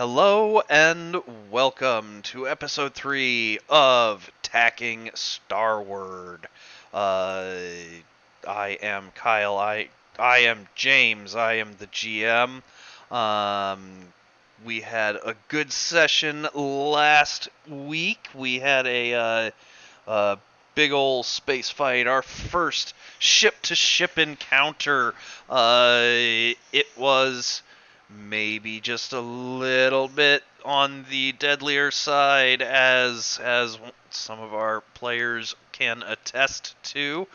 Hello and welcome to episode 3 of Tacking Starward. Uh, I am Kyle. I am James. I am the GM. We had a good session last week. We had a big ol' space fight, our first ship-to-ship encounter. It was maybe just a little bit on the deadlier side, as some of our players can attest to.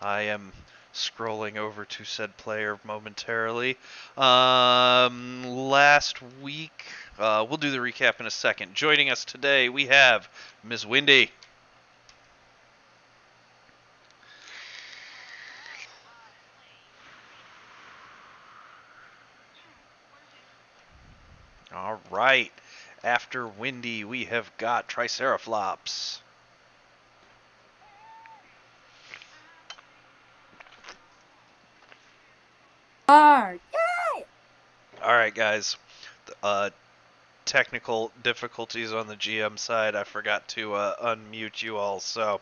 I am scrolling over to said player momentarily. Last week, we'll do the recap in a second. Joining us today, we have Ms. Windy. All right. After Windy, we have got Triceratops. Yay! All right, guys. Technical difficulties on the GM side. I forgot to unmute you all. So,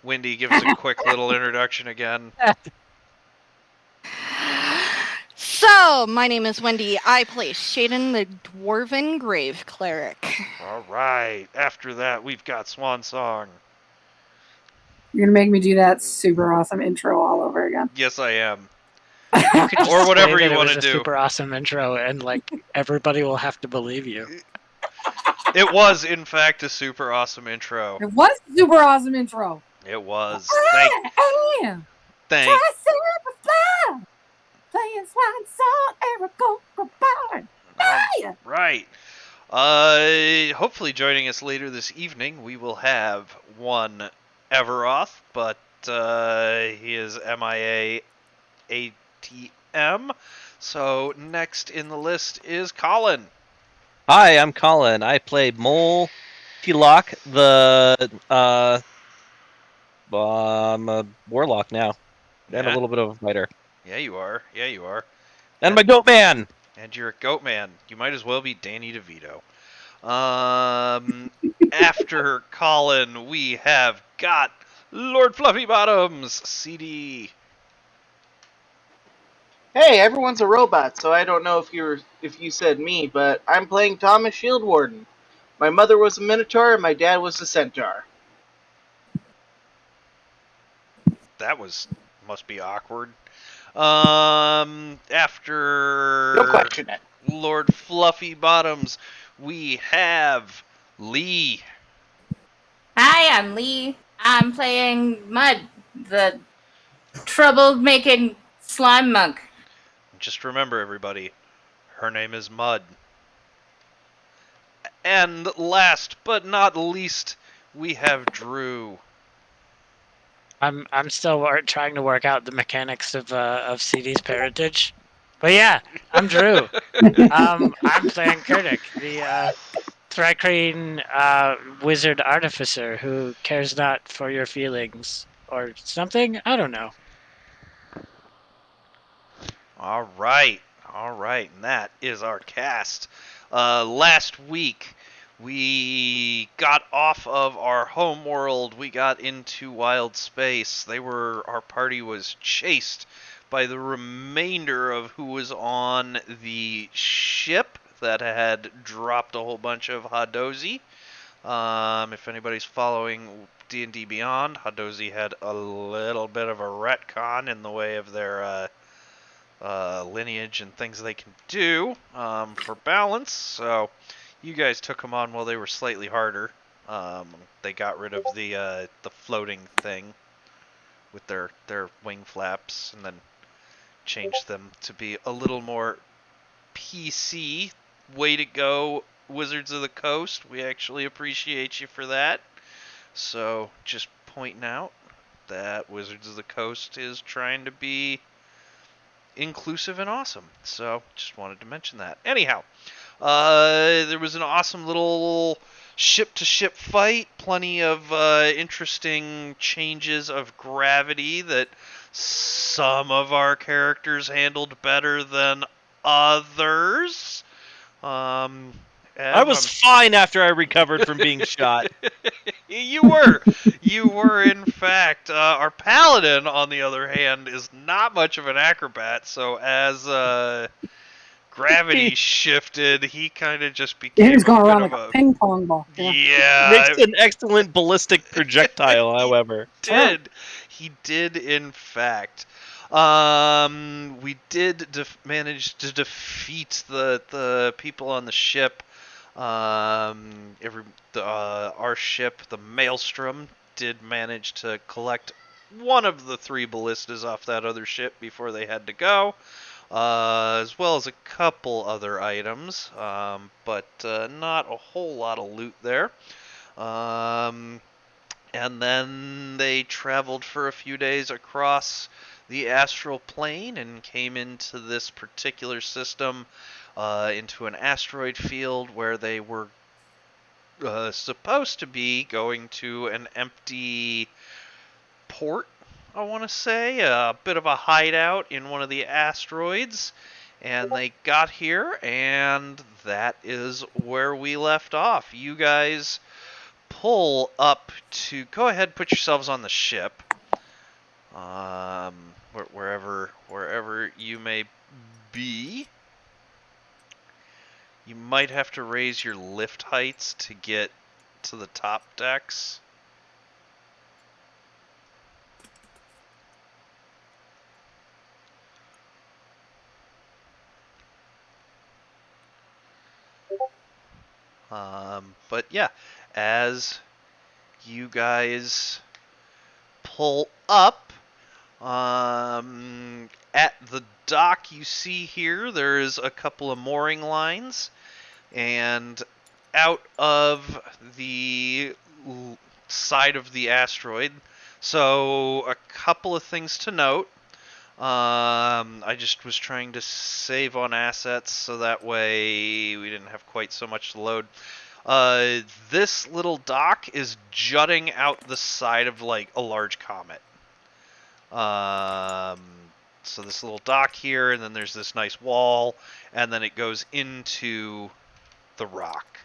Windy, give us a quick little introduction again. So, my name is Wendy. I play Shaden, the Dwarven Grave Cleric. All right. After that, we've got Swan Song. You're gonna make me do that super awesome intro all over again. Yes, I am. You could just Or whatever say that you it want was to a do. super awesome intro, and everybody will have to believe you. It was, in fact, a super awesome intro. It was a super awesome intro. It was. Thank. Thank. Playing Swan Song, Eric goodbye. Right. Hopefully joining us later this evening, we will have one Everoth, but he is MIA ATM. So next in the list is Colin. Hi, I'm Colin. I play Mole Tilok, I'm a warlock now. And a little bit of a fighter. Yeah, you are. Yeah, you are. And my goat man! And you're a goat man. You might as well be Danny DeVito. After Colin, we have got Lord Fluffy Bottoms, CD. Hey, everyone's a robot, so I don't know if you said me, but I'm playing Thomas Shieldwarden. My mother was a Minotaur and my dad was a Centaur. That must be awkward. After Don't question it. Lord Fluffy Bottoms, we have Lee. Hi, I'm Lee. I'm playing Mud, the trouble-making slime monk. Just remember, everybody, her name is Mud. And last but not least, we have Drew. I'm still trying to work out the mechanics of CD's parentage, but yeah, I'm Drew. I'm playing Kurdik, the Thrycreen wizard artificer who cares not for your feelings or something. I don't know. All right, and that is our cast. Last week, we got off of our home world. We got into wild space. Our party was chased by the remainder of who was on the ship that had dropped a whole bunch of Hadozi. If anybody's following D&D Beyond, Hadozi had a little bit of a retcon in the way of their lineage and things they can do for balance. So you guys took them on while they were slightly harder. They got rid of the floating thing with their wing flaps, and then changed them to be a little more PC. Way to go, Wizards of the Coast. We actually appreciate you for that. So just pointing out that Wizards of the Coast is trying to be inclusive and awesome. So just wanted to mention that. Anyhow, there was an awesome little ship-to-ship fight. Plenty of interesting changes of gravity that some of our characters handled better than others. I was fine after I recovered from being shot. You were in fact. Our paladin, on the other hand, is not much of an acrobat. So as gravity shifted, he kind of just became He was going a bit around of like a ping pong ball. Yeah. yeah. Makes an excellent ballistic projectile, however. Did he did in fact. We did manage to defeat the people on the ship. Our ship, the Maelstrom, did manage to collect one of the 3 ballistas off that other ship before they had to go, as well as a couple other items, but not a whole lot of loot there. And then they traveled for a few days across the astral plane and came into this particular system, into an asteroid field where they were supposed to be going to an empty port, I want to say, a bit of a hideout in one of the asteroids. And they got here, and that is where we left off. You guys pull up to go ahead, put yourselves on the ship, wherever you may be. You might have to raise your lift heights to get to the top decks. But yeah, as you guys pull up, at the dock you see here, there's a couple of mooring lines, and out of the side of the asteroid. So a couple of things to note. I just was trying to save on assets so that way we didn't have quite so much to load. This little dock is jutting out the side of like a large comet. So this little dock here, and then there's this nice wall, and then it goes into the rock.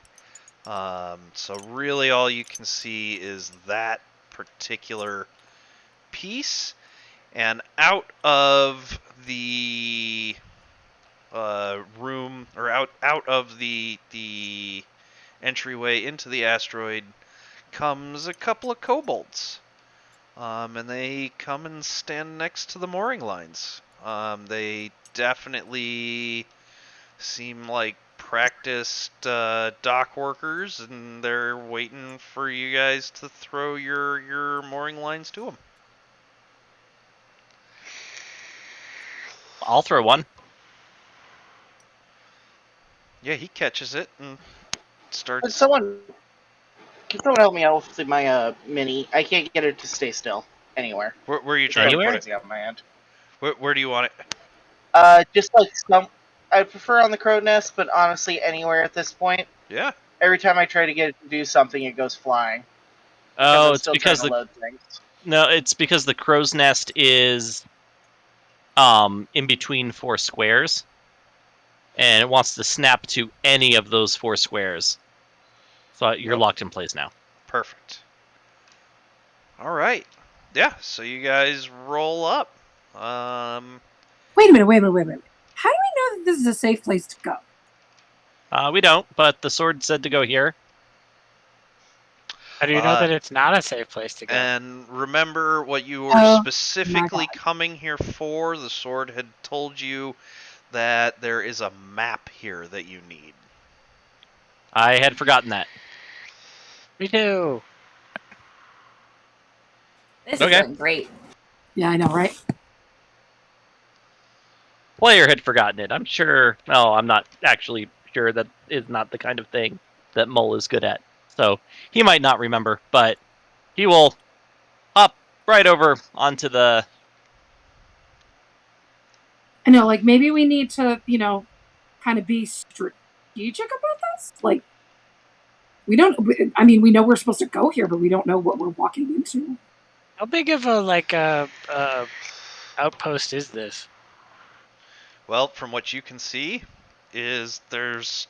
So really all you can see is that particular piece. And out of the room, or out of the entryway into the asteroid, comes a couple of kobolds. And they come and stand next to the mooring lines. They definitely seem like practiced dock workers, and they're waiting for you guys to throw your mooring lines to them. I'll throw one. Yeah, he catches it and starts. Can someone help me out with my mini? I can't get it to stay still anywhere. Where are you trying Anywhere? to put it? On my end. Where do you want it? Just like some. I prefer on the crow's nest, but honestly, anywhere at this point. Yeah. Every time I try to get it to do something, it goes flying. Oh, I'm it's still because trying to load things. it's because the crow's nest is in between 4 squares, and it wants to snap to any of those 4 squares. So you're Yep. locked in place now. Perfect. All right. Yeah. So you guys roll up. Wait a minute. How do we know that this is a safe place to go? We don't, but the sword said to go here. How do you know that it's not a safe place to go? And remember what you were Oh, specifically my God. coming here for. The sword had told you that there is a map here that you need. I had forgotten that. Me too. This Okay. is going great. Yeah, I know, right? Player had forgotten it. I'm sure. No, I'm not actually sure. That is not the kind of thing that Mole is good at. So he might not remember, but he will hop right over onto the. I know, like maybe we need to, kind of be strategic about this. Like, we know we're supposed to go here, but we don't know what we're walking into. How big of a outpost is this? Well, from what you can see, is there's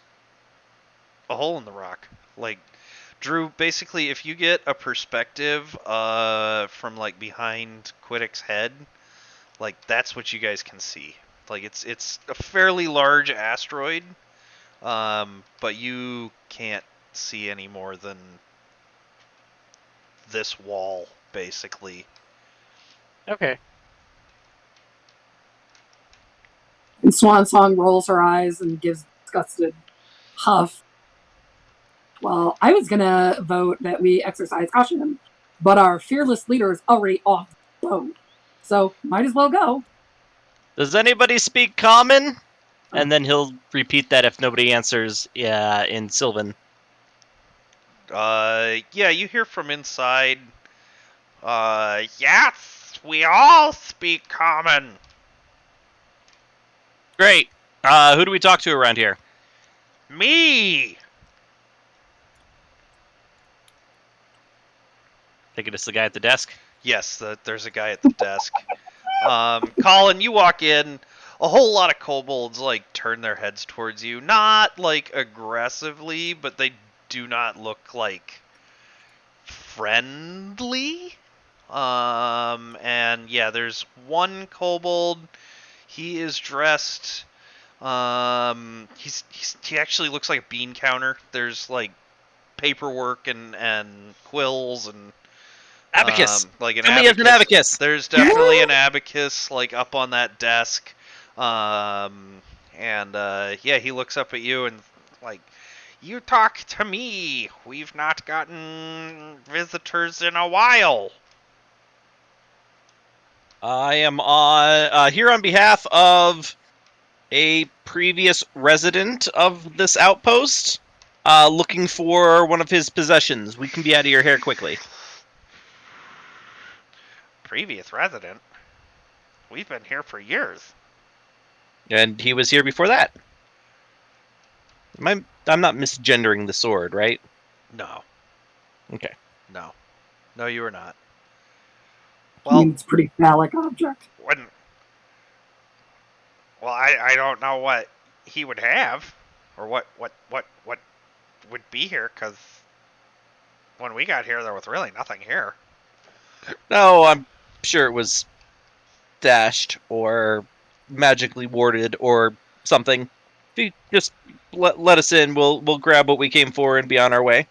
a hole in the rock. Like, Drew, basically, if you get a perspective from like behind Quiddick's head, like that's what you guys can see. Like it's a fairly large asteroid, but you can't see any more than this wall, basically. Okay. And Swan Song rolls her eyes and gives a disgusted huff. Well, I was gonna vote that we exercise caution, but our fearless leader is already off the boat, so might as well go. Does anybody speak common? And then he'll repeat that if nobody answers in Sylvan. Yeah, you hear from inside. Yes, we all speak common. Great. Who do we talk to around here? Me. Think it's the guy at the desk. Yes, there's a guy at the desk. Colin, you walk in. A whole lot of kobolds like turn their heads towards you, not like aggressively, but they do not look like friendly. And yeah, there's one kobold. He is dressed. He actually looks like a bean counter. There's like paperwork and quills and Abacus. like an Tell me you have an abacus. There's definitely an abacus like up on that desk. Yeah, he looks up at you and like, you talk to me. We've not gotten visitors in a while. I am on here on behalf of a previous resident of this outpost, looking for one of his possessions. We can be out of your hair quickly. Previous resident? We've been here for years. And he was here before that. I'm not misgendering the sword, right? No. Okay. No. No, you are not. I Well, mean, it's a pretty phallic object. I don't know what he would have, or what would be here, because when we got here, there was really nothing here. No, I'm sure it was stashed or magically warded or something. If you just let us in, we'll grab what we came for and be on our way.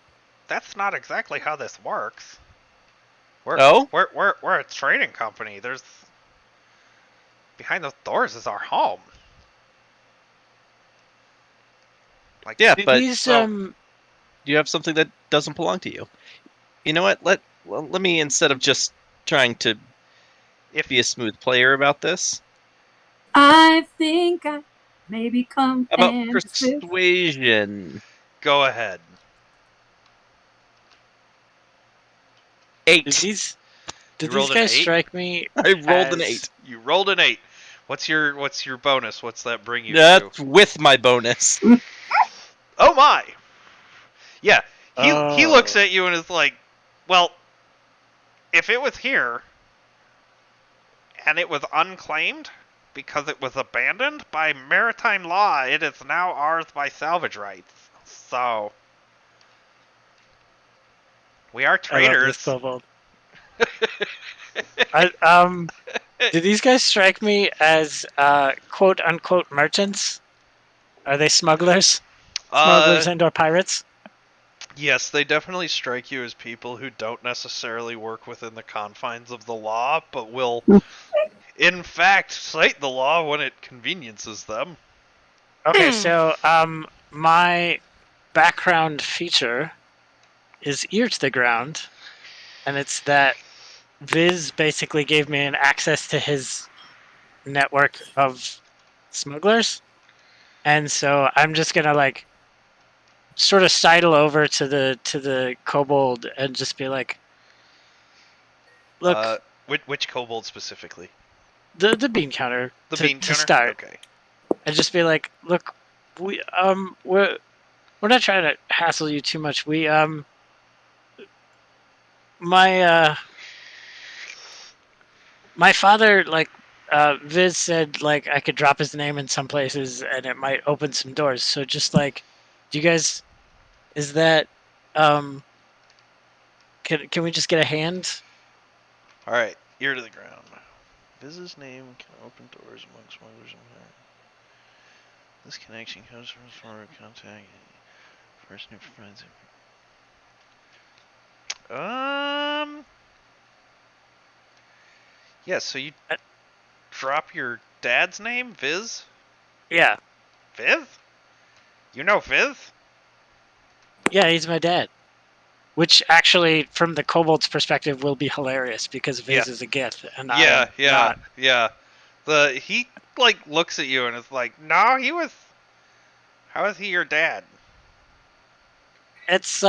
That's not exactly how this works. Oh? We're a trading company. There's behind those doors is our home. Like, Yeah, Did but these you have something that doesn't belong to you. You know what? Let me, instead of just trying to be a smooth player about this, I think I may become how about fantasy. persuasion? Go ahead. 8. did these You rolled an guys 8? strike me? I rolled an as- 8. You rolled an 8. What's your bonus? What's that bring you That's to? with my bonus. Oh my! Yeah, he Oh. looks at you and is like, well, if it was here and it was unclaimed because it was abandoned by maritime law, it is now ours by salvage rights. So we are I love this traders. kobold. Did these guys strike me as quote unquote merchants? Are they smugglers? Smugglers and or pirates? Yes, they definitely strike you as people who don't necessarily work within the confines of the law, but will, in fact, cite the law when it conveniences them. Okay, so my background feature is ear to the ground, and it's that Viz basically gave me an access to his network of smugglers, and so I'm just gonna like sort of sidle over to the kobold and just be like, look, Which kobold specifically? the bean counter The to, bean to counter? start, Okay. and just be like, look, we're not trying to hassle you too much. My my father, like, Viz said, like, I could drop his name in some places and it might open some doors. So just like, do you guys is that can we just get a hand? All right, ear to the ground. Viz's name can open doors among smugglers and this connection comes from his former contact. Person who provides it. Yeah, so you drop your dad's name, Viz? Yeah, Viz? You know Viz? yeah, he's my dad. Which actually, from the kobold's perspective, will be hilarious because Viz Yeah. is a Gith, and Yeah, I'm not. yeah. He like looks at you and is like, "No, he was. How is he your dad?" It's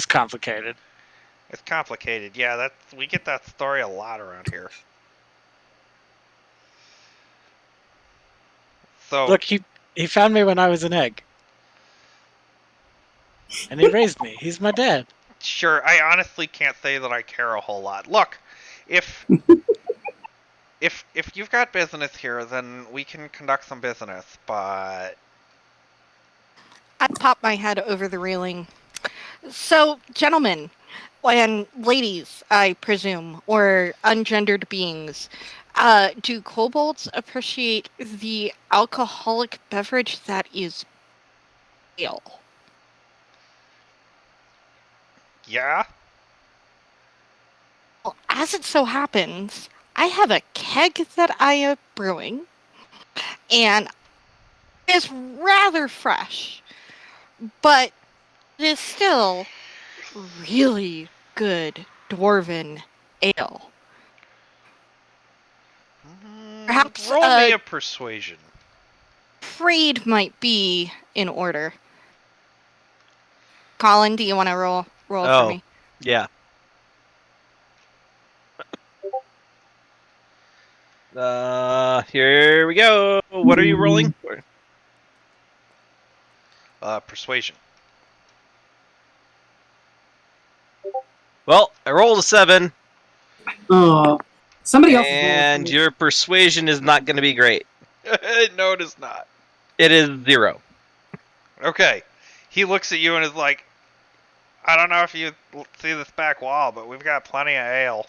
complicated. It's complicated. Yeah, we get that story a lot around here. So Look, he found me when I was an egg, and he raised me. He's my dad. sure, I honestly can't say that I care a whole lot. Look, if if you've got business here, then we can conduct some business. But I pop my head over the railing. So, gentlemen, and ladies, I presume, or ungendered beings, do kobolds appreciate the alcoholic beverage that is ale? yeah, Well, as it so happens, I have a keg that I am brewing, and it is rather fresh, but it is still really good dwarven ale. Perhaps roll me a persuasion. trade might be in order. Colin, do you want to roll for me? Yeah. Here we go. What are you rolling? Persuasion. Well, I rolled a 7, Oh, somebody else is rolling. and your persuasion is not going to be great. No, it is not. It is 0. Okay. He looks at you and is like, I don't know if you see this back wall, but we've got plenty of ale.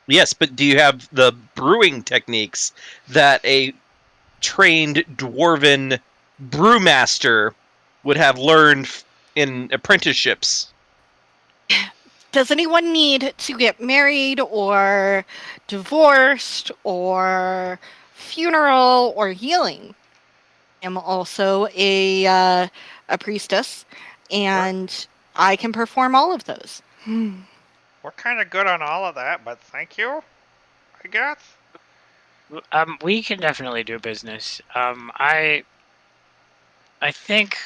Yes, but do you have the brewing techniques that a trained dwarven brewmaster would have learned in apprenticeships? Does anyone need to get married or divorced or funeral or healing? I'm also a priestess, and I can perform all of those. We're kind of good on all of that, but thank you, I guess. We can definitely do business. I think.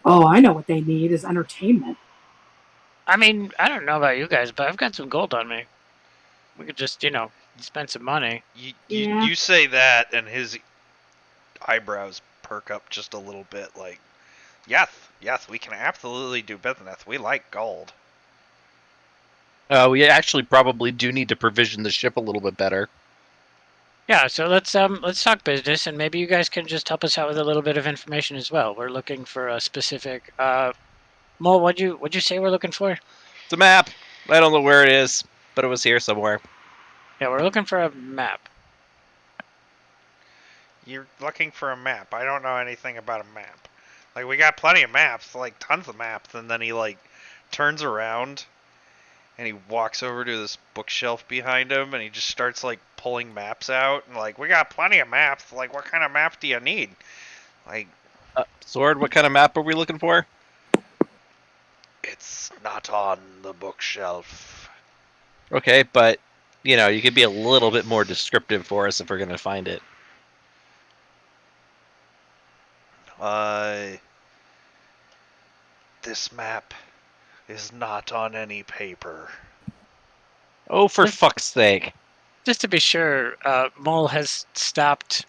Oh, I know what they need is entertainment. I mean, I don't know about you guys, but I've got some gold on me. We could just, spend some money. Yeah. You say that, and his eyebrows perk up just a little bit, like, yes, we can absolutely do business. We like gold. We actually probably do need to provision the ship a little bit better. Yeah, so let's talk business, and maybe you guys can just help us out with a little bit of information as well. We're looking for a specific. Mo, what'd you say we're looking for? It's a map. I don't know where it is, but it was here somewhere. Yeah, we're looking for a map. You're looking for a map. I don't know anything about a map. Like, we got plenty of maps, like tons of maps, and then he like turns around and he walks over to this bookshelf behind him and he just starts like pulling maps out and like, we got plenty of maps. Like, what kind of map do you need? Like, Sword, what kind of map are we looking for? it's not on the bookshelf. Okay, but you could be a little bit more descriptive for us if we're gonna find it. This map is not on any paper. Oh, for fuck's sake! Just to be sure, Mole has stopped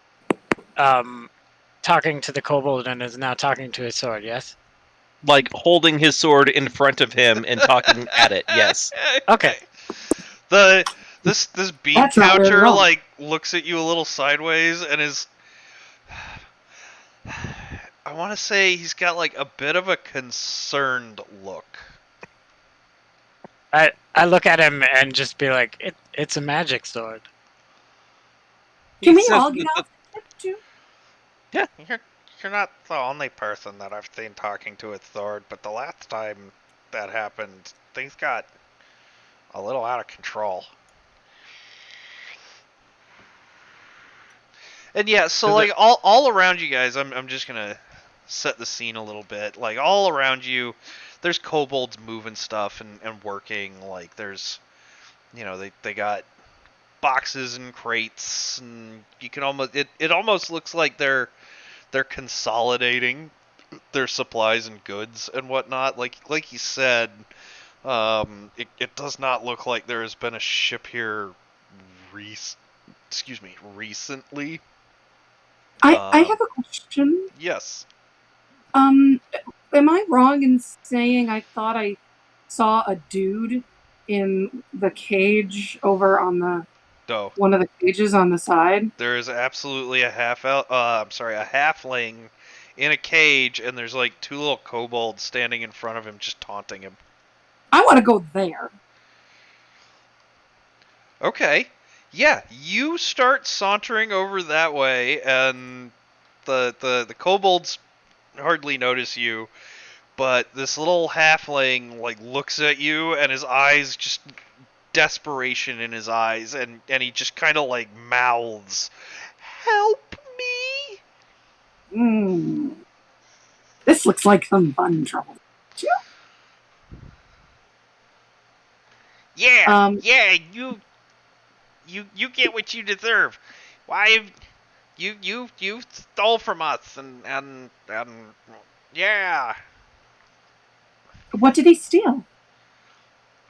talking to the kobold and is now talking to his sword. Yes. Like holding his sword in front of him and talking at it. Yes. Okay. The This bean That's not weird at counter all. like looks at you a little sideways and is. I want to say he's got like a bit of a concerned look. I look at him and just be like, it's a magic sword. Can He we says all get that out too? You're not the only person that I've seen talking to its sword, but the last time that happened, things got a little out of control. And yeah, so So like all around you guys, I'm just gonna set the scene a little bit. Like all around you, there's kobolds moving stuff and working. Like there's, they got boxes and crates, and you can almost it almost looks like they're consolidating their supplies and goods and whatnot. Like you said, it does not look like there has been a ship here recently. I have a question. Yes. Am I wrong in saying I thought I saw a dude in the cage over on the No. one of the cages on the side? There is absolutely a a halfling in a cage, and there's like two little kobolds standing in front of him, just taunting him. I want to go there. Okay. Yeah, you start sauntering over that way, and the kobolds hardly notice you, but this little halfling like looks at you, and his eyes just desperation in his eyes, and he just kind of like mouths, "Help me!" This looks like some fun trouble. Yeah, Um, yeah, you get what you deserve. Why you stole from us and yeah. what did he steal?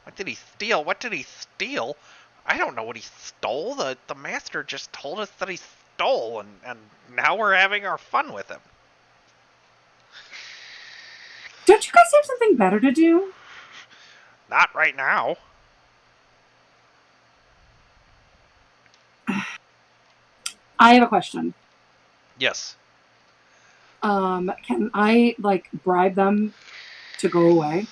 What did he steal? What did he steal? I don't know what he stole. The master just told us that he stole, and now we're having our fun with him. Don't you guys have something better to do? Not right now. I have a question. Yes. Can I like bribe them to go away?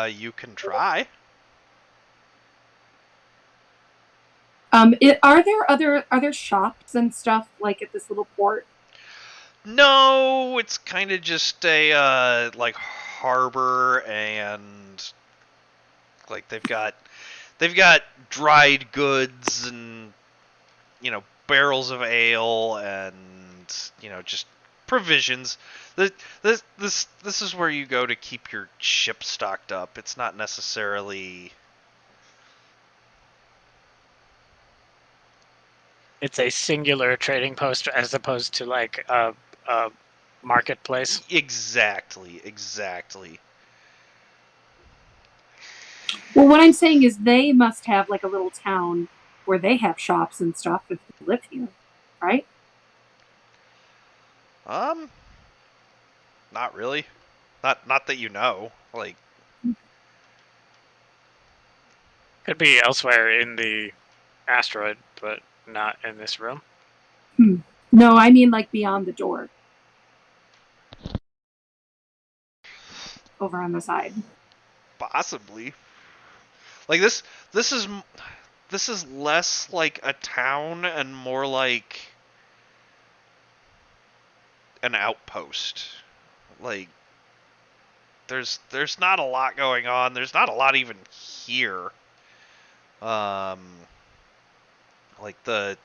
You can try. Are there shops and stuff like at this little port? No, it's kind of just a like harbor, and like they've got dried goods and barrels of ale and just provisions. This is where you go to keep your ship stocked up. It's not necessarily. It's a singular trading post as opposed to like a marketplace. Exactly. Well, what I'm saying is they must have like a little town where they have shops and stuff if they live here, right? Not really. Not that you know. Like, Could be elsewhere in the asteroid, but not in this room. No, I mean like beyond the door. Over on the side. possibly. Like this is less like a town and more like an outpost. Like there's not a lot going on. There's not a lot even here. Um like the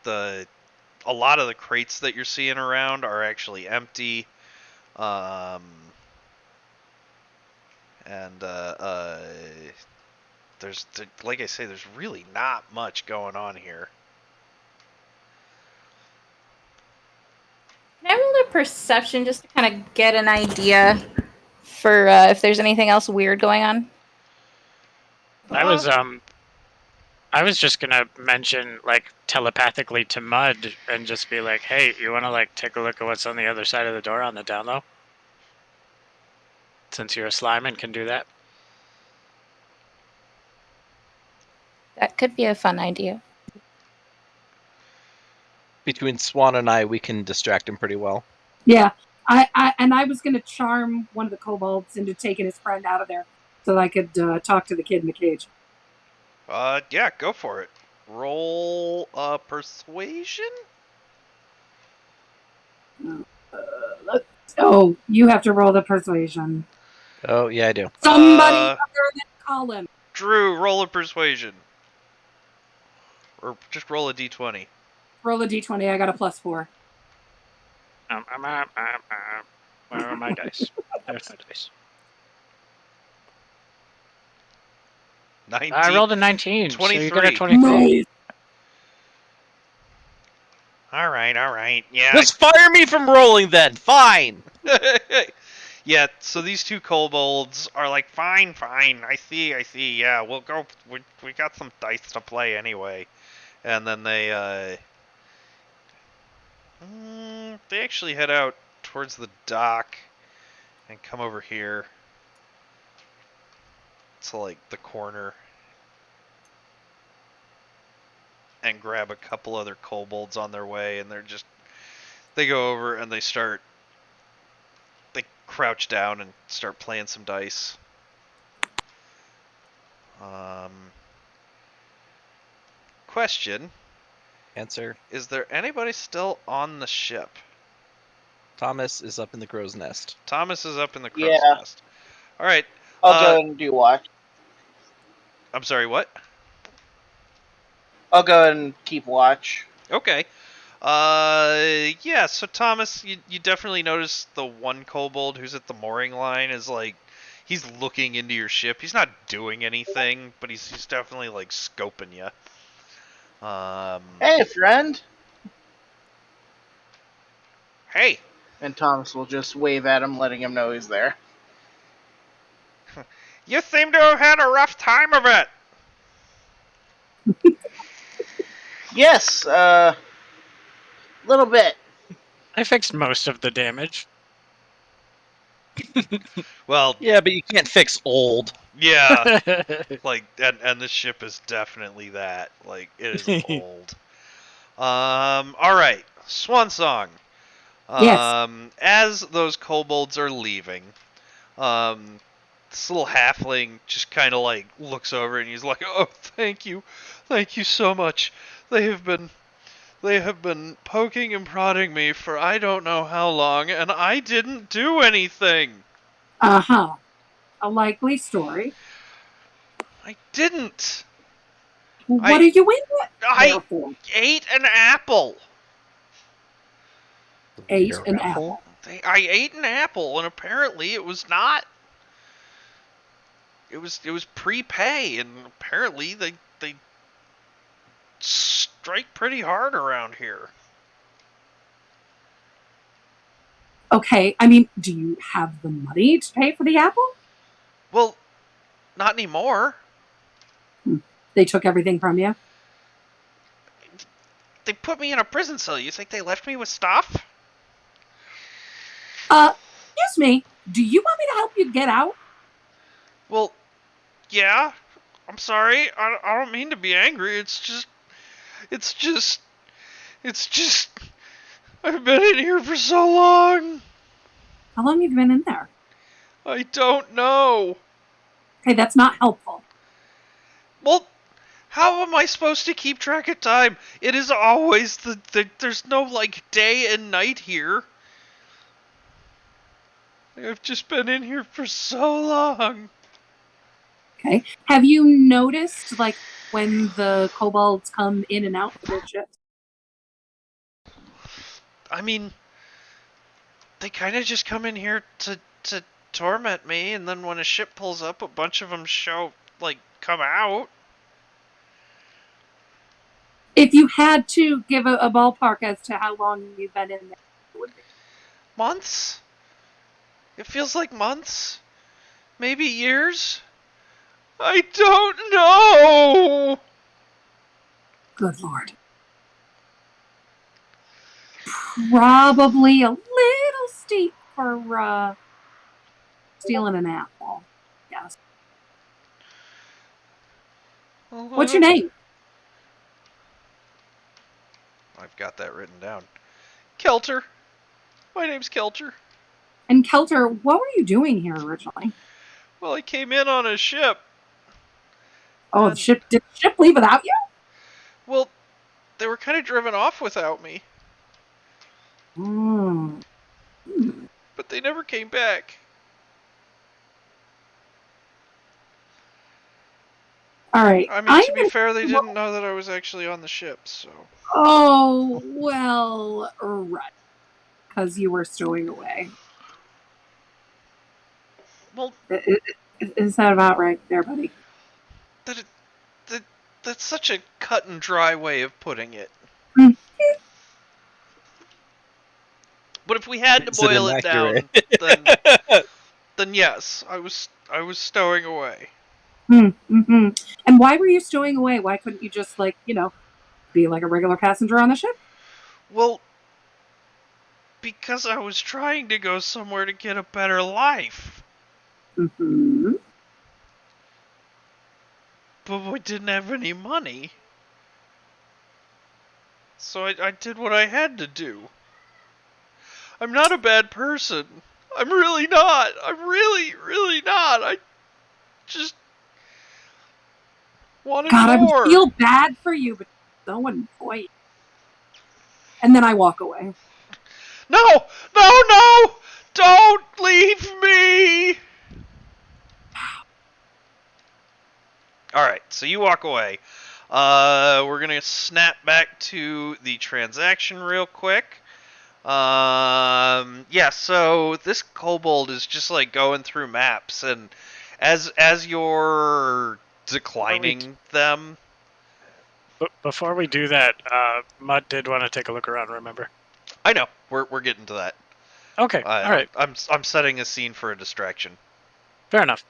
a lot of the crates that you're seeing around are actually empty. Um and like I say, there's really not much going on here. Can I roll a perception just to kind of get an idea for if there's anything else weird going on? I was just gonna mention like telepathically to Mud and just be like, hey, you wanna like take a look at what's on the other side of the door on the down low? Since you're a slime and can do that. could be a fun idea. Between Swan and I, we can distract him pretty well. Yeah. I was going to charm one of the kobolds into taking his friend out of there so that I could talk to the kid in the cage. Yeah, go for it. Roll persuasion? You have to roll the persuasion. Oh, yeah, I do. Somebody other than Colin. Drew, roll a persuasion. Or just roll a d20. Roll a d20. I got a +4. Where are my dice? There's my dice. 19. I rolled a 19, 23. so you get a 23. Nice. All right. Yeah. Just fire me from rolling then. Fine. Yeah, so these two kobolds are like, fine. I see. Yeah, we'll go. We got some dice to play anyway. And then they actually head out towards the dock and come over here to like the corner and grab a couple other kobolds on their way, and they go over and they crouch down and start playing some dice. Question. Answer. Is there anybody still on the ship? Thomas is up in the crow's nest. Thomas is up in the crow's nest. All right. I'll go ahead and do watch. I'm sorry, what? I'll go ahead and keep watch. Okay. Yeah, so Thomas, you definitely notice the one kobold who's at the mooring line is like, he's looking into your ship. He's not doing anything, but he's definitely like scoping you. Hey, friend. Hey. And Thomas will just wave at him, letting him know he's there. You seem to have had a rough time of it. Yes, little bit. I fixed most of the damage. Well, yeah, but you can't fix old. Yeah, like, and this ship is definitely that. Like, it is old. All right, Swan Song. Yes. As those kobolds are leaving, this little halfling just kind of like looks over and he's like, "Oh, thank you so much. They have been poking and prodding me for I don't know how long, and I didn't do anything." A likely story. I didn't. What are you in I ate an apple. Ate an apple. I ate an apple, and apparently it was not. It was prepay, and apparently they strike pretty hard around here. Okay, I mean, do you have the money to pay for the apple? Well, not anymore. They took everything from you? They put me in a prison cell. You think they left me with stuff? Excuse me, do you want me to help you get out? Well, yeah. I'm sorry. I don't mean to be angry. It's just I've been in here for so long. How long have you been in there? I don't know. Okay, that's not helpful. Well, how am I supposed to keep track of time? It is always there's no like day and night here. I've just been in here for so long. Okay. Have you noticed, like, when the kobolds come in and out of their ships? I mean, they kind of just come in here to torment me, and then when a ship pulls up, a bunch of them come out. If you had to give a ballpark as to how long you've been in there, it would be Months? It feels like months. Maybe years? I don't know! Good Lord. Probably a little steep for stealing an apple. Yes. Well, What's your name? I've got that written down. Kelter. My name's Kelter. And Kelter, what were you doing here originally? Well, I came in on a ship. Oh, And, did the ship leave without you? well, they were kind of driven off without me, Hmm. but they never came back. All right. I mean, to be fair, they didn't know that I was actually on the ship, so. Oh, well, right. Because you were stowing away. Well, Is that about right there, buddy? that, that that's such a cut and dry way of putting it. Hmm. But if we had to Is it boil it down, inaccurate? then yes, I was stowing away. Mm-hmm. And why were you stowing away? Why couldn't you just, be like a regular passenger on the ship? Well, because I was trying to go somewhere to get a better life. Mm-hmm. But we didn't have any money. So I did what I had to do. I'm not a bad person. I'm really not. I'm really, really not. I just wanted God, I would more. feel bad for you, but so annoying. And then I walk away. No! No, no! Don't leave me! Alright, so you walk away. We're gonna snap back to the transaction real quick. Yeah, so this kobold is just like going through maps, and as you're declining them. But before we do that, Mud did want to take a look around. Remember? I know we're getting to that. Okay. All right. I'm setting a scene for a distraction. Fair enough.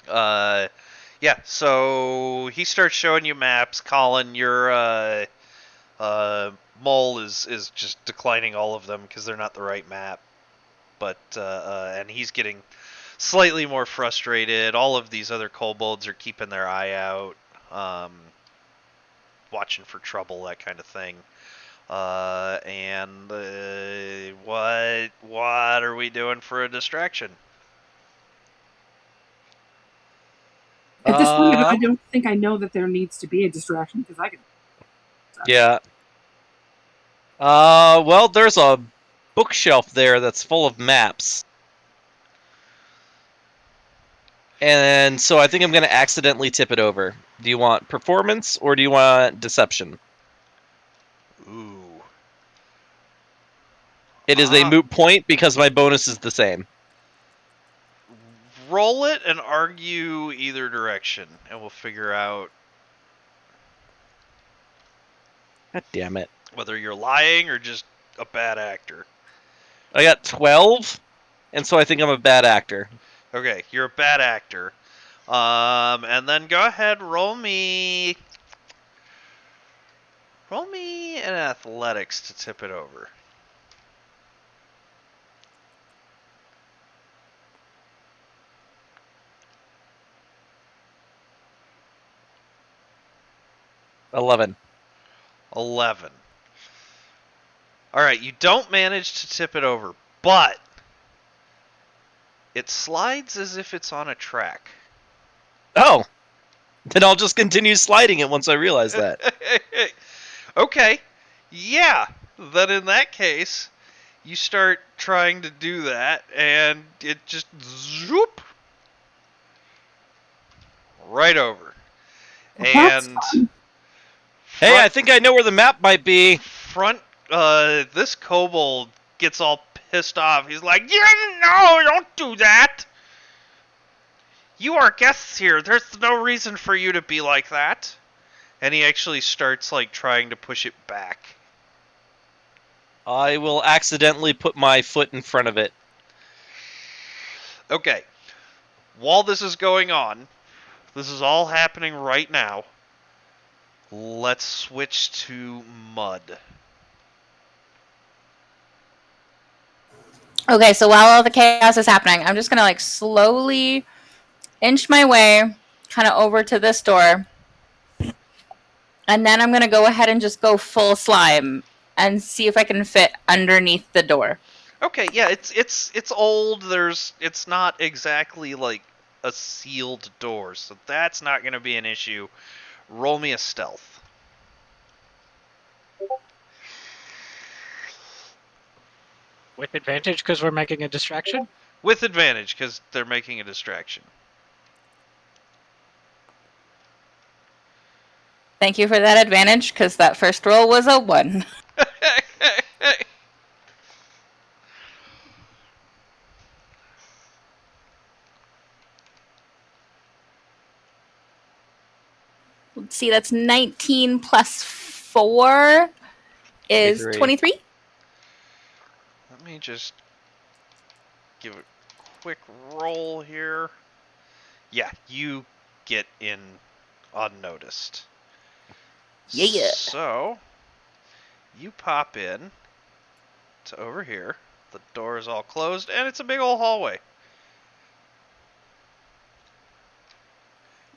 Yeah. So he starts showing you maps. Colin, your mole is just declining all of them because they're not the right map. But and he's getting slightly more frustrated. All of these other kobolds are keeping their eye out, watching for trouble, that kind of thing. And what are we doing for a distraction? At this point, I don't think I know that there needs to be a distraction because I can. Yeah. Well, there's a bookshelf there that's full of maps. And so I think I'm going to accidentally tip it over. Do you want performance or do you want deception? Ooh. It is a moot point because my bonus is the same. Roll it and argue either direction, and we'll figure out God damn it. whether you're lying or just a bad actor. I got 12, and so I think I'm a bad actor. Okay, you're a bad actor. And then go ahead, roll me an athletics to tip it over. $11. 11. Alright, you don't manage to tip it over, but it slides as if it's on a track. Oh! Then I'll just continue sliding it once I realize that. Okay, yeah. Then in that case, you start trying to do that, and it just zoop right over. That's And fun. Hey, I think I know where the map might be. This kobold gets all pissed off. He's like, "Yeah, no, don't do that. You are guests here. There's no reason for you to be like that." And he actually starts like trying to push it back. I will accidentally put my foot in front of it. Okay. While this is going on, this is all happening right now. Let's switch to Mud. Okay, so while all the chaos is happening, I'm just gonna slowly inch my way kind of over to this door. And then I'm gonna go ahead and just go full slime and see if I can fit underneath the door. Okay, yeah, it's old. It's not exactly like a sealed door, so that's not going to be an issue. Roll me a stealth. With advantage because we're making a distraction? With advantage, because they're making a distraction. Thank you for that advantage, because that first roll was a 1. Let's see, that's 19 plus 4 is 23. 23. Let me just give a quick roll here. Yeah, you get in unnoticed. Yeah. So, you pop in to over here. The door is all closed, and it's a big old hallway.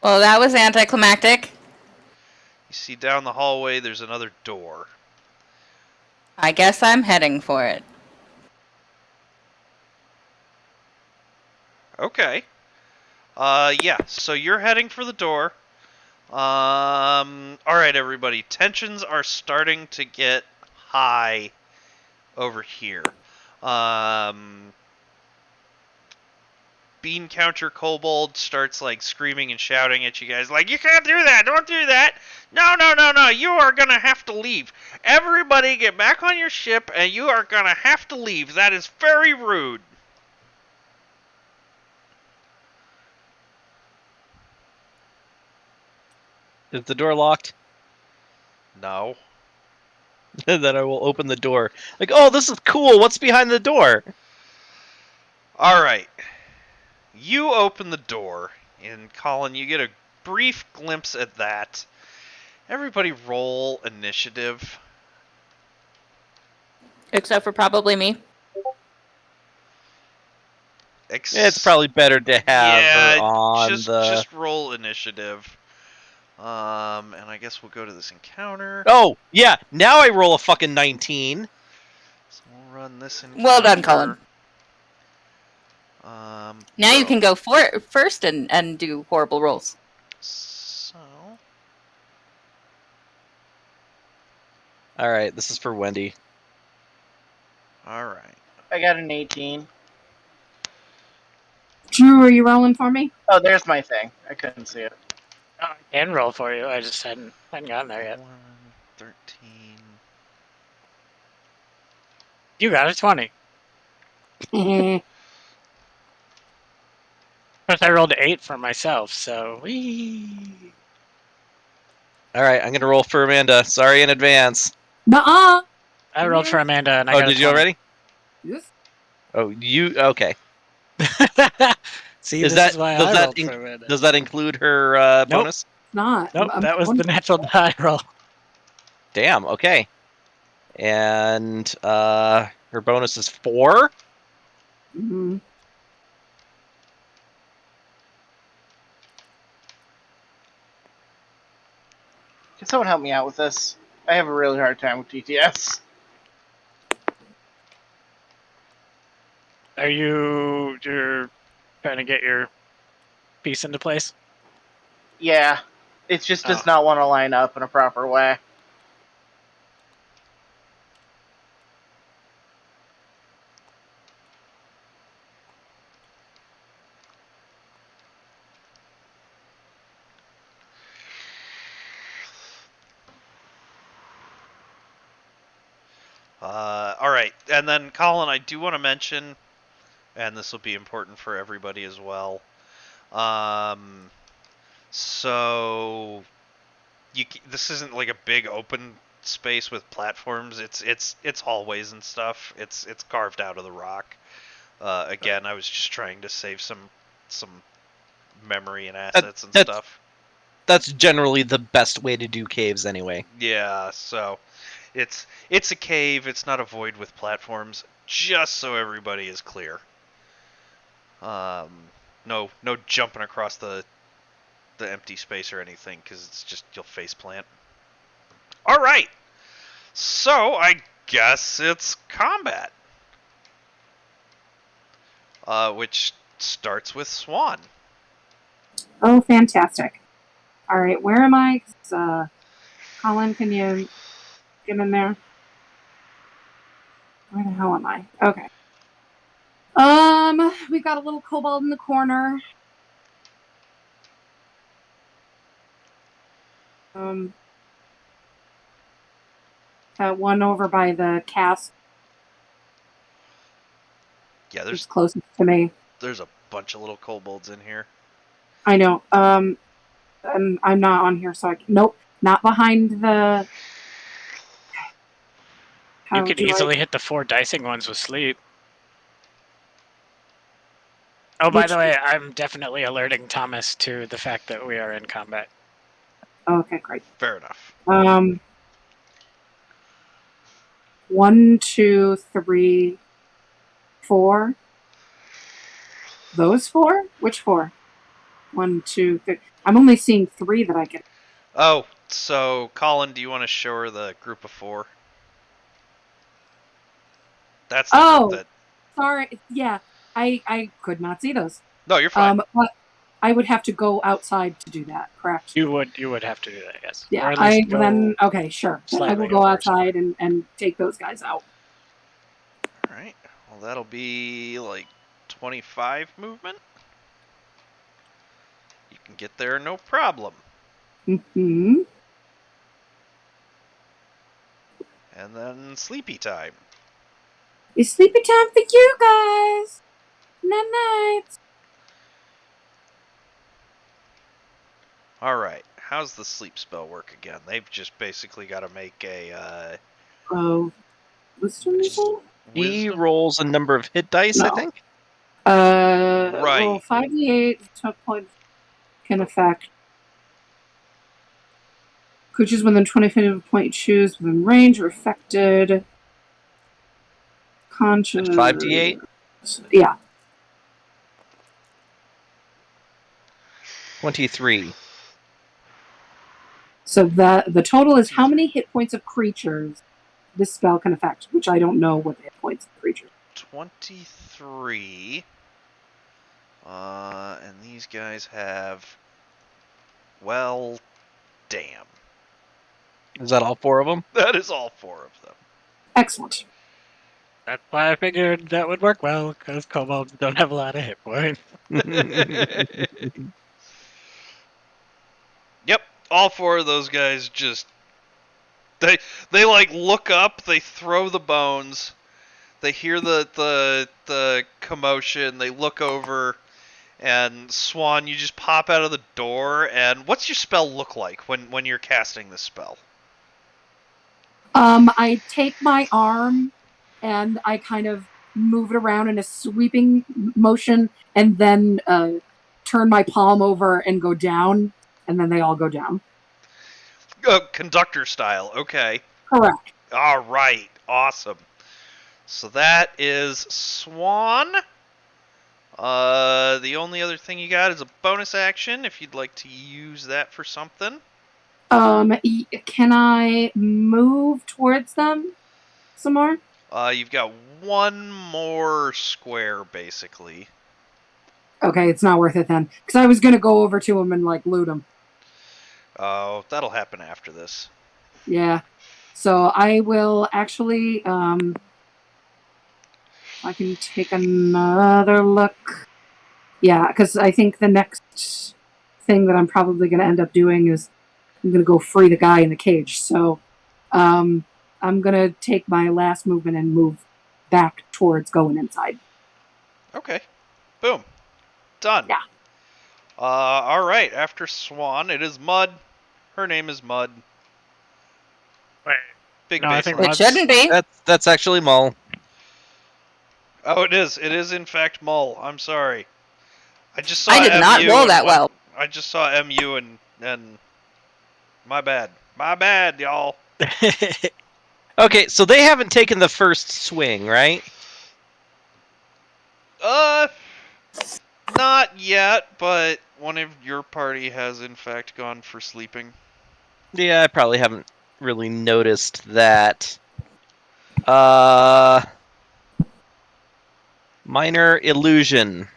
Well, that was anticlimactic. You see down the hallway, there's another door. I guess I'm heading for it. Okay. Yeah, so you're heading for the door. Alright, everybody. Tensions are starting to get high over here. Bean Counter Kobold starts like screaming and shouting at you guys, like, you can't do that, don't do that. No, no, no, no, you are gonna have to leave. Everybody get back on your ship and you are gonna have to leave. That is very rude. Is the door locked? No. Then I will open the door. Like, oh, this is cool. What's behind the door? Alright. You open the door, and Colin, you get a brief glimpse at that. Everybody roll initiative. Except for probably me. It's probably better to have her on just roll initiative. And I guess we'll go to this encounter. Oh, yeah. Now I roll a fucking 19. So we'll run this encounter. Well done, Colin. Now you can go first and do horrible rolls. So. All right, this is for Wendy. All right. I got an 18. Drew, are you rolling for me? Oh, there's my thing. I couldn't see it. Oh, I can roll for you. I just hadn't gotten there yet. 11, 13. You got a 20. Of course, I rolled 8 for myself, so wee. All right, I'm gonna roll for Amanda. Sorry in advance. Nuh-uh. I rolled for Amanda, and I Oh, got did a you already? Yes. Oh, you okay? 20. See, Is this that is why does I that rolled for Amanda. does that include her Nope. bonus? Not. Nope, that was the natural die roll. Damn. Okay. And her bonus is 4. Mhm. Can someone help me out with this? I have a really hard time with TTS. You're trying to get your piece into place? Yeah. It just does Oh. not want to line up in a proper way. All right, and then Colin, I do want to mention, and this will be important for everybody as well. So this isn't like a big open space with platforms. It's hallways and stuff. It's carved out of the rock. Again, I was just trying to save some memory and assets and stuff. That's generally the best way to do caves, anyway. Yeah, so it's a cave. It's not a void with platforms. Just so everybody is clear. No jumping across the empty space or anything, because it's just you'll face plant. All right. So I guess it's combat. Which starts with Swan. Oh, fantastic. All right, where am I? Colin, can you get in there? Where the hell am I? Okay. We've got a little kobold in the corner. One over by the cast. Yeah, It's closest to me. there's a bunch of little kobolds in here. I know. I'm not on here, so nope, not behind the. You could easily hit the 4 dicing ones with sleep. Oh, by the way, I'm definitely alerting Thomas to the fact that we are in combat. Okay, great. Fair enough. 1, 2, 3, 4. Those 4? Which 4? 1, 2, 3. I'm only seeing 3 that I get. Oh, so Colin, do you want to show her the group of 4? That's the group that. Sorry. Yeah, I could not see those. No, you're fine. But I would have to go outside to do that. Correct. You would have to do that, yes. Yeah. Or at least go Okay, sure. Then I will slightly go over outside and take those guys out. All right. Well, that'll be like 25 movement. You can get there no problem. Mm-hmm. And then sleepy time. It's sleepy time for you guys. Night night. All right. How's the sleep spell work again? They've just basically got to make a. Wisdom result? He rolls a number of hit dice, I No. think. Right. Roll 5d8. Took point can affect. Creatures within 20 feet of a point you choose within range are affected. Conscious. 5d8? Yeah. 23. So the total is how many hit points of creatures this spell can affect, which I don't know what the hit points of creatures. 23. And these guys have. Well, damn. Is that all 4 of them? That is all 4 of them. Excellent. That's why I figured that would work well, because kobolds don't have a lot of hit points. Yep, all 4 of those guys just they like look up, they throw the bones, they hear the commotion, they look over, and Swan, you just pop out of the door. And what's your spell look like when you're casting this spell? I take my arm and I kind of move it around in a sweeping motion, and then turn my palm over and go down, and then they all go down. Conductor style, okay. Correct. All right, awesome. So that is Swan. The only other thing you got is a bonus action if you'd like to use that for something. Can I move towards them some more? You've got 1 more square, basically. Okay, it's not worth it then, because I was gonna go over to them and like loot them. Oh, that'll happen after this. Yeah. So I will actually, I can take another look. Yeah, because I think the next thing that I'm probably going to end up doing is I'm going to go free the guy in the cage. So I'm going to take my last movement and move back towards going inside. Okay. Boom. Done. Yeah. All right. After Swan, it is Mud. Her name is Mud. Wait. Big No, I think baseline. It shouldn't be. That's actually Mull. Oh, it is. It is in fact Mull. I'm sorry. I just saw. I did not MU roll and that well. I just saw MU and my bad. My bad, y'all. Okay, so they haven't taken the first swing, right? Not yet, but one of your party has in fact gone for sleeping. Yeah, I probably haven't really noticed that. Minor illusion.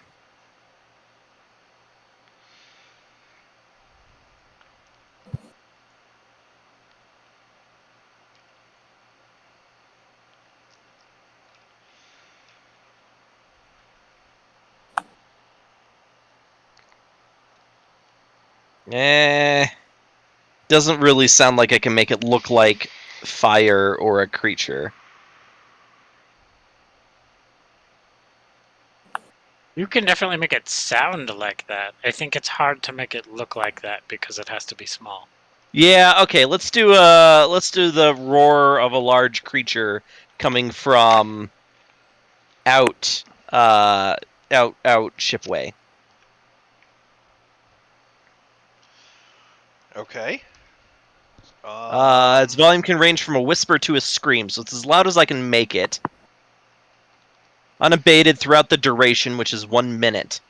Doesn't really sound like I can make it look like fire or a creature. You can definitely make it sound like that. I think it's hard to make it look like that because it has to be small. Yeah, okay, let's do the roar of a large creature coming from out shipway. Okay. Its volume can range from a whisper to a scream, so it's as loud as I can make it. Unabated throughout the duration, which is 1 minute.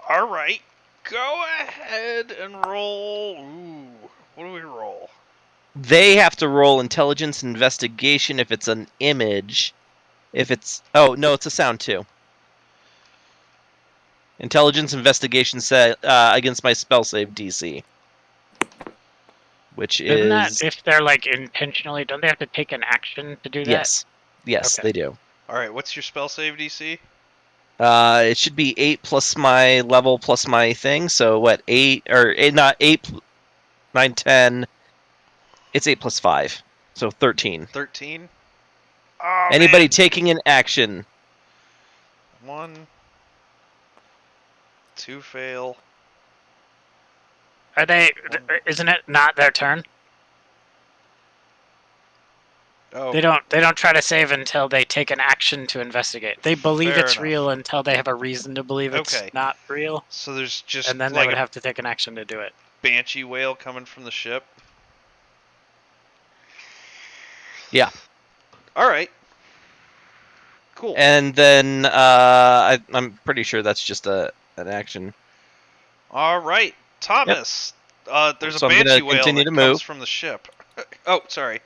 All right. Go ahead and roll. Ooh, what do we roll? They have to roll intelligence investigation if it's an image. If it's no, it's a sound too. Intelligence investigation set against my spell save DC, which Isn't that is if they're like intentionally? Don't they have to take an action to do that? yes, Okay. they do. All right. What's your spell save DC? It should be 8 plus my level plus my thing. So what? 8 or 8? Not 8, 9, 10. It's 8 plus 5, so 13. 13. Oh Anybody man. taking an action? 1, 2 fail. Are they? One. Isn't it not their turn? Oh, They don't try to save until they take an action to investigate. They believe fair it's enough. real until they have a reason to believe it's Okay. not real, So there's just and then they like would a have to take an action to do it. banshee whale coming from the ship. Yeah. All right. Cool. And then I'm pretty sure that's just an action. All right, Thomas. There's a So I'm gonna banshee whale continue that to comes move. from the ship. Oh, sorry.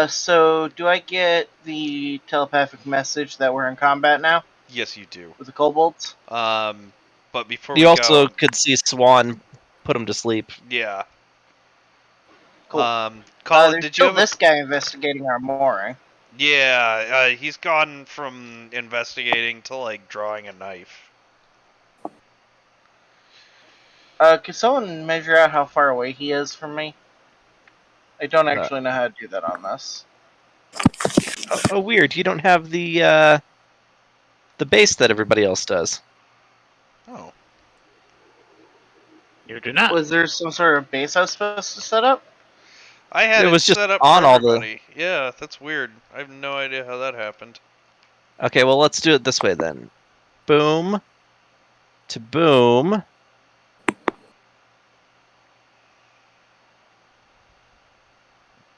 So do I get the telepathic message that we're in combat now Yes, you do. with the kobolds? But before You we also go, could see Swan put him to sleep. yeah. Cool. Colin, There's did you still have a? this guy investigating our mooring. Yeah, he's gone from investigating to like drawing a knife. Could someone measure out how far away he is from me? I don't actually know how to do that on this. Oh, weird! You don't have the base that everybody else does. Oh. You do not. Was there some sort of base I was supposed to set up? I had It it was just set up for on all the. everybody. Yeah, that's weird. I have no idea how that happened. Okay, well let's do it this way then. Boom. To boom.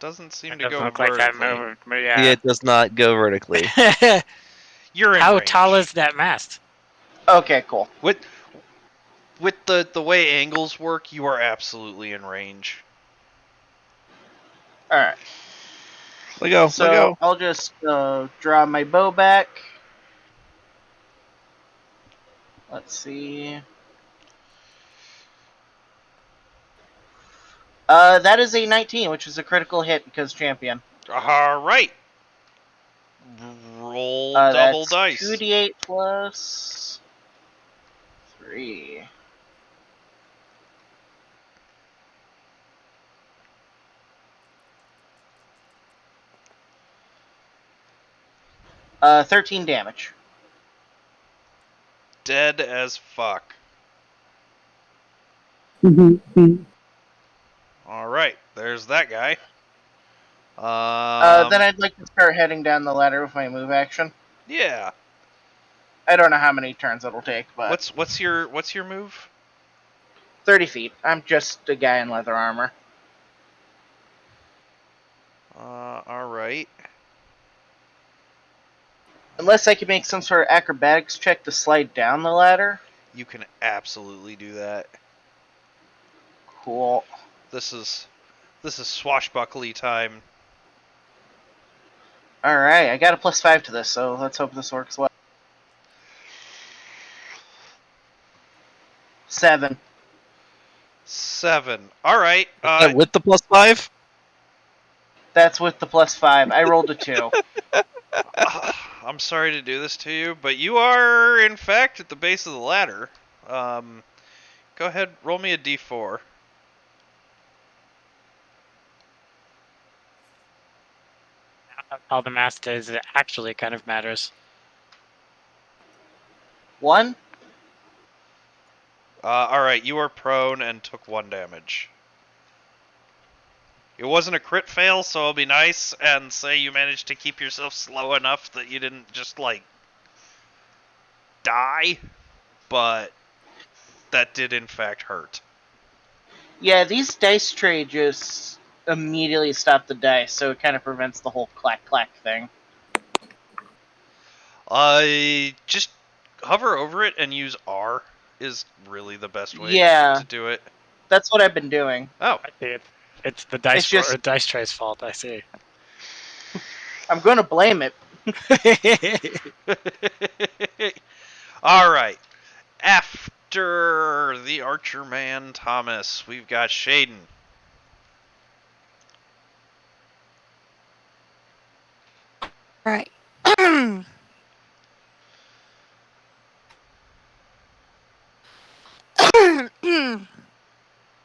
Doesn't seem It to doesn't go look like that vertically. moved. But yeah. It does not go vertically. You're in How range. tall is that mast? Okay, cool. With the way angles work, you are absolutely in range. Alright. Let go. So Let go. I'll just draw my bow back. Let's see. That is a 19, which is a critical hit because champion. All right. Roll double That's dice. 2d8 plus 3. 13 damage. Dead as fuck. All right, there's that guy. Then I'd like to start heading down the ladder with my move action. Yeah. I don't know how many turns it'll take, but What's your move? 30 feet. I'm just a guy in leather armor. All right. Unless I can make some sort of acrobatics check to slide down the ladder. You can absolutely do that. Cool. This is swashbuckly time. All right, I got a +5 to this, so let's hope this works well. 7. 7. All right. With the +5? That's with the +5. I rolled a 2. I'm sorry to do this to you, but you are in fact at the base of the ladder. Go ahead, roll me a d4. How the math is, it actually kind of matters. 1. All right, you are prone and took 1 damage. It wasn't a crit fail, so I'll be nice and say you managed to keep yourself slow enough that you didn't just, like, die, but that did in fact hurt. Yeah, these dice tray just immediately stop the dice, so it kind of prevents the whole clack thing. Just hover over it and use R is really the best way Yeah. to do it. That's what I've been doing. Oh. I see it's the dice dice tray's fault, I see. I'm going to blame it. All right. After the Archer Man Thomas, we've got Shaden. Right.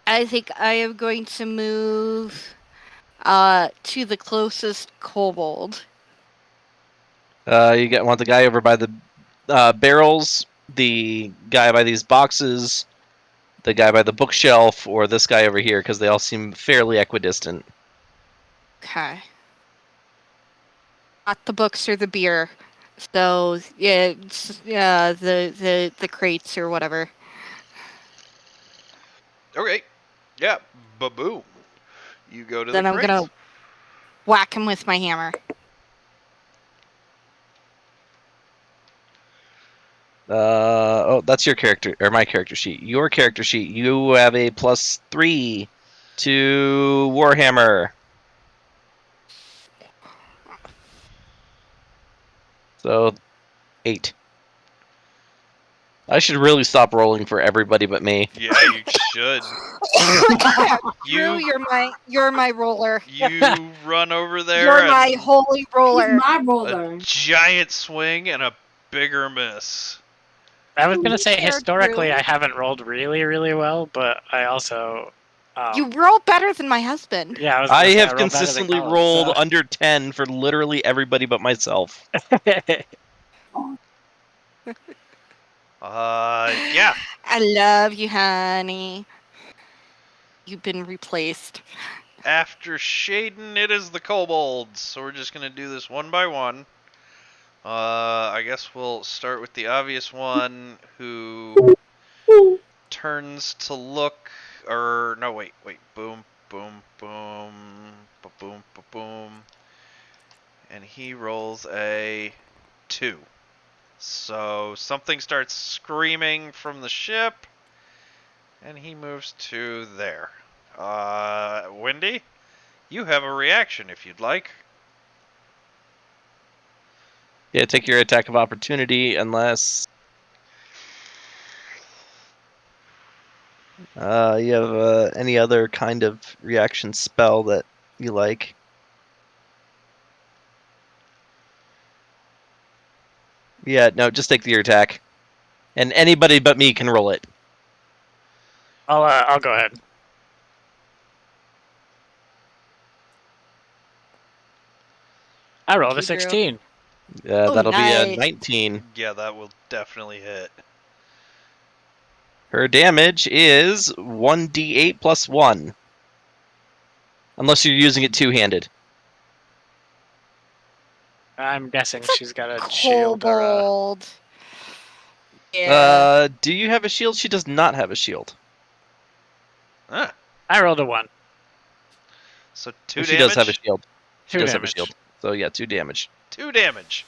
I think I am going to move to the closest kobold. You want the guy over by the barrels, the guy by these boxes, the guy by the bookshelf, or this guy over here, because they all seem fairly equidistant. Okay. Not the books or the beer. So yeah, the crates or whatever. Okay. Yeah. Ba-boom. You go to Then the I'm crates. gonna whack him with my hammer. That's your character, or my character sheet. Your character sheet, you have a +3 to Warhammer. So, 8. I should really stop rolling for everybody but me. Yeah, you should. Drew, you're my roller. You run over there You're my and holy roller. He's my a roller. giant swing and a bigger miss. I was gonna say Fair, historically Drew. I haven't rolled really, really well, but I also You roll better than my husband. yeah, I was I gonna say, have rolled better than consistently Colin, rolled so. under 10 for literally everybody but myself. Yeah. I love you, honey. You've been replaced. After Shaden, it is the kobolds. So we're just gonna do this one by one. I guess we'll start with the obvious one who turns to look, or no, wait, boom, boom, boom, boom, boom, and he rolls a 2. So something starts screaming from the ship, and he moves to there. Wendy, you have a reaction if you'd like. Yeah, take your attack of opportunity unless you have any other kind of reaction spell that you like. Yeah, no, just take your attack. And anybody but me can roll it. I'll go ahead. I rolled a You, Drew. 16. That'll be a nice. 19. Yeah, that will definitely hit. Her damage is 1d8 plus 1. Unless you're using it two-handed. I'm guessing It's a she's got a shield or a... kobold. Yeah. Do you have a shield? She does not have a shield. Ah, I rolled a 1. so 2 She damage. does have a shield. She 2 does have a damage. shield. So yeah, 2 damage. 2 damage.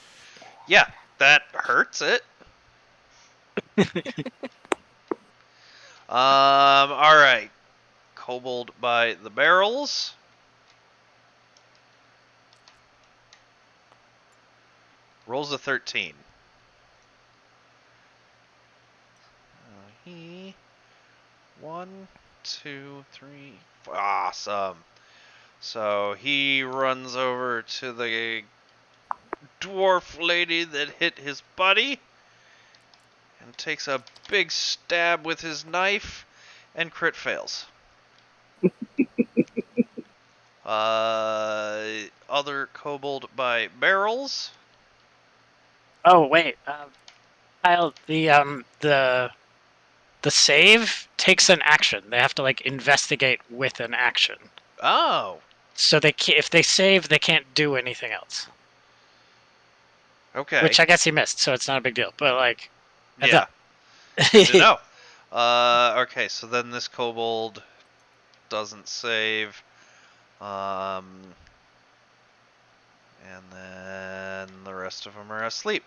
Yeah, that hurts it. All right. Kobold by the barrels. Rolls a 13. He 1, 2, 3. Awesome. So he runs over to the dwarf lady that hit his buddy and takes a big stab with his knife and crit fails. Other kobold by barrels. Oh wait, Kyle, the save takes an action. They have to like investigate with an action. Oh, So if they save, they can't do anything else. okay. Which I guess he missed, so it's not a big deal. But like, heads Yeah, up. good to know. Okay, so then this kobold doesn't save. And then the rest of them are asleep.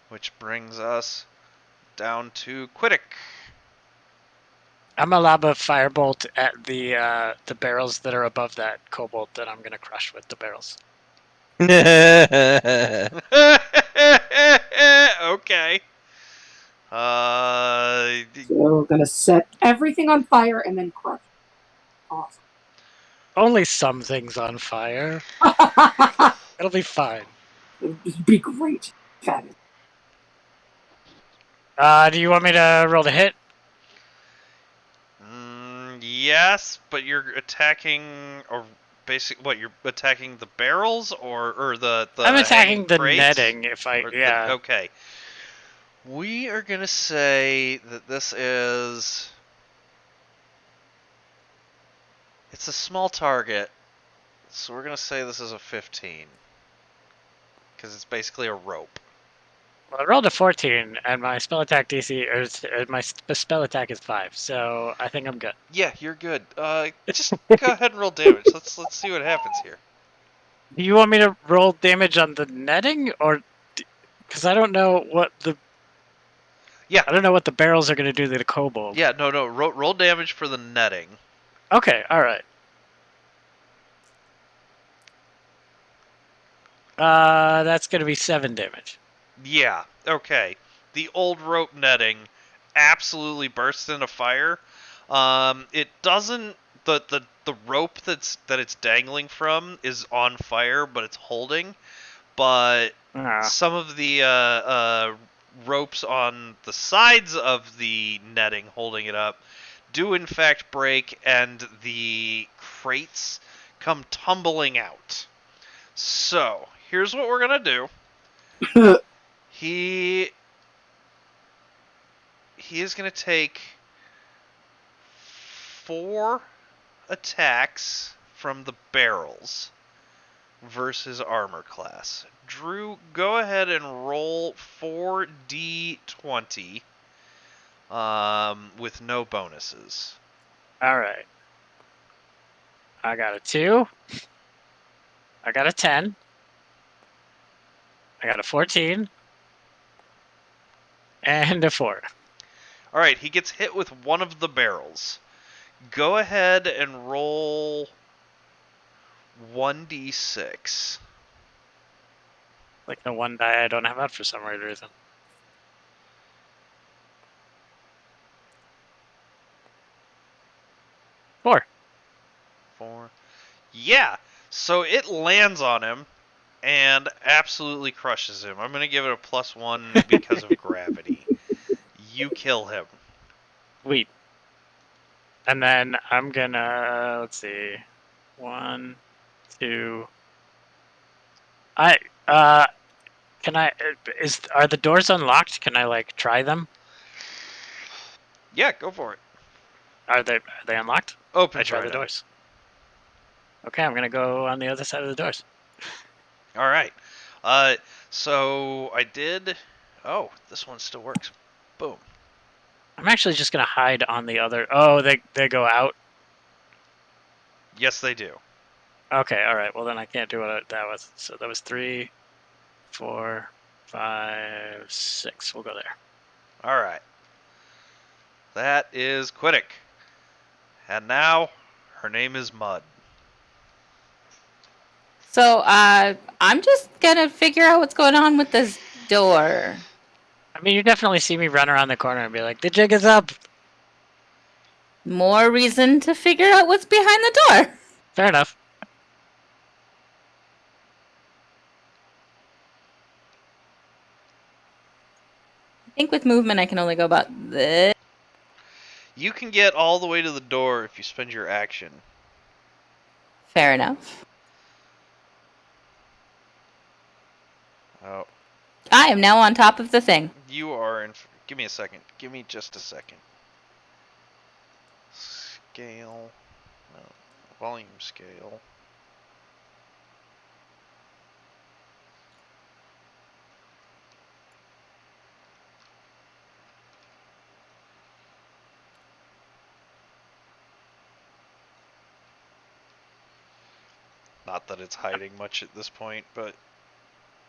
Which brings us down to Quiddick. I'm gonna lob a firebolt at the barrels that are above that kobold that I'm gonna crush with the barrels. Okay. So we're gonna set everything on fire and then crush. Awesome. Only some things on fire. It'll be fine. It'll be great. Fabulous. Do you want me to roll the hit? Yes, but you're attacking or you're attacking the barrels or the I'm hanging attacking the crates? netting. If I Or yeah. okay. We are gonna say that this is. It's a small target, so we're gonna say this is a 15 because it's basically a rope. Well, I rolled a 14, and my spell attack DC or my spell attack is 5, so I think I'm good. Yeah, you're good. Just go ahead and roll damage. Let's see what happens here. Do you want me to roll damage on the netting, or because I don't know what the Yeah, I don't know what the barrels are going to do to the kobold. yeah, no. Roll damage for the netting. Okay, all right. That's going to be 7 damage. Yeah, okay. The old rope netting absolutely bursts into fire. It doesn't. The rope that it's dangling from is on fire, but it's holding. But some of the ropes on the sides of the netting holding it up do in fact break, and the crates come tumbling out. So here's what we're gonna do. He is gonna take 4 attacks from the barrels versus armor class. Drew, go ahead and roll 4d20 with no bonuses. All right. I got a 2. I got a 10. I got a 14. And a 4. All right, he gets hit with one of the barrels. Go ahead and roll 1d6. Like the one die I don't have out for some weird reason. 4. 4. Yeah, so it lands on him and absolutely crushes him. I'm going to give it a +1 because of gravity. You kill him. Sweet. And then I'm gonna let's see. 1, 2. Can I are the doors unlocked? Can I like try them? Yeah, go for it. Are they unlocked? I Opens try right the up. doors. Okay, I'm gonna go on the other side of the doors. All right. So I did. Oh, this one still works. Boom. I'm actually just gonna hide on the other. Oh, they go out. Yes, they do. Okay, all right. Well, then I can't do what that was. So that was 3, 4, 5, 6. We'll go there. All right. That is Quiddick. And now, her name is Mud. So, I'm just gonna figure out what's going on with this door. I mean, you definitely see me run around the corner and be like, "The jig is up." More reason to figure out what's behind the door. Fair enough. I think with movement, I can only go about this. You can get all the way to the door if you spend your action. Fair enough. Oh, I am now on top of the thing. you are in. Give me a second. Give me just a second. Scale. No. Volume scale. Not that it's hiding much at this point, but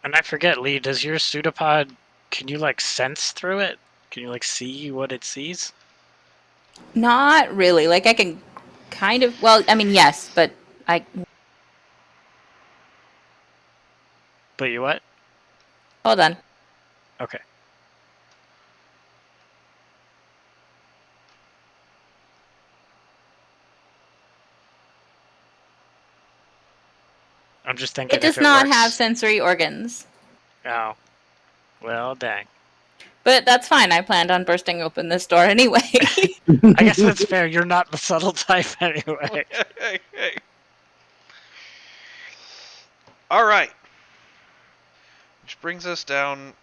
And I forget, Lee, does your pseudopod, can you like sense through it? Can you like see what it sees? Not really. Like, I can kind of. Well, I mean, yes, but I. But you what? Hold on. Okay. I'm just thinking It does if not works. have sensory organs. Oh. Well, dang. But that's fine. I planned on bursting open this door anyway. I guess that's fair. You're not the subtle type anyway. hey. All right. Which brings us down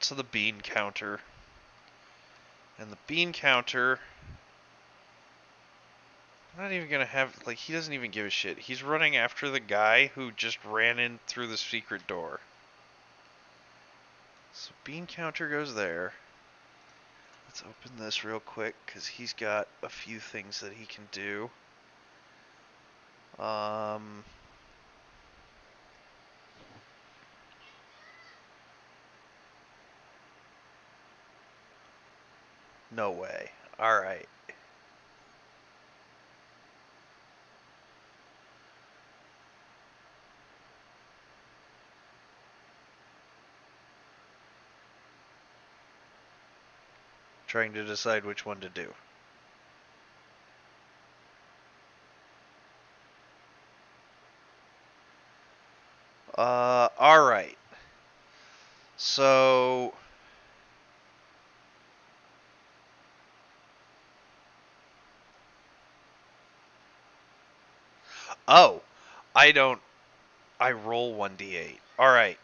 to the bean counter. And the bean counter, I'm not even gonna have, like, he doesn't even give a shit. He's running after the guy who just ran in through the secret door. So bean counter goes there. Let's open this real quick because he's got a few things that he can do. No way. All right. Trying to decide which one to do. All right. So oh, I roll 1d8. All right.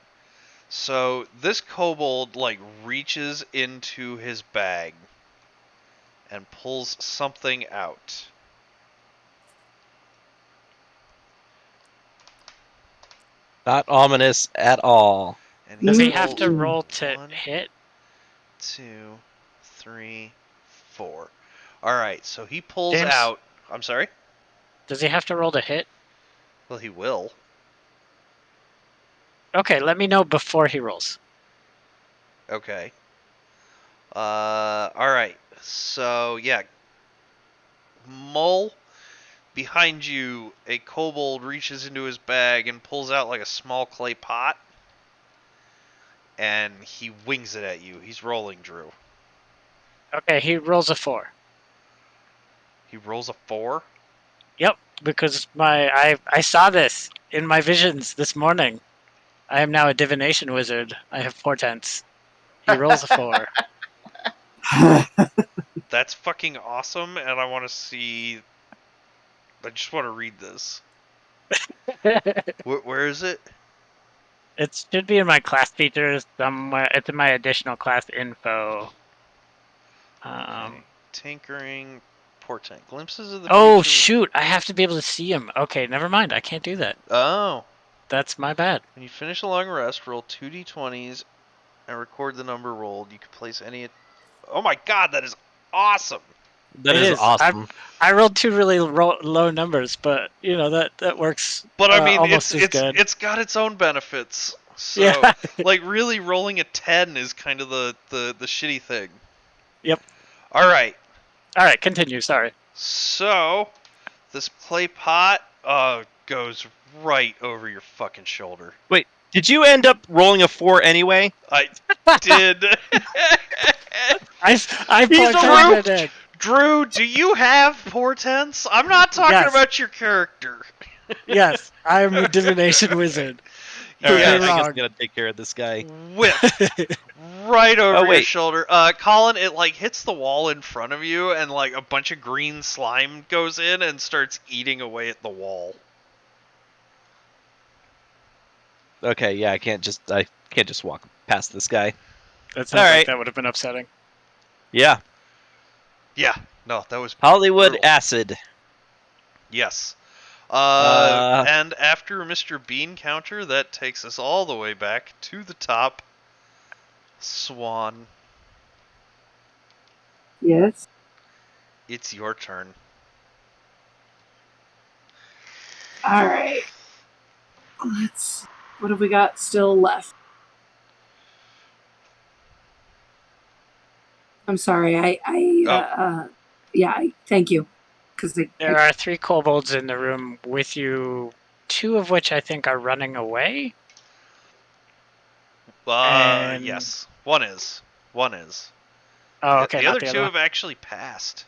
So this kobold like reaches into his bag and pulls something out. Not ominous at all. And Does he rolls have to roll to 1, hit? 2, 3, 4. All right. So he pulls James? out. I'm sorry. Does he have to roll to hit? Well, he will. Okay, let me know before he rolls. Okay. All right. So yeah, Mull, behind you, a kobold reaches into his bag and pulls out like a small clay pot, and he wings it at you. He's rolling, Drew. Okay, he rolls a 4. He rolls a 4. Yep, because I saw this in my visions this morning. I am now a divination wizard. I have portents. He rolls a 4. That's fucking awesome, and I want to see. I just want to read this. Where is it? It should be in my class features somewhere. It's in my additional class info. Okay. Tinkering, portent, glimpses of the Oh future. shoot! I have to be able to see him. Okay, never mind. I can't do that. Oh. That's my bad. When you finish a long rest, roll 2d20s and record the number rolled. You can place any. Oh my god, that is awesome! That It is is. awesome. I rolled 2 really low numbers, but you know that works. But I mean, almost as good. it's got its own benefits. So, Yeah. like, really rolling a 10 is kind of the shitty thing. Yep. All right. All right, continue. Sorry. So, this clay pot goes right over your fucking shoulder. Wait, did you end up rolling a 4 anyway? I did. I He's portended it. Drew, do you have portents? I'm not talking Yes. about your character. Yes, I am a divination wizard. All Prove right, me I guess wrong. I'm gonna take care of this guy. Whip right over Oh, your wait. shoulder. Colin, it like hits the wall in front of you, and like a bunch of green slime goes in and starts eating away at the wall. Okay, yeah, I can't just walk past this guy. That sounds All like right. that would have been upsetting. Yeah, Yeah, no, that was Hollywood brutal. acid. Yes. Uh, And after Mr. Bean counter, that takes us all the way back to the top. Swan, Yes. it's your turn. All right. What have we got still left? I'm sorry. Thank you. Because There are 3 kobolds in the room with you, 2 of which I think are running away. And- Yes. One is. Oh, okay, The not other the two other one. have actually passed.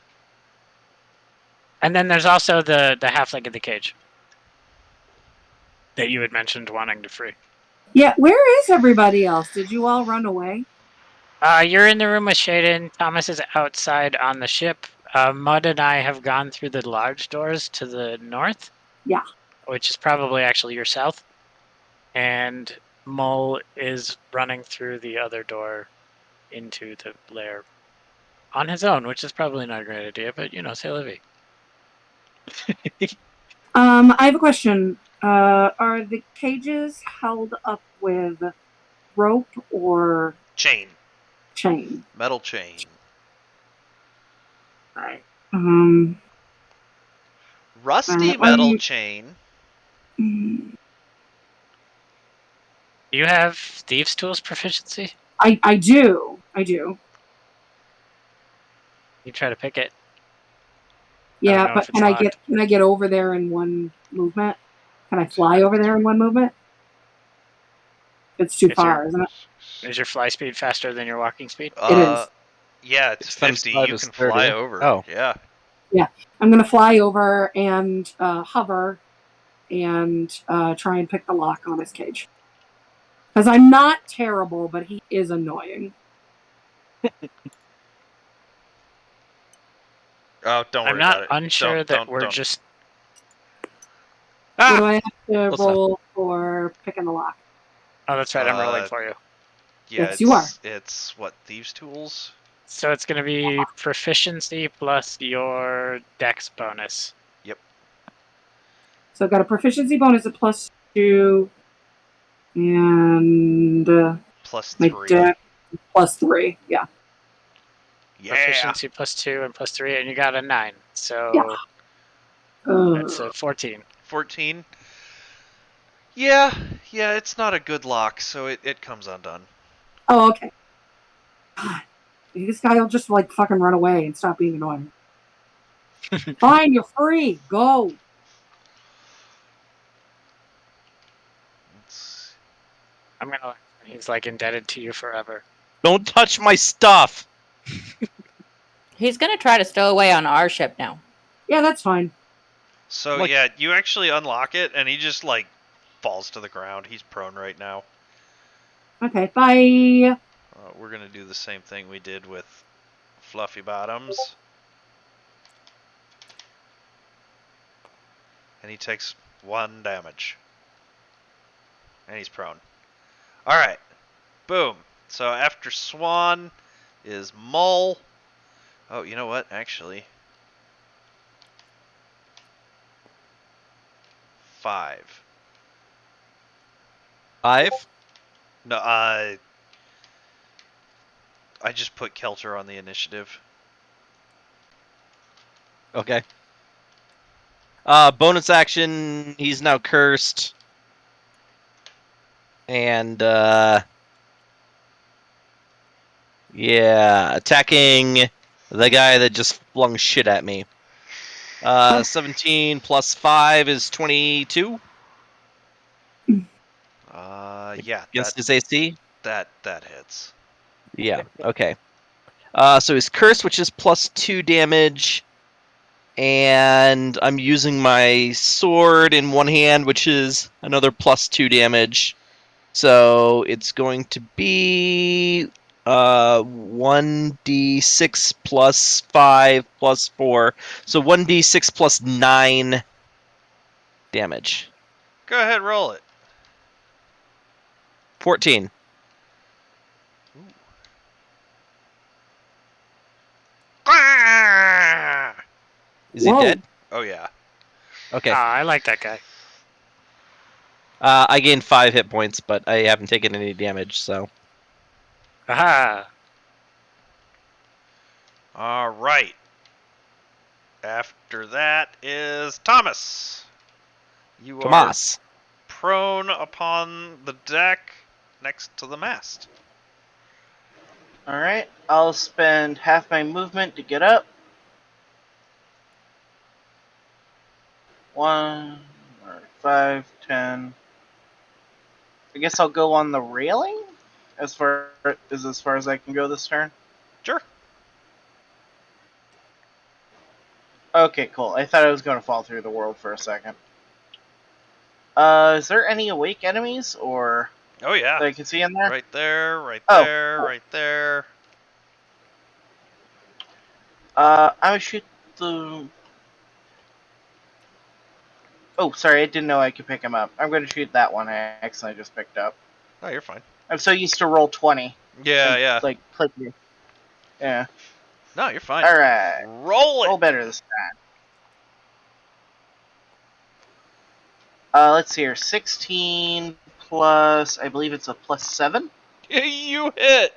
And then there's also the halfling in the cage that you had mentioned wanting to free. Yeah, where is everybody else? Did you all run away? You're in the room with Shaden. Thomas is outside on the ship. Mud and I have gone through the large doors to the north. Yeah. Which is probably actually your south. And Mull is running through the other door into the lair on his own, which is probably not a great idea, but c'est la vie. I have a question. Are the cages held up with rope or Chain. chain? Metal chain. Right. Rusty metal chain. Do you have thieves' tools proficiency? I do. You try to pick it. Yeah, but can I get over there in one movement? Can I fly over there in one movement? It's too far, isn't it? Is your fly speed faster than your walking speed? It is. Yeah, it's 50. times 5 You is can 30. fly over. Oh. Yeah. Yeah, I'm gonna fly over and hover and try and pick the lock on his cage. Because I'm not terrible, but he is annoying. Oh, don't worry I'm not about it. unsure that we're just. What do I have to roll for picking the lock? Oh, that's right. I'm rolling for you. Yeah, Yes, you are. It's what, thieves' tools? So it's going to be proficiency plus your dex bonus. Yep. So I've got a proficiency bonus of +2 and my +3. dex +3. Yeah. Yeah. Proficiency +2 and +3, and you got a 9. So that's a 14. 14. Yeah, it's not a good lock, so it comes undone. Oh, okay. God, this guy will just like fucking run away and stop being annoying. Fine, you're free. Go. I'm gonna. He's like indebted to you forever. Don't touch my stuff. He's gonna try to stow away on our ship now. Yeah, that's fine. So yeah, you actually unlock it, and he just like falls to the ground. He's prone right now. Okay, bye. We're gonna do the same thing we did with Fluffy Bottoms, and he takes 1 damage, and he's prone. All right, boom. So after Swan is Mull. Oh, you know what? Actually, 5. 5? No, I just put Kelter on the initiative. Okay. Bonus action. He's now cursed. And yeah, attacking The guy that just flung shit at me. 17 plus 5 is 22 Yeah, against his AC. that hits. Yeah. Okay. So his curse, which is plus 2 damage, and I'm using my sword in one hand, which is another plus 2 damage. So it's going to be 1d6 plus 5 plus 4. So 1d6 plus 9 damage. Go ahead, roll it. 14. Ah! Is he Whoa. dead? Oh yeah. Okay. I like that guy. I gained 5 hit points, but I haven't taken any damage, so. Aha! All right. After that is Thomas. You are Tomas. prone upon the deck next to the mast. Alright, I'll spend half my movement to get up. 1, 5, 10. I guess I'll go on the railing as far as I can go this turn. Sure. Okay, cool. I thought I was going to fall through the world for a second. Is there any awake enemies or Oh yeah. that I can see in there? Right there, right Oh, there, cool. right there. I would shoot the. Oh, sorry, I didn't know I could pick him up. I'm going to shoot that one I accidentally just picked up. Oh, you're fine. I'm so used to roll 20. Yeah, And, yeah. like, click you. Yeah. No, you're fine. Alright. Roll it. Roll better this time. Let's see here. 16 plus, I believe it's a plus 7. You hit.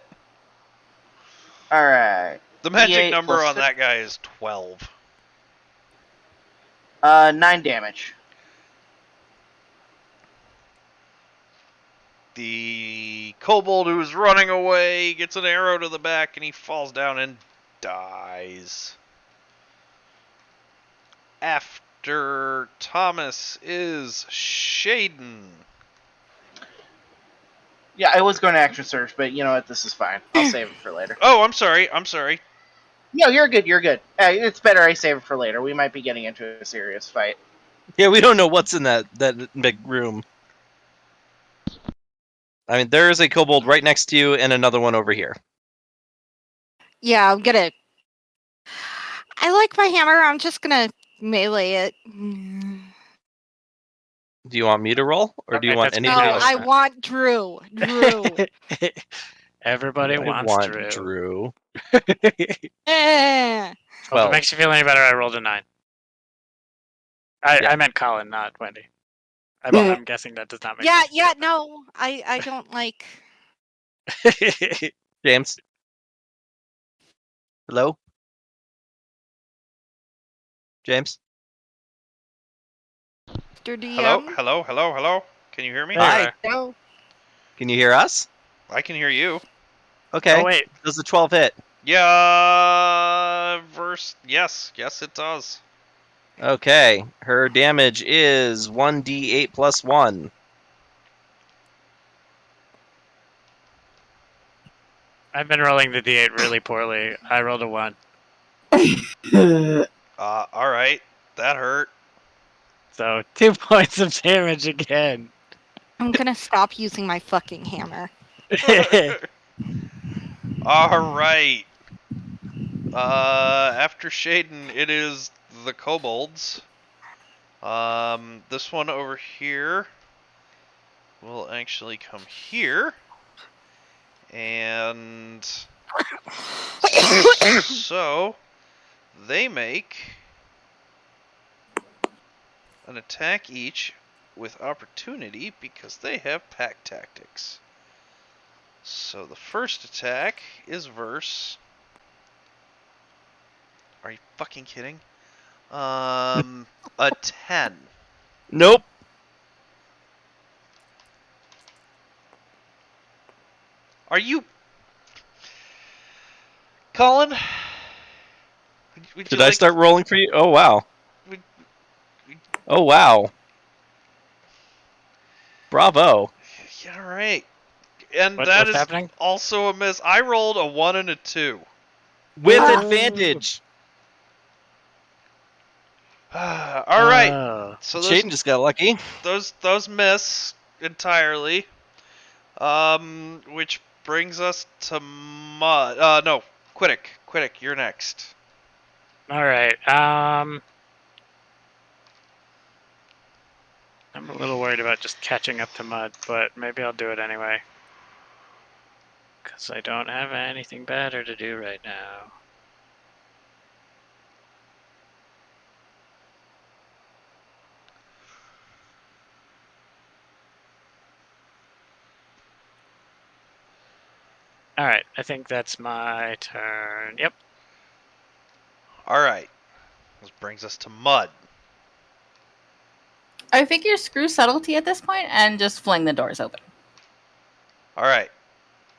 Alright. The magic D8 number plus on 6. that guy is 12. 9 damage. The kobold who's running away gets an arrow to the back and he falls down and dies. After Thomas is Shaden. Yeah, I was going to action surge, but you know what? This is fine. I'll save it for later. Oh, I'm sorry. I'm sorry. No, you're good. You're good. It's better I save it for later. We might be getting into a serious fight. Yeah, we don't know what's in that big room. I mean, there is a kobold right next to you and another one over here. Yeah, I'm gonna. I like my hammer. I'm just gonna melee it. Do you want me to roll, or do you Okay, want that's No, anybody pretty else? I awesome. want Drew. Drew. Everybody I wants want Drew. Drew. Eh. Well, if it 12. makes you feel any better, I rolled a 9. Yeah. I meant Colin, not Wendy. Yeah. I'm guessing that does not make Yeah, sense. yeah, no, I don't like. James? Hello? James? Mr. Hello, DM. hello, hello, hello. Can you hear me? There you Hi. are. No. Can you hear us? I can hear you. Okay. Oh, wait. Does the 12 hit? Yeah, yes, it does. Okay. Her damage is 1d8 plus 1. I've been rolling the D8 really poorly. I rolled a 1. All right, that hurt. So 2 points of damage again. I'm gonna stop using my fucking hammer. All right. After Shaden, it is the kobolds. This one over here will actually come here, and so they make an attack each with opportunity because they have pack tactics. So the first attack is verse. Are you fucking kidding? A 10. Nope. Are you, Colin? Would Did you I like? start rolling for you? Oh wow. Would, Oh wow. Bravo. yeah, all right. And that What's is happening? also a miss. I rolled a 1 and a 2. With Ah. advantage. All right. Oh. So Shaden just got lucky. those miss entirely. Which brings us to Mud. No, Quiddick. Quiddick, you're next. All right. I'm a little worried about just catching up to Mud, but maybe I'll do it anyway. Because I don't have anything better to do right now. All right, I think that's my turn. Yep. All right. This brings us to Mud. I figure screw subtlety at this point and just fling the doors open. All right.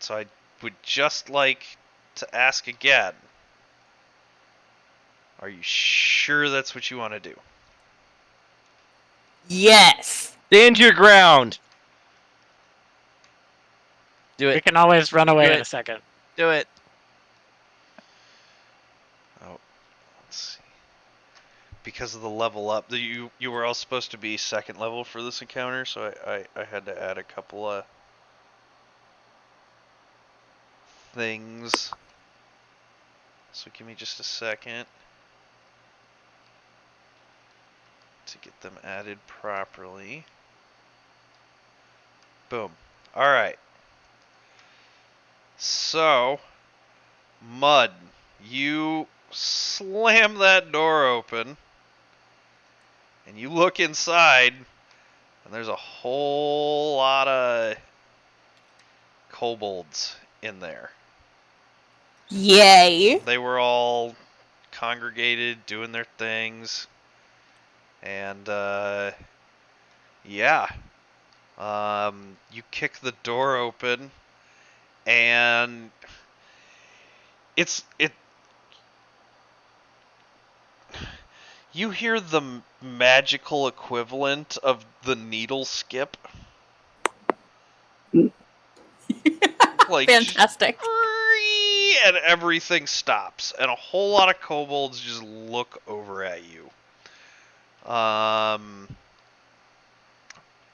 So I would just like to ask again. Are you sure that's what you want to do? Yes. Stand your ground. Do We it. can always run away Do in it. a second. Do it. Oh, let's see. Because of the level up, you were all supposed to be second level for this encounter, so I had to add a couple of things. So give me just a second to get them added properly. Boom. Alright. So, Mud, you slam that door open, and you look inside, and there's a whole lot of kobolds in there. Yay. They were all congregated, doing their things, and, yeah. You kick the door open, and it you hear the magical equivalent of the needle skip, like just, Fantastic. and everything stops, and a whole lot of kobolds just look over at you.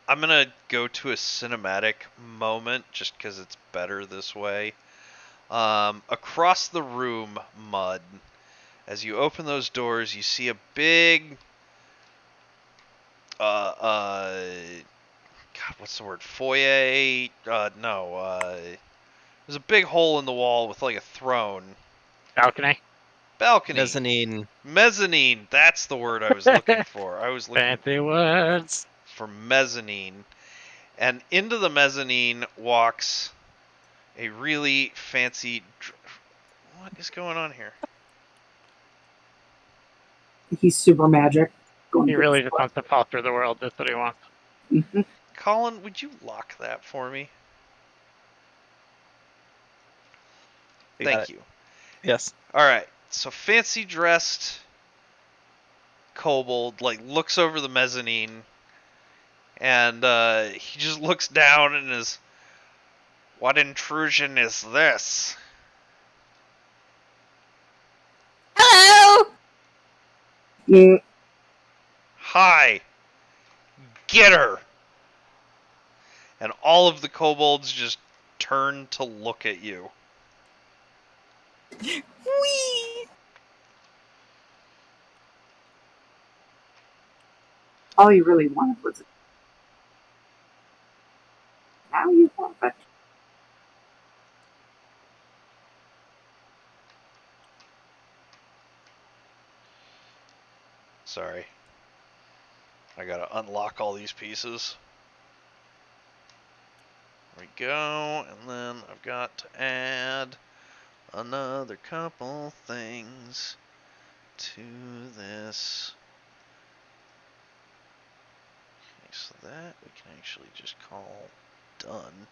I'm gonna go to a cinematic moment just because it's better this way. Across the room, Mud. As you open those doors, you see a big, God, what's the word? Foyer? No. There's a big hole in the wall with like a throne. Balcony. Balcony. Mezzanine. Mezzanine. That's the word I was looking for. I was looking Fancy words. for mezzanine. And into the mezzanine walks a really fancy. What is going on here? He's super magic. Going He through really his just wants to fall through the world. That's what he wants. Mhm. Colin, would you lock that for me? You got Thank it. you. Yes. All right. So fancy dressed kobold like looks over the mezzanine, and he just looks down and is, "What intrusion is this?" Hello. Mm, "Hi, get her!" And all of the kobolds just turn to look at you. Wee. all you really wanted was it. Now you want it. Sorry. I gotta unlock all these pieces. There we go, and then I've got to add another couple things to this. Okay, so that we can actually just call done.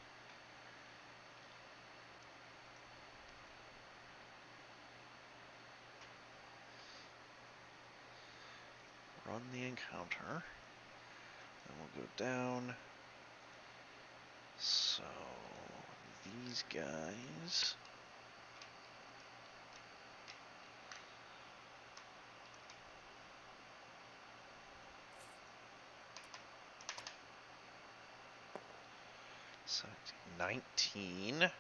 run the encounter. Then we'll go down. So these guys. So 19.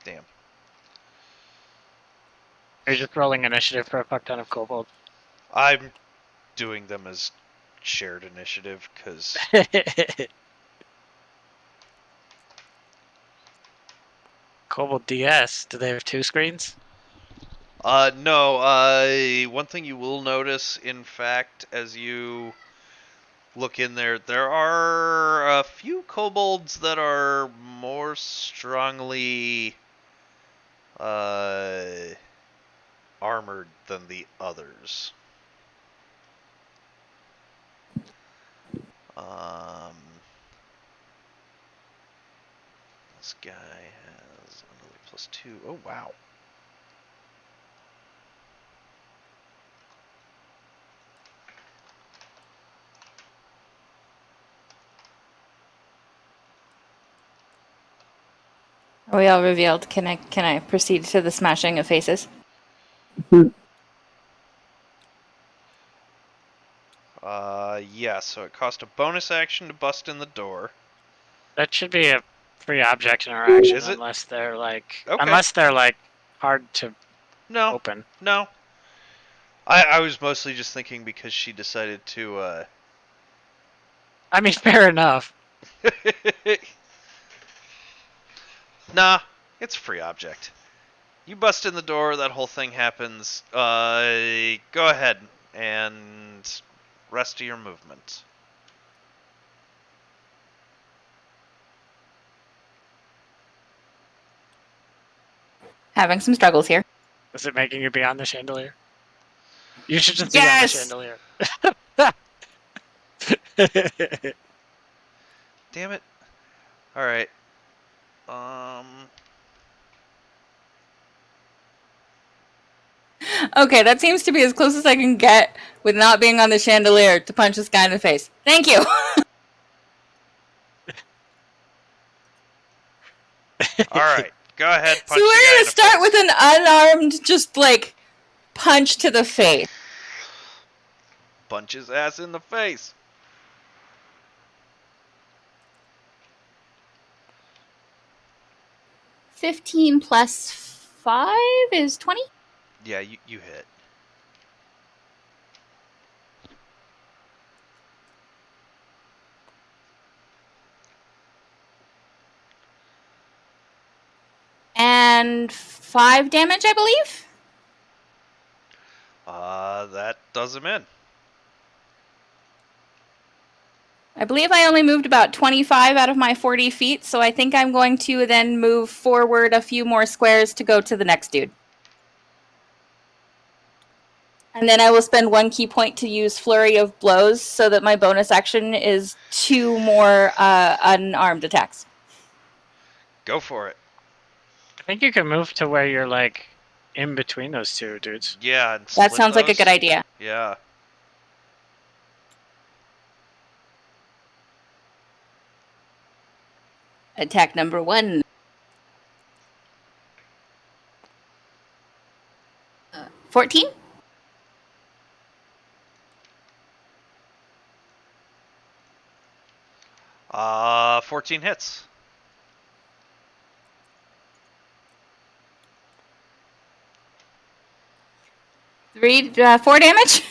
Damn. You're just rolling initiative for a fuck ton of kobolds. I'm doing them as shared initiative because Kobold DS. Do they have 2 screens? no, one thing you will notice, in fact, as you look in there, there are a few kobolds that are more strongly armored than the others. This guy has another +2. Oh, wow. Are we all revealed? Can I proceed to the smashing of faces? Yeah, so it cost a bonus action to bust in the door. That should be a free object interaction Is it? unless they're like Okay. hard to No. open. No. I was mostly just thinking because she decided to, I mean, fair enough. Nah, it's a free object. You bust in the door, that whole thing happens. Go ahead and rest of your movement. Having some struggles here. Is it making you be on the chandelier? You should just Yes! be on the chandelier. Damn it. Alright. Okay, that seems to be as close as I can get with not being on the chandelier to punch this guy in the face. Thank you! Alright. Go ahead, So punch the we're guy in gonna the start face. with an unarmed, just like, punch to the face. Punch his ass in the face. $15 plus 5 is 20? Yeah, you hit. And 5 damage, I believe? That does him in. I believe I only moved about 25 out of my 40 feet, so I think I'm going to then move forward a few more squares to go to the next dude. And then I will spend 1 key point to use Flurry of Blows so that my bonus action is 2 more unarmed attacks. Go for it. I think you can move to where you're like in between those two dudes. Yeah, and That split sounds like a those. good idea. Yeah. Attack number 1. 14? 14 hits. 4 damage?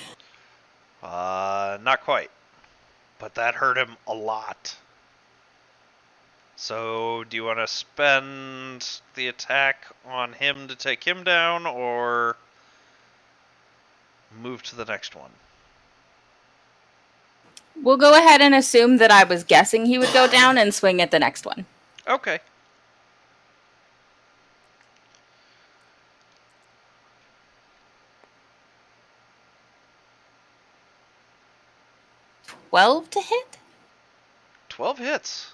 Not quite. But that hurt him a lot. So, do you want to spend the attack on him to take him down, or move to the next one? We'll go ahead and assume that I was guessing he would go down and swing at the next one. Okay. 12 to hit. 12 hits.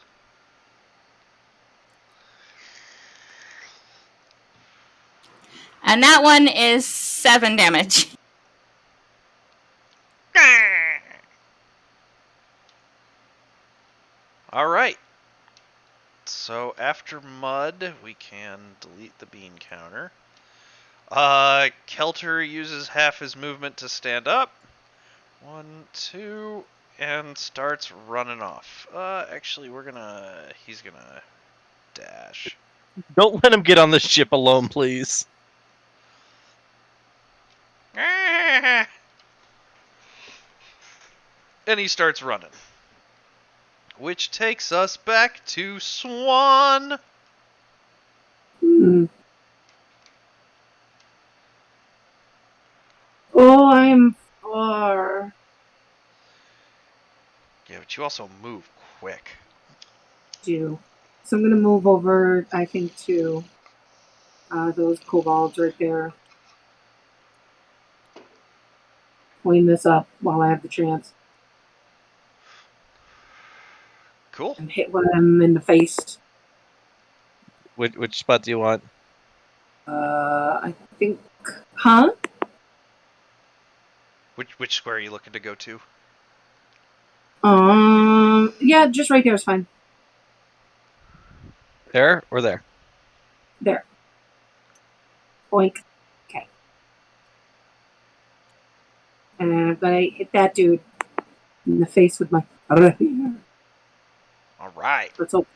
And that one is 7 damage. All right. So after Mud, we can delete the bean counter. Kelter uses half his movement to stand up. 1, 2, and starts running off. Actually, he's gonna dash. Don't let him get on the ship alone, please. And he starts running. Which takes us back to Swan. Hmm. Oh, I'm far. Yeah, but you also move quick. Do. So I'm gonna move over, I think, to those kobolds right there. Clean this up while I have the chance. Cool. And hit one of them in the face. Which spot do you want? I think. Huh? Which square are you looking to go to? Yeah, just right there is fine. There or there? There. Boink. Okay. And I'm gonna hit that dude in the face with my. All right. Let's hope.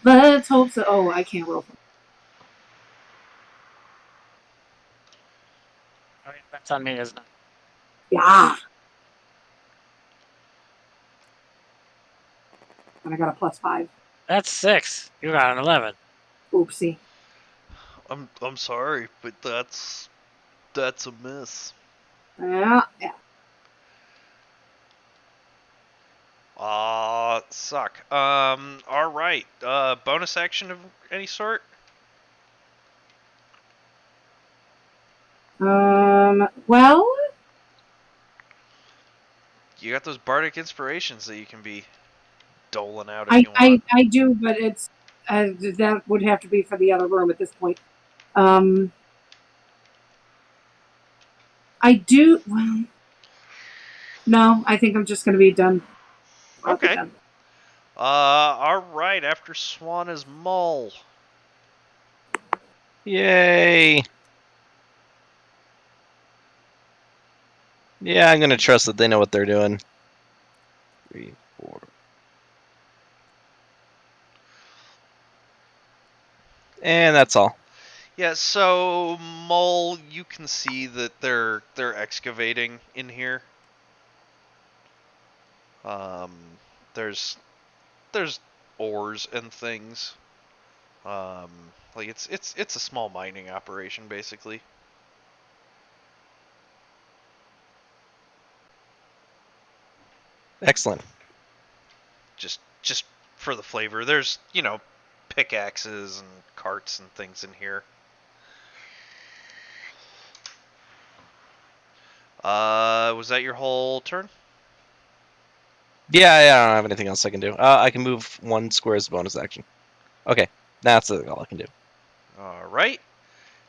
Let's hope so. Oh, I can't roll. Oh, yeah, that's on me, isn't it? Yeah. And I got a +5. That's 6. You got an 11. Oopsie. I'm sorry, but that's a miss. Yeah. Suck. All right. Bonus action of any sort? Well, You got those bardic inspirations that you can be doling out if you I want. do, but it's that would have to be for the other room at this point. Um, I do. Well, no, I think I'm just going to be done. I'll be Okay. done. All right. After Swan is Mull. Yay! Yeah, I'm gonna trust that they know what they're doing. 3, 4. And that's all. Yeah. So Mull, you can see that they're excavating in here. Um, there's ores and things. Like it's a small mining operation basically. Excellent. Just for the flavor. There's pickaxes and carts and things in here. Was that your whole turn? Yeah, I don't have anything else I can do. I can move 1 square as a bonus action. Okay, that's all I can do. All right.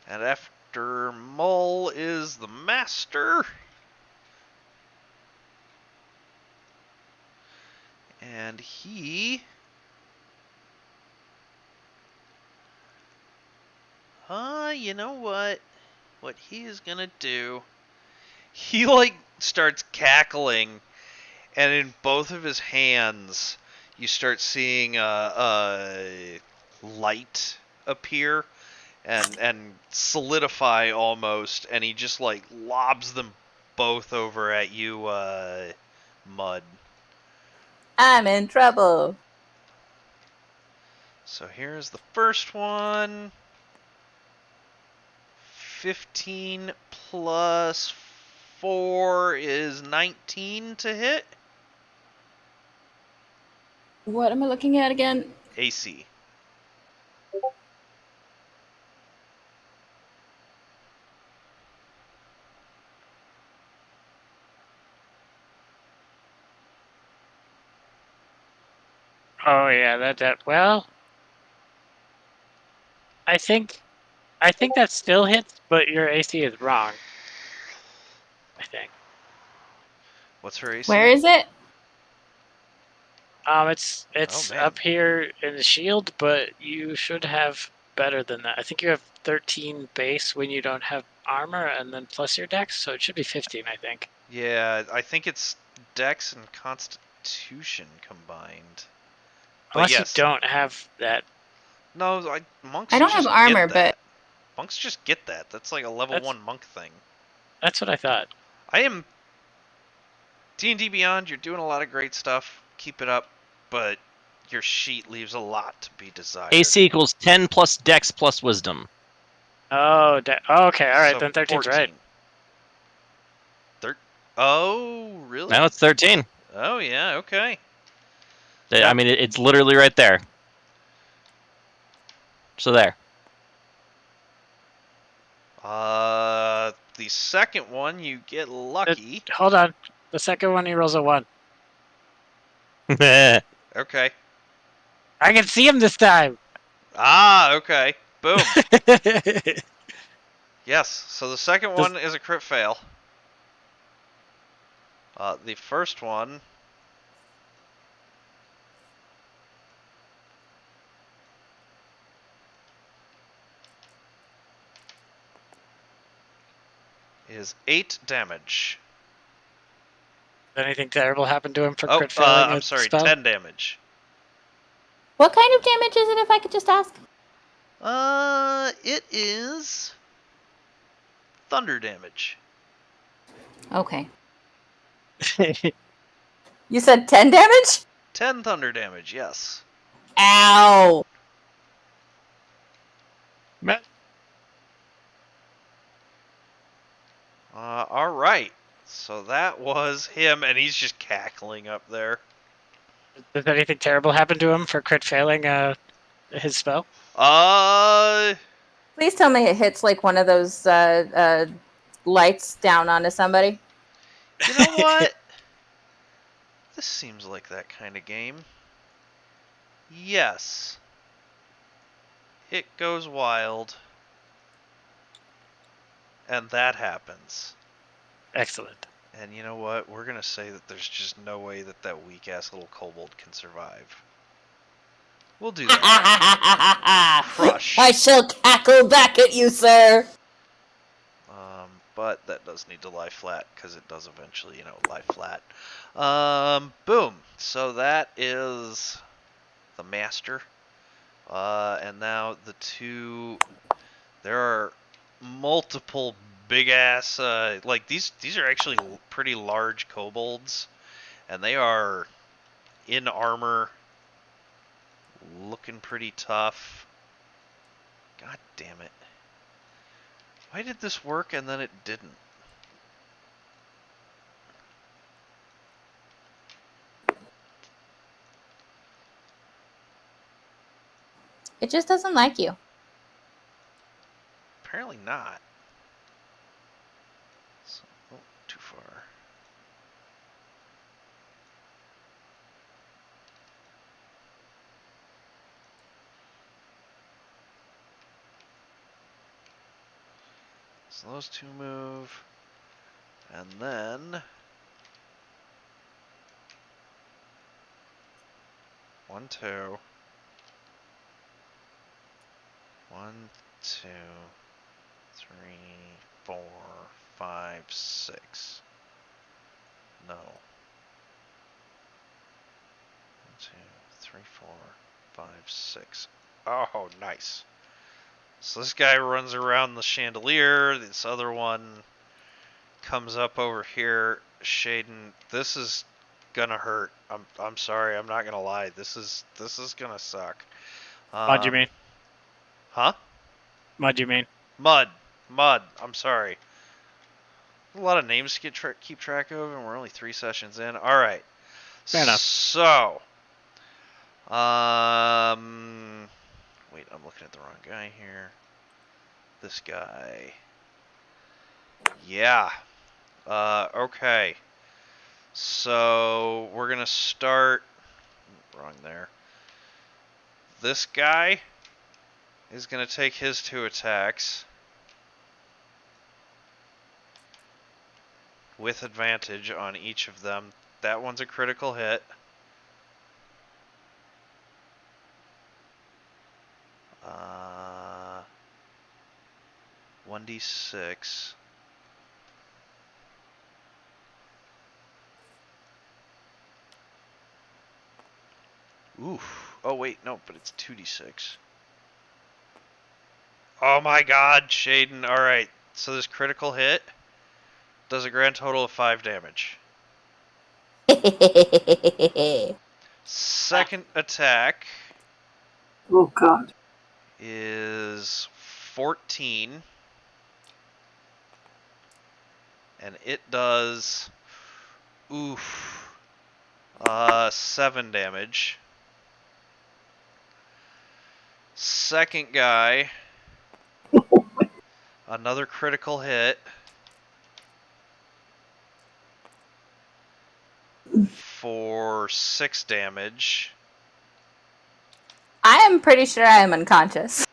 And after Mull is the master. And he you know what? What he is gonna do? He starts cackling, and in both of his hands, you start seeing a light appear and solidify almost, and he just lobs them both over at you, Mud. I'm in trouble. So here's the first one. 15 plus 4 is 19 to hit. What am I looking at again? AC. Oh yeah, that. Well, I think that still hits, but your AC is wrong. I think. What's her AC? Where is it? It's Oh, man. up here in the shield, but you should have better than that. I think you have 13 base when you don't have armor, and then plus your dex, so it should be 15. I think. Yeah, I think it's Dex and Constitution combined. But Unless you yes, don't have that. no, monks I don't have just armor, get but that. Monks just get that. That's like a level That's 1 monk thing. that's what I thought. I am D&D Beyond. You're doing a lot of great stuff. Keep it up, but your sheet leaves a lot to be desired. AC equals 10 plus Dex plus Wisdom. Oh, okay. All right, So then 13's right. 14. Oh, really? Now it's 13. Oh, yeah, okay. I Yep. mean, it's literally right there. So there. The second one, you get lucky. Hold on. The second one, he rolls a 1. That's Okay. I can see him this time. Ah, okay. Boom. Yes, so the second one is a crit fail. The first one is 8 damage. Did anything terrible happen to him for Oh, crit failing I'm a sorry, spell? 10 damage. what kind of damage is it, if I could just ask? It is thunder damage. Okay. You said 10 damage? 10 thunder damage, yes. Ow. Alright. So that was him, and he's just cackling up there. Did anything terrible happen to him for crit failing his spell? Please tell me it hits like one of those lights down onto somebody. You know what? This seems like that kind of game. Yes. It goes wild. And that happens. Excellent. And you know what? We're going to say that there's just no way that that weak-ass little kobold can survive. We'll do that. Crush. I shall cackle back at you, sir. But that does need to lie flat, because it does eventually, lie flat. Boom. So that is the master. And now the two... There are multiple big-ass... these are actually pretty large kobolds. And they are in armor, looking pretty tough. God damn it. Why did this work and then it didn't? It just doesn't like you. Apparently not. So, oh, too far. So those two move. And then... 1, 2. 1, 2, 3, 4, 5, 6. No. 1, 2, 3, 4, 5, 6. Oh, nice. So this guy runs around the chandelier. This other one comes up over here. Shaden, this is gonna hurt. I'm sorry. I'm not gonna lie. This is gonna suck. What do you mean? Huh? What do you mean? Mud. I'm sorry. A lot of names to keep track of, and we're only 3 sessions in. All right. Fair enough. So, wait, I'm looking at the wrong guy here. This guy. Yeah. Okay. So we're gonna start. Wrong there. this guy is going to take his 2 attacks with advantage on each of them. That one's a critical hit. Uh, 1d6. Oof. Oh, wait, no, but it's 2d6. Oh my god, Shaden. Alright, so this critical hit does a grand total of 5 damage. Second attack Oh God. is 14. And it does 7 damage. Second guy, another critical hit for 6 damage. I am pretty sure I am unconscious.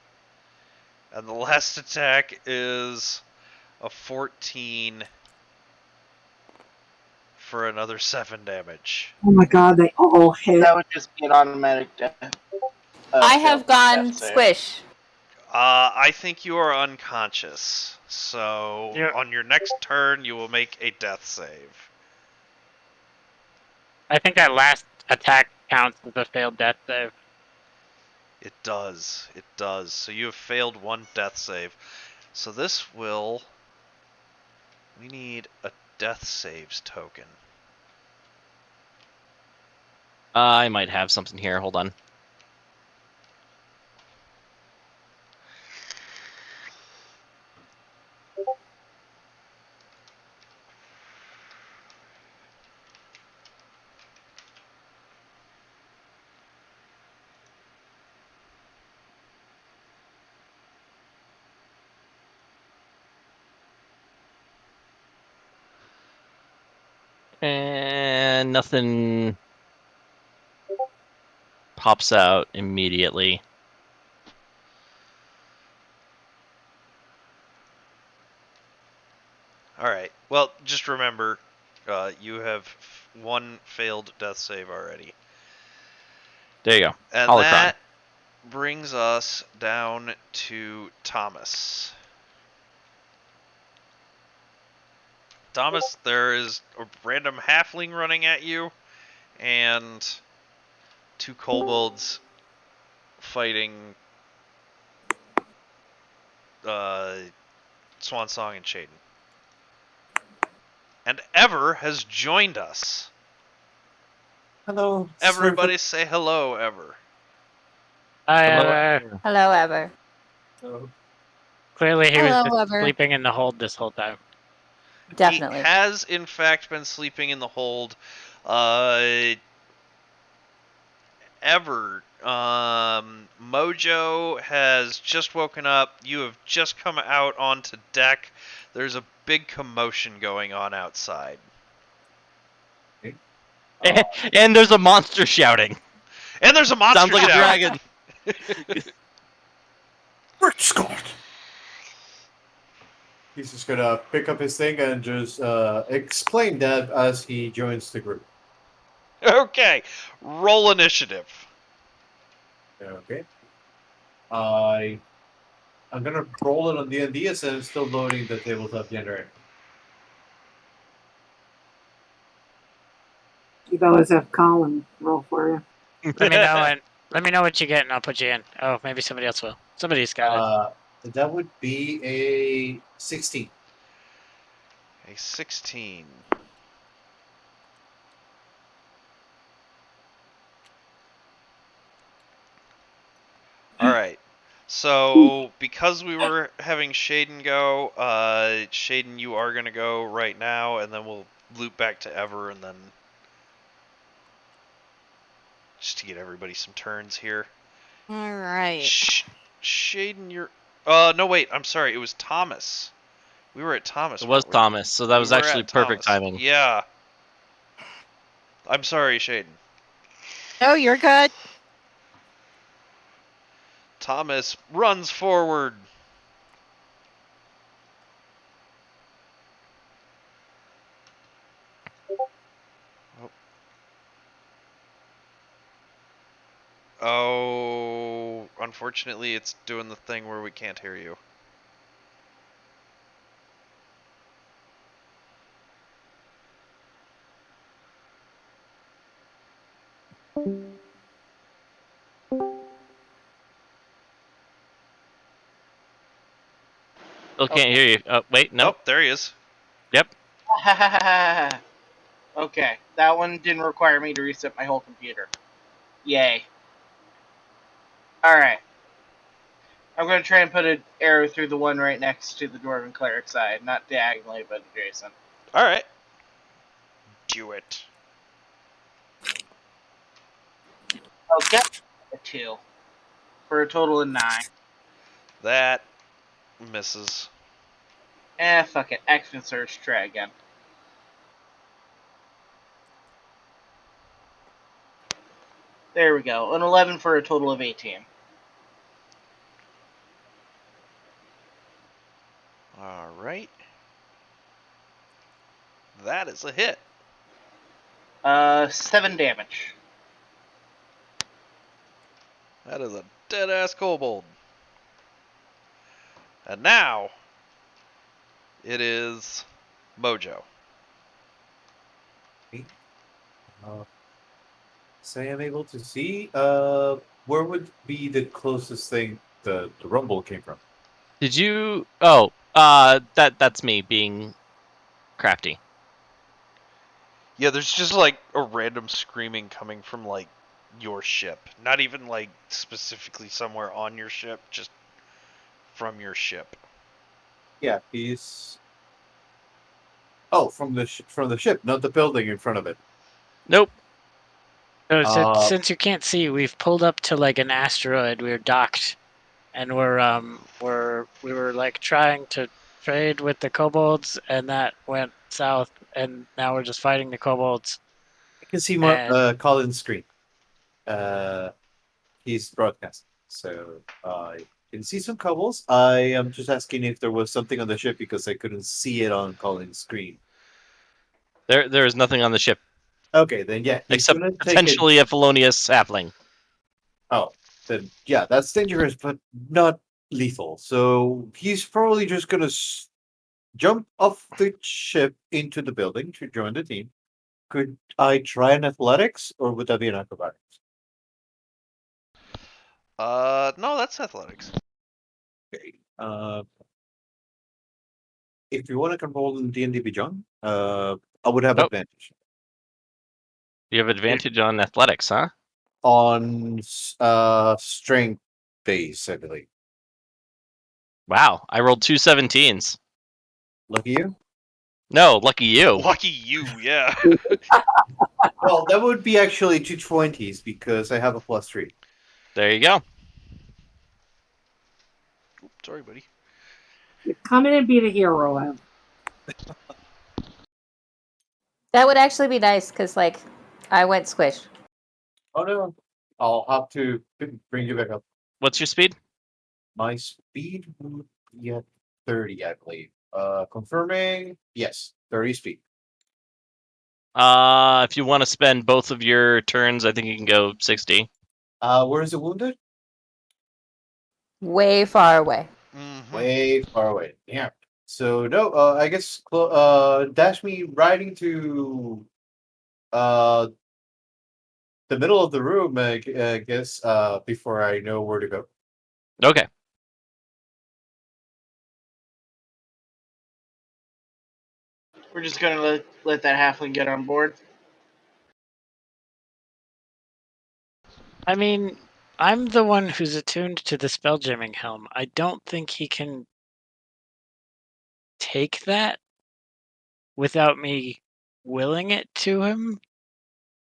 And the last attack is a 14 for another 7 damage. Oh my God, they all hit. That would just be an automatic death. I have gone death save. squish. I think you are unconscious. So Yeah. on your next turn, you will make a death save. I think that last attack counts as a failed death save. It does. It does. So you have failed 1 death save. So this will... We need a death saves token. I might have something here. Hold on. And nothing pops out immediately. Alright. Well, just remember, you have 1 failed death save already. There you go. And Holocron. that brings us down to Thomas. Thomas, there is a random halfling running at you, and 2 kobolds fighting Swan Song and Shaden. And Ever has joined us. Hello. Everybody say hello, Ever. Hello, Ever. Clearly he was Hello, just Ever. sleeping in the hold this whole time. Definitely. He has, in fact, been sleeping in the hold. Ever. Mojo has just woken up. You have just come out onto deck. There's a big commotion going on outside. And there's a monster shouting. And there's a monster Sounds like a shouting. dragon. Rick Scott. He's just gonna pick up his thing and just explain that as he joins the group. Okay, roll initiative. Okay. I'm gonna roll it on D&D as I'm still loading the tabletop generator. You always have Colin roll for you. Let me know what you get and I'll put you in. Oh, maybe somebody else will. Somebody's got it. That would be a 16. A 16. Alright. So, because we were having Shaden go, Shaden, you are going to go right now, and then we'll loop back to Ever, and then... Just to get everybody some turns here. All right. Shaden, you're... no, wait, I'm sorry, it was Thomas. We were at Thomas. It was weren't we? Thomas, so that We was were actually at perfect Thomas. timing. Yeah. I'm sorry, Shaden. No, you're good. Thomas runs forward. Oh, unfortunately, it's doing the thing where we can't hear you. Still can't hear you. Oh, wait, no. Oh, there he is. Yep. Okay, that one didn't require me to reset my whole computer. Yay. Alright. I'm going to try and put an arrow through the one right next to the Dwarven Cleric side. Not diagonally, but adjacent. All right. Do it. Okay. A 2. For a total of 9. That misses. Fuck it. Action search, try again. There we go. An 11 for a total of 18. All right. That is a hit. 7 damage. That is a dead-ass kobold. And now, it is Mojo. Say I'm able to see. Where would be the closest thing the rumble came from? Did you? Oh, that's me being crafty. Yeah, there's just like a random screaming coming from like your ship. Not even like specifically somewhere on your ship, just from your ship. Yeah, he's. Oh, from the ship, not the building in front of it. Nope. So since you can't see, we've pulled up to like an asteroid. We're docked, and we were like trying to trade with the kobolds, and that went south, and now we're just fighting the kobolds. I can see And Colin's screen. He's broadcasting, so I can see some kobolds. I am just asking if there was something on the ship because I couldn't see it on Colin's screen. There is nothing on the ship Okay, then yeah, he's except gonna take it. potentially a felonious sapling. Oh, then yeah, that's dangerous, but not lethal. So he's probably just gonna jump off the ship into the building to join the team. Could I try an athletics, or would that be an acrobatics? No, that's athletics. Okay. If you want to control in D&D Beyond, I would have Oh. advantage You have advantage on athletics, huh? on strength base, I believe. Wow, I rolled 2 17s. Lucky you. No, lucky you. Lucky you, yeah. Well, that would be actually 2 20s because I have a +3. There you go. Oops, sorry, buddy. Come in and be the hero, Em. That would actually be nice because, like, I went squish. Oh no, I'll have to bring you back up. What's your speed? My speed would be at 30, I believe. Confirming, yes, 30 speed. If you want to spend both of your turns, I think you can go 60. Where is it wounded? Way far away. Mm-hmm. Way far away. Yeah. So no, I guess dash me right into the middle of the room. I guess before I know where to go. Okay. We're just going to let that halfling get on board. I mean, I'm the one who's attuned to the spelljamming helm. I don't think he can take that without me willing it to him.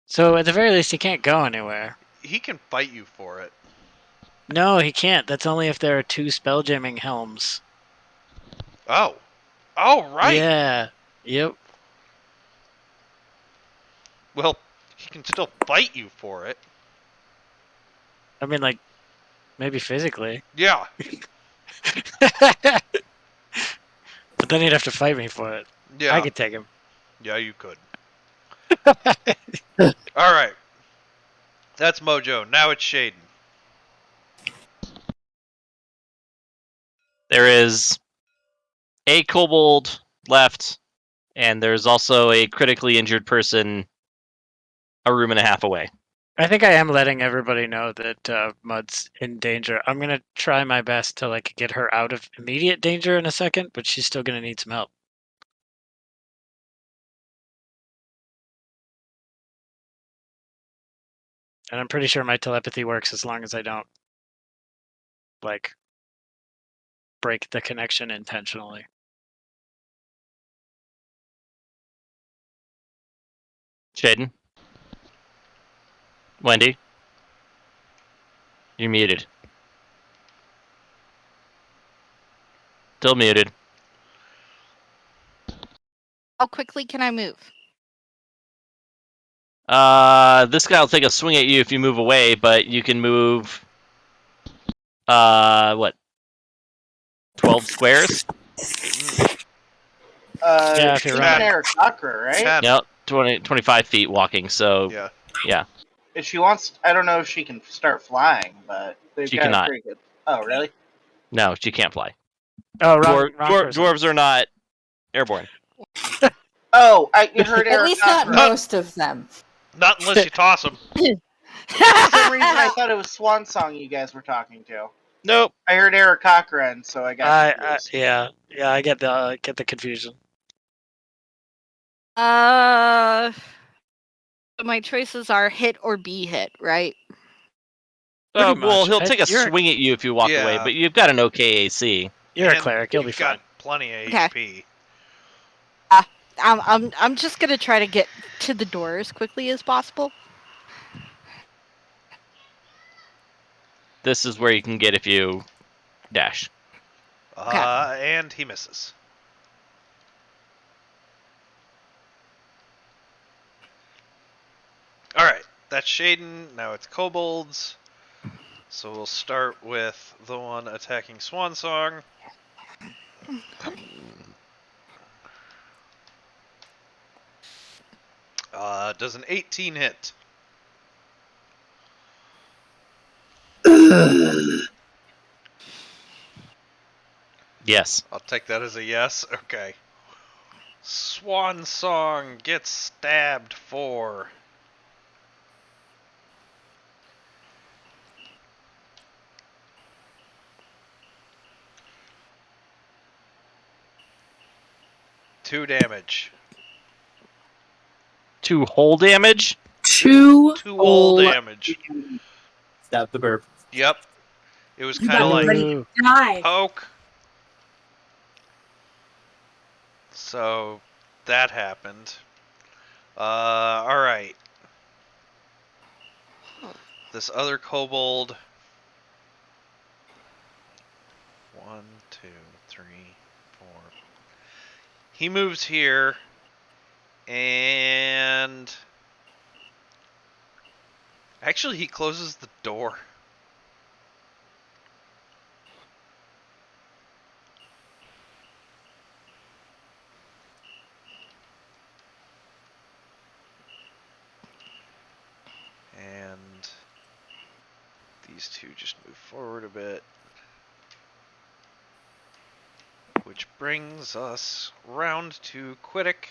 So at the very least, he can't go anywhere. He can fight you for it. No, he can't. That's only if there are 2 spelljamming helms. Oh. Oh, right. Yeah. Yep. Well, he can still fight you for it. I mean, like, maybe physically. Yeah. But then he'd have to fight me for it. Yeah. I could take him. Yeah, you could. All right. That's Mojo. Now it's Shaden. There is a kobold left, and there's also a critically injured person a room and a half away. I think I am letting everybody know that Mud's in danger. I'm gonna try my best to like get her out of immediate danger in a second, but she's still gonna need some help. And I'm pretty sure my telepathy works as long as I don't like break the connection intentionally. Shaden? Wendy? You're muted. Still muted. How quickly can I move? This guy will take a swing at you if you move away, but you can move. What? 12 squares? Yeah, if She's you're an running. Arakocra, right? 10. Yep, 25 feet walking, so Yeah. yeah. If she wants, I don't know if she can start flying, but they've She got cannot. pretty good. Oh, really? No, she can't fly. Oh, wrong person. Dwarves are not airborne. Oh, you heard At least not Arakocra. most of them. Not unless you toss them. For some reason, I thought it was Swan Song you guys were talking to. Nope. I heard Arakocra, and so I got confused. Yeah, I get the confusion. My choices are hit or be hit, right? Pretty Well, much. he'll take a You're- swing at you if you walk Yeah. away, but you've got an okay AC. You're a And cleric. You'll be you've fine. got plenty of Okay. HP. I'm just gonna try to get to the door as quickly as possible. This is where you can get if you dash. And he misses. Alright, that's Shaden. Now it's kobolds. So we'll start with the one attacking Swansong. Does an 18 hit? Yes. I'll take that as a yes. Okay. Swansong gets stabbed for 2 damage. 2 whole damage? 2 2 whole damage. Stab the burp. Yep. It was You kind of got like ready to die. poke. So that happened. Alright. This other kobold. 1, 2, 3, 4. He moves here. And actually he closes the door. And these two just move forward a bit. Which brings us round to Quiddick.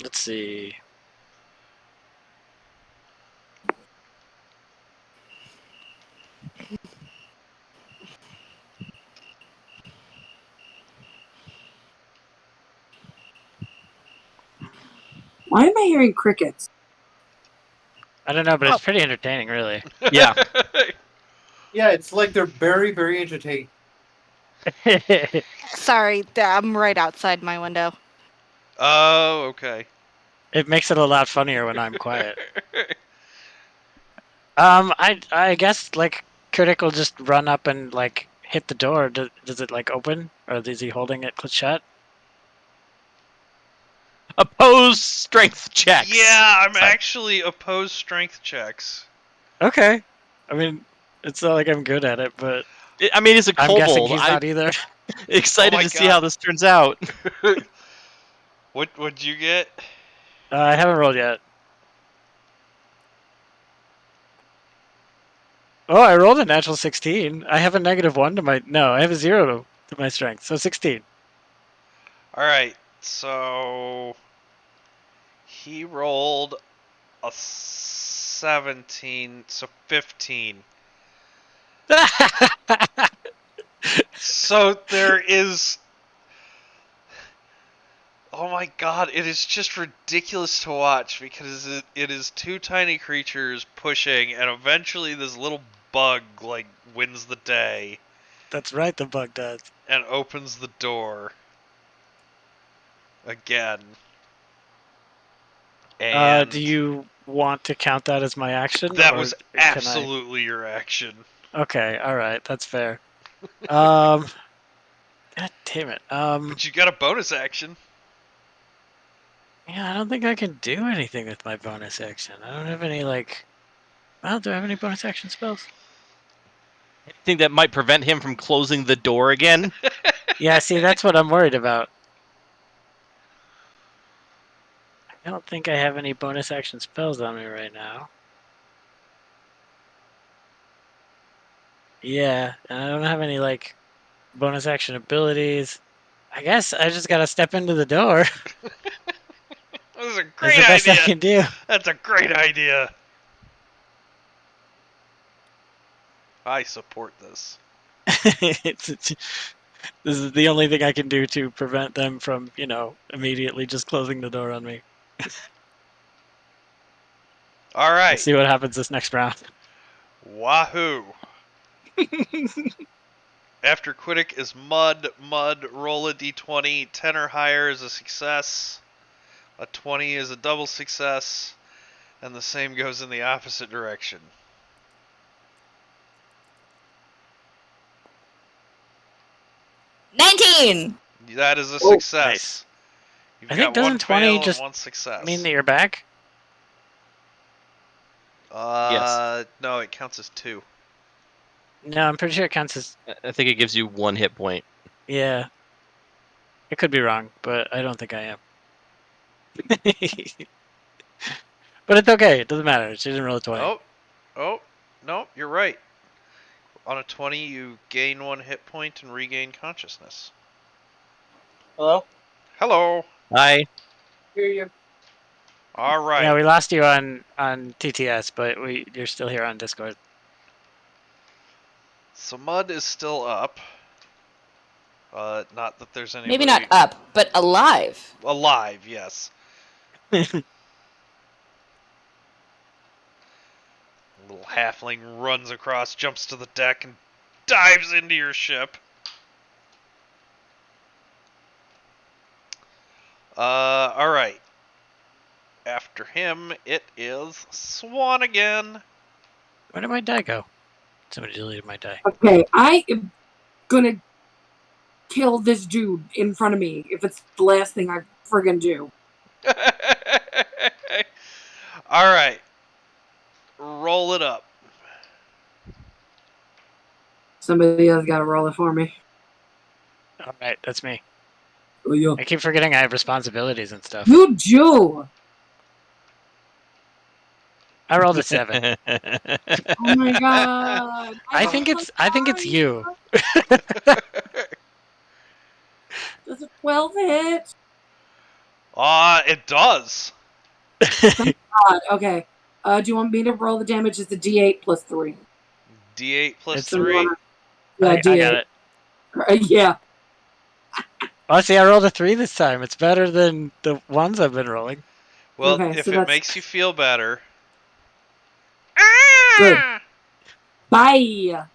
Let's see. Why am I hearing crickets? I don't know, but it's pretty entertaining, really. Yeah. Yeah, it's like they're very, very entertaining. Sorry, I'm right outside my window. Oh, okay. It makes it a lot funnier when I'm quiet. I guess like Critic will just run up and like hit the door, does it like open, or is he holding it shut? Oppose strength checks. Yeah, I'm Sorry. actually opposed strength checks. Okay. I mean, it's not like I'm good at it, but I mean, it's a I'm guessing kobold. he's I'm not either. excited Oh my to see God. how this turns out. What'd you get? I haven't rolled yet. Oh, I rolled a natural 16. I have a -1 to my... No, I have a 0 to my strength, so 16. All right, so he rolled a 17, so 15. So there is. Oh my God! It is just ridiculous to watch because it is two tiny creatures pushing, and eventually this little bug like wins the day That's right, the bug does. and opens the door again. And Do you want to count that as my action, that or was can I? absolutely your action. Okay, all right, that's fair. God damn it. But you got a bonus action. Yeah, I don't think I can do anything with my bonus action. I don't have any like. Well, do I have any bonus action spells? Anything that might prevent him from closing the door again? Yeah, see, that's what I'm worried about. I don't think I have any bonus action spells on me right now. Yeah, and I don't have any like bonus action abilities. I guess I just gotta step into the door. That was a That's great the best I idea. can do. That's a great idea. I support this. This is the only thing I can do to prevent them from, immediately just closing the door on me. All We'll right. see what happens this next round. Wahoo. After Quiddick is Mud. Mud, roll a d20. 10 or higher is a success. A 20 is a double success. And the same goes in the opposite direction. 19. That is a Oh, success. nice. You've I got think one doesn't 20 fail and just one success. mean that you're back? Yes. No, it counts as 2. No, I'm pretty sure it counts as. I think it gives you 1 hit point. Yeah. I could be wrong, but I don't think I am. But it's okay. It doesn't matter. She didn't roll a 20. Oh, no, you're right. On a 20, you gain 1 hit point and regain consciousness. Hello? Hello. Hi. hear you. All right. Yeah, we lost you on TTS, but you're still here on Discord. So Mud is still up. Not that there's anybody... Maybe not up, but alive. Alive, yes. Little halfling runs across, jumps to the deck, and dives into your ship. Alright. After him, it is Swan again. Where did my die go? Somebody deleted my die. Okay, I am gonna kill this dude in front of me if it's the last thing I friggin' do. Alright. Roll it up. Somebody else gotta roll it for me. All right, that's me. Oh, yeah. I keep forgetting I have responsibilities and stuff. You do! I rolled a 7. Oh my god! I think it's you. Does a 12 hit? It does. God, okay. Do you want me to roll the damage? It's a D8 plus 3. D8 plus It's- 3. Yeah, I D8. got it. Yeah. Oh, see, I rolled a 3 this time. It's better than the ones I've been rolling. Well, Okay, if so it that's- makes you feel better. Good. Bye!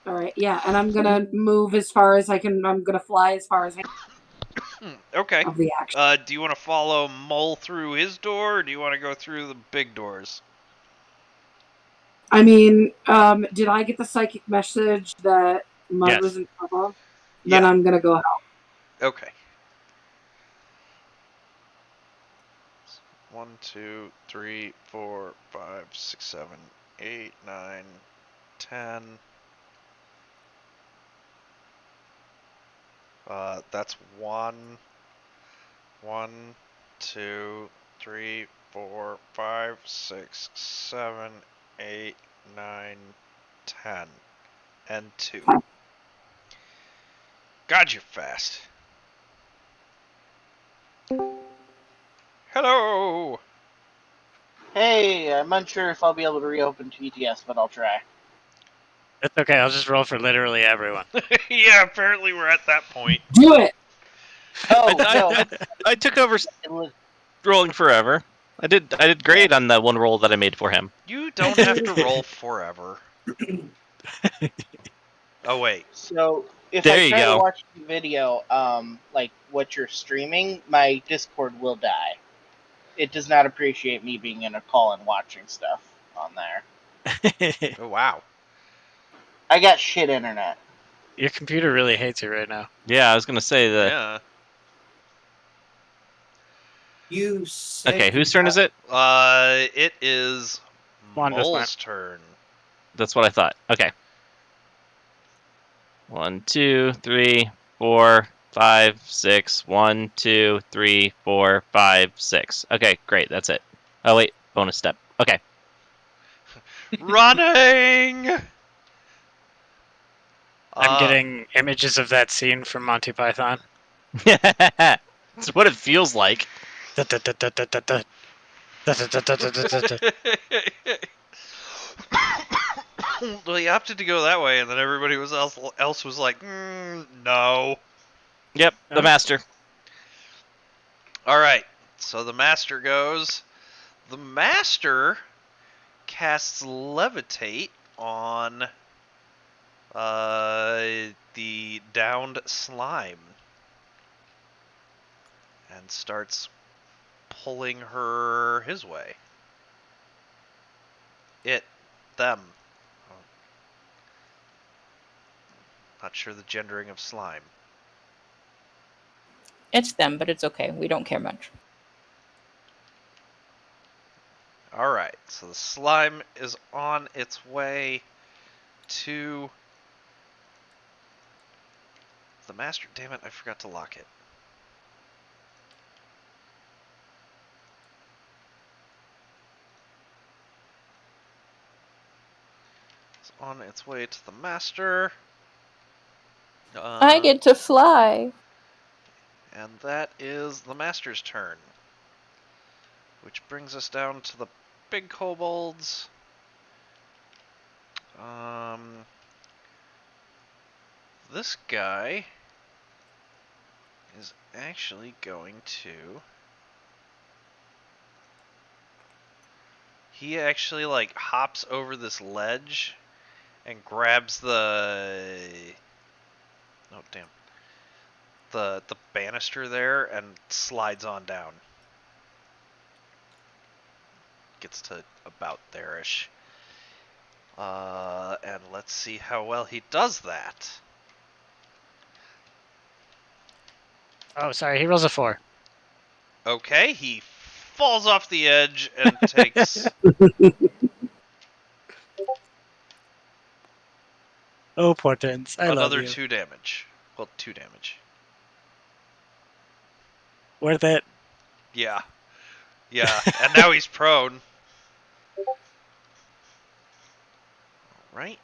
Alright, yeah, and I'm gonna move as far as I can. I'm gonna fly as far as I can Okay. of the action. Do you want to follow Mole through his door, or do you want to go through the big doors? I mean, did I get the psychic message that Mud Yes. was in trouble? Yeah. Then I'm gonna go help. Okay. 1, 2, 3, 4, 5, 6, 7, 8, 9, 10. That's 1, 1, 2, 3, 4, 5, 6, 7, 8, 9, 10, and 2. Okay. God, you're fast. Hello. Hey, I'm unsure if I'll be able to reopen TTS, but I'll try. It's okay. I'll just roll for literally everyone. Yeah, apparently we're at that point. Do it. Oh no! I took over It was- rolling forever. I did great on that one roll that I made for him. You don't have to roll forever. Oh wait. So if I There you try to go. watch the video, like what you're streaming, my Discord will die. It does not appreciate me being in a call and watching stuff on there. Oh wow. I got shit internet. Your computer really hates you right now. Yeah, I was gonna say the. Yeah. You said Okay, you whose turn is it? It is Juan just went. Mole's turn. That's what I thought. Okay. 1, 2, 3, 4, 5, 6. 1, 2, 3, 4, 5, 6. Okay, great. That's it. Oh wait, bonus step. Okay. Running. I'm getting images of that scene from Monty Python. That's what it feels like. Da-da-da-da-da-da-da. Da-da-da-da-da-da-da. Well, he opted to go that way, and then everybody else was like, no. Yep, the Oh. master. All right. So the master goes. The master casts levitate on the downed slime and starts pulling her his way. Them. Not sure the gendering of slime. It's them, but it's okay. We don't care much. All right. So the slime is on its way to the master. Damn it! I forgot to lock it. It's on its way to the master. I get to fly. And that is the master's turn. Which brings us down to the big kobolds. This guy is actually going to... He actually, like, hops over this ledge and grabs the... Oh, damn. The banister there and slides on down. Gets to about there-ish. And let's see how well he does that. Oh, sorry. He rolls a 4. Okay, he falls off the edge and takes Oh, Portents. I love another you. 2 damage. Well, 2 damage. Worth it. Yeah. Yeah, and now he's prone. Right.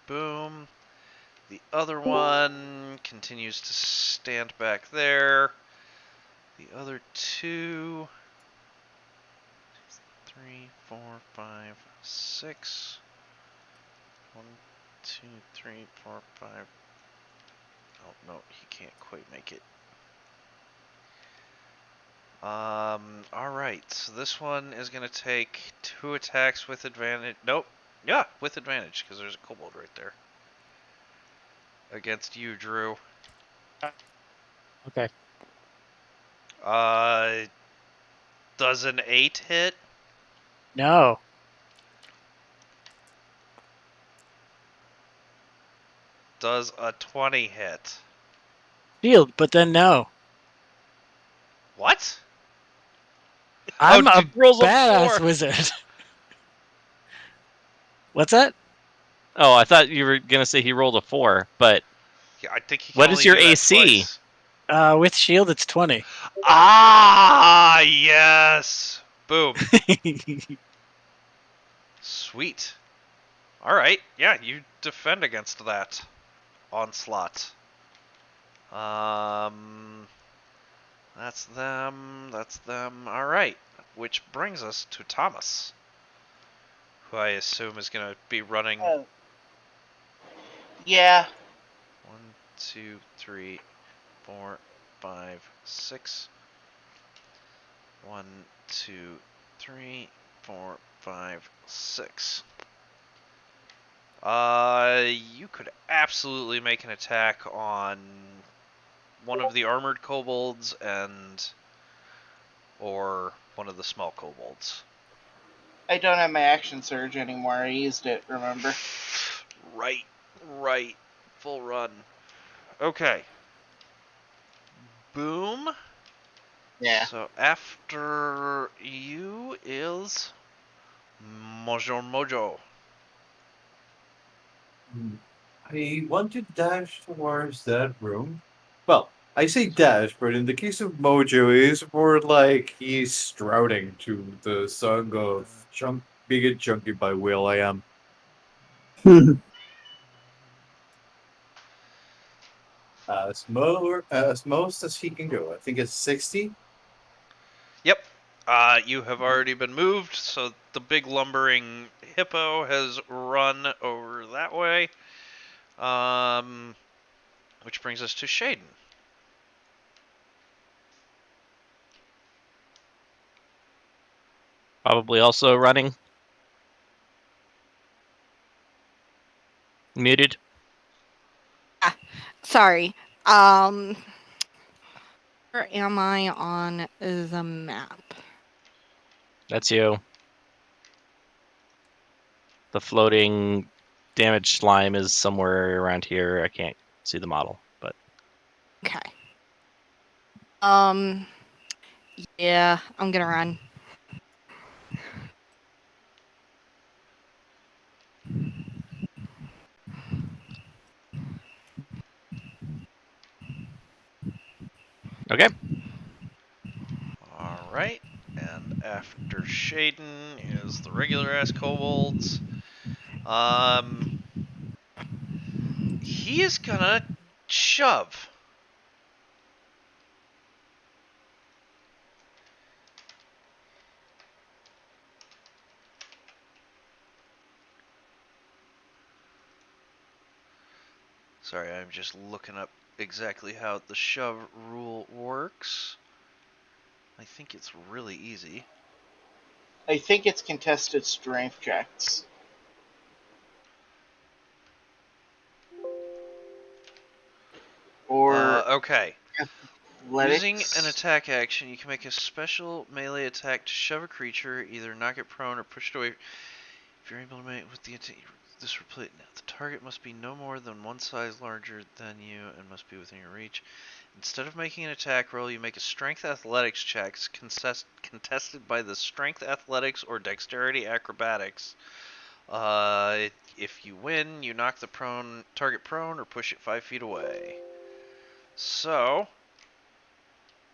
Boom. The other one continues to stand back there. The other 2... 3, 4, 5, 6. 1, 2, 3, 4, 5. Oh, no, he can't quite make it. Alright, so this one is going to take 2 attacks with advantage. Nope. Yeah, with advantage, because there's a kobold right there. Against you, Drew. Okay. The Does an 8 hit? No. Does a 20 hit? Shield, but then no. What? I'm a rolls a badass 4. wizard. What's that? Oh, I thought you were gonna say he rolled a 4, but Yeah, I think he can what only is your do that AC? twice. With shield, it's 20. Ah, yes. Boom. Sweet. All right. Yeah, you defend against that onslaught. That's them. That's them. All right. Which brings us to Thomas, who I assume is going to be running Oh. Yeah. 1, 2, 3, 4, 5, 6. 1, 2, 3, 4, 5, 6. You could absolutely make an attack on one of the armored kobolds or one of the small kobolds. I don't have my action surge anymore. I used it, remember? Right. Full run. Okay. Boom. Yeah. So after you is Mojo. I want to dash towards that room. Well, I say dash, but in the case of Mojo, it's more like he's strouting to the song of Big and Chunky by Will I Am. As most as he can go. I think it's 60. Yep. You have already been moved, so the big lumbering hippo has run over that way. Which brings us to Shaden. Probably also running. Muted. Sorry. Where am I on the map? That's you. The floating damaged slime is somewhere around here. I can't see the model, but Okay. Yeah, I'm gonna run. okay. Alright. And after Shaden is the regular ass kobolds. He is gonna shove. Sorry, I'm just looking up exactly how the shove rule works. I think it's really easy. I think it's contested strength checks. Or Okay. Using athletics. an attack action, you can make a special melee attack to shove a creature, either knock it prone or push it away. If you're able to make with the this replay, the target must be no more than one size larger than you and must be within your reach. Instead of making an attack roll, you make a strength athletics check contested by the strength athletics or dexterity acrobatics. If you win, you knock the target prone or push it 5 feet away. So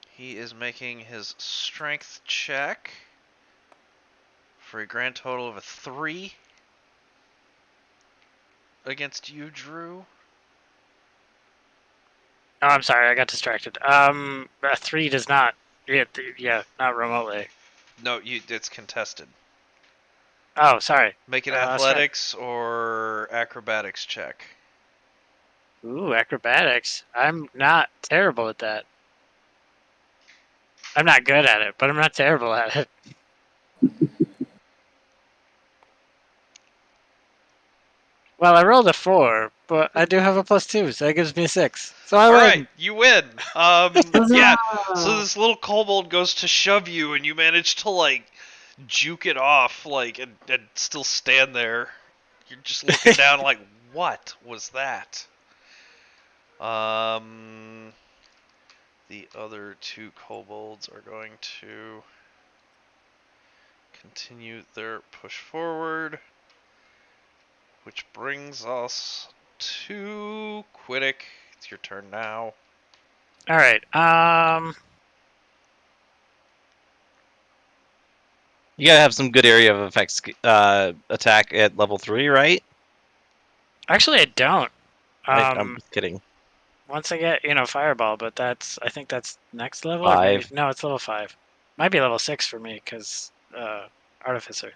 he is making his strength check for a grand total of a 3 against you, Drew. Oh, I'm sorry, I got distracted. A 3 does not. Yeah, not remotely. No, it's contested. Oh, sorry. Make an Sorry. athletics or acrobatics check. Ooh, acrobatics. I'm not terrible at that. I'm not good at it, but I'm not terrible at it. Well, I rolled a 4, but I do have a +2, so that gives me a 6. So I All win. right, you win. Yeah. So Huzzah! this little kobold goes to shove you, and you manage to like juke it off, like, and still stand there. You're just looking down, like, what was that? The other two kobolds are going to continue their push forward, which brings us to Quiddick. It's your turn now. All right. You gotta have some good area of effects attack at level 3, right? Actually, I don't. I'm just kidding. Once I get fireball, but I think that's next level, or maybe 5. no, it's level 5. Might be level 6 for me because artificer.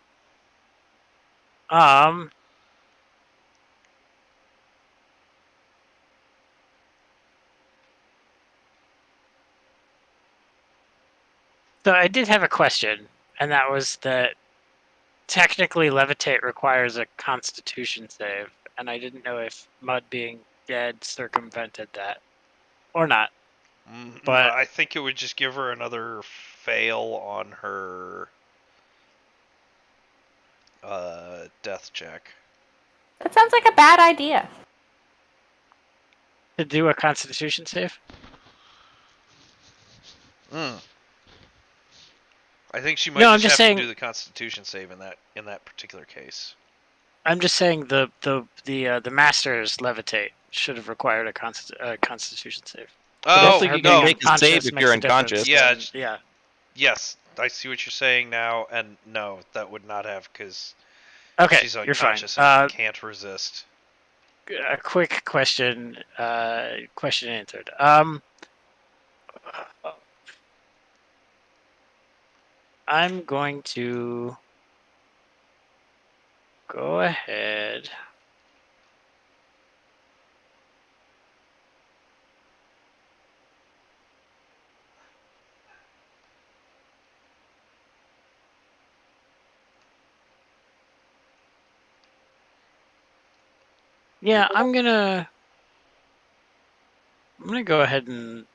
So I did have a question, and that was that technically levitate requires a Constitution save, and I didn't know if Mud being dead circumvented that or not. But I think it would just give her another fail on her death check. That sounds like a bad idea. to do a Constitution save. I think she might No, I'm just just have saying. to do the Constitution save in that particular case. I'm just saying the Masters levitate should have required a Constitution save. I don't Oh think Her you can being no, make a save unconscious if makes you're a difference. unconscious. Yeah, Then, yeah. yes, I see what you're saying now, and no, that would not have because Okay, she's you're fine. unconscious and can't resist. A quick question. Question answered. I'm going to go ahead. Yeah, I'm gonna go ahead and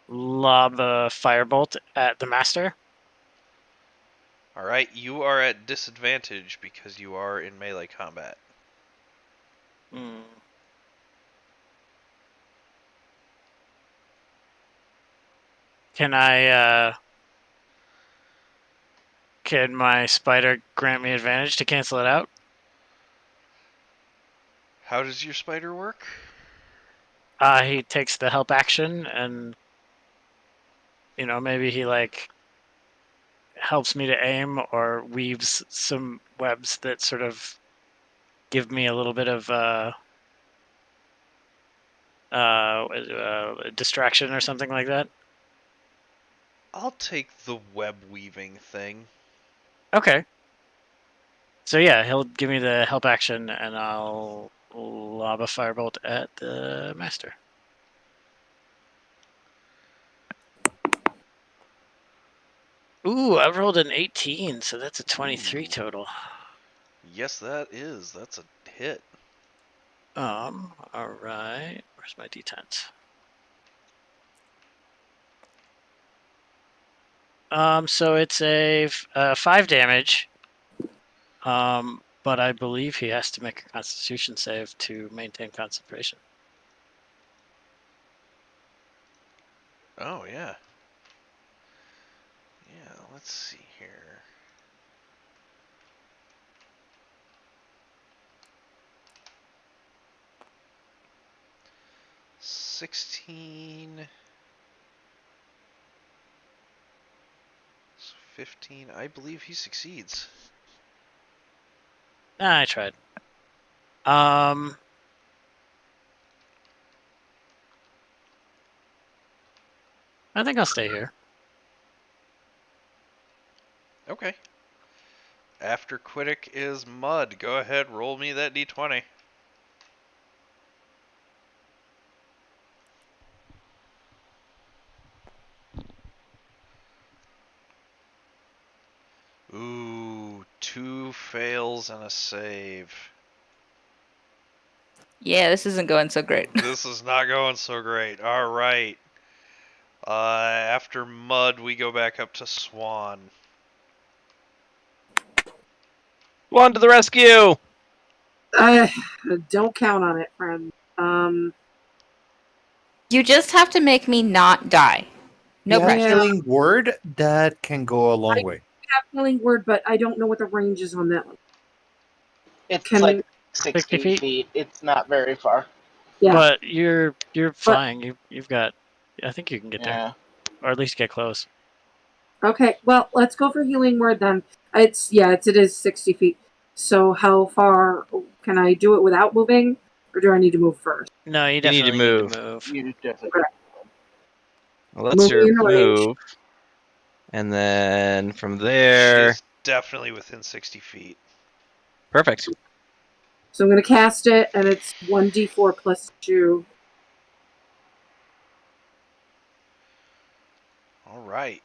lob a firebolt at the master. All right, you are at disadvantage because you are in melee combat. Mm. Can I? Can my spider grant me advantage to cancel it out? How does your spider work? He takes the help action, and maybe he helps me to aim or weaves some webs that sort of give me a little bit of distraction or something like that. I'll take the web weaving thing. Okay. So yeah, he'll give me the help action, and I'll lob a firebolt at the master. Ooh, I rolled an 18, so that's a 23 total. Yes, that's a hit. All right. Where's my d10s? So it's a 5 damage. But I believe he has to make a Constitution save to maintain concentration. Oh yeah. Yeah, let's see here. $16, 15. I believe he succeeds. I tried. I think I'll stay here. Okay. After Quiddick is Mud. Go ahead, roll me that d20. Ooh, 2 fails and a save. Yeah, this isn't going so great. This is not going so great. All right. After Mud, we go back up to Swan. One to the rescue! Don't count on it, friend. You just have to make me not die. No You have pressure. Yeah. healing word that can go a long way. have healing word, but I don't know what the range is on that one. It's Can like 60 60 feet. It's not very far. yeah. But you're flying. You've got. I think you can get there, Yeah. or at least get close. Okay, well, let's go for healing word then. It is 60 feet. So how far can I do it without moving, or do I need to move first? No, you need to definitely need to move. You definitely. Okay. Well, that's Moving your in range. move. And then from She there. is definitely within 60 feet. Perfect. So I'm going to cast it, and it's 1d4 plus 2. All right.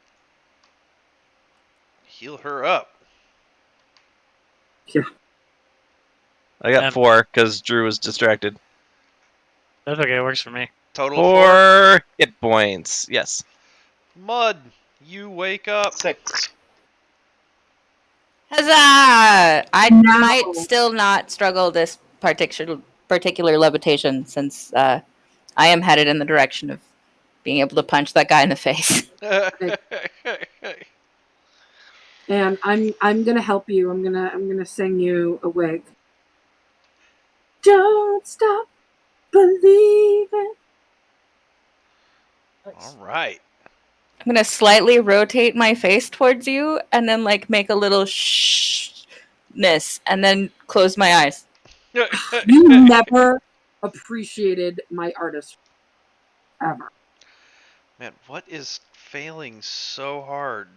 Heal her up. I got Um, 4 because Drew was distracted. That's okay. It works for me. Total 4. 4 hit points. Yes. Mud, you wake up. 6. Huzzah! I No. might still not struggle this particular levitation since I am headed in the direction of being able to punch that guy in the face. And I'm going to help you. I'm going to sing you a wig. Don't stop believing. All right. I'm gonna slightly rotate my face towards you and then like make a little shh-ness and then close my eyes. You never appreciated my artistry ever. Man, what is failing so hard?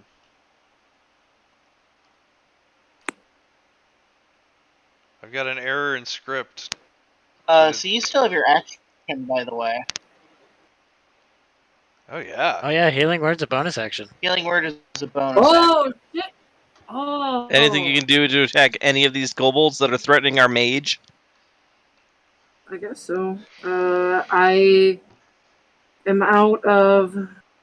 I've got an error in script. So you still have your action, by the way. Oh yeah. Oh yeah, healing word's a bonus action. Healing word is a bonus Oh action. shit! Oh. Anything you can do to attack any of these kobolds that are threatening our mage? I guess so. I am out of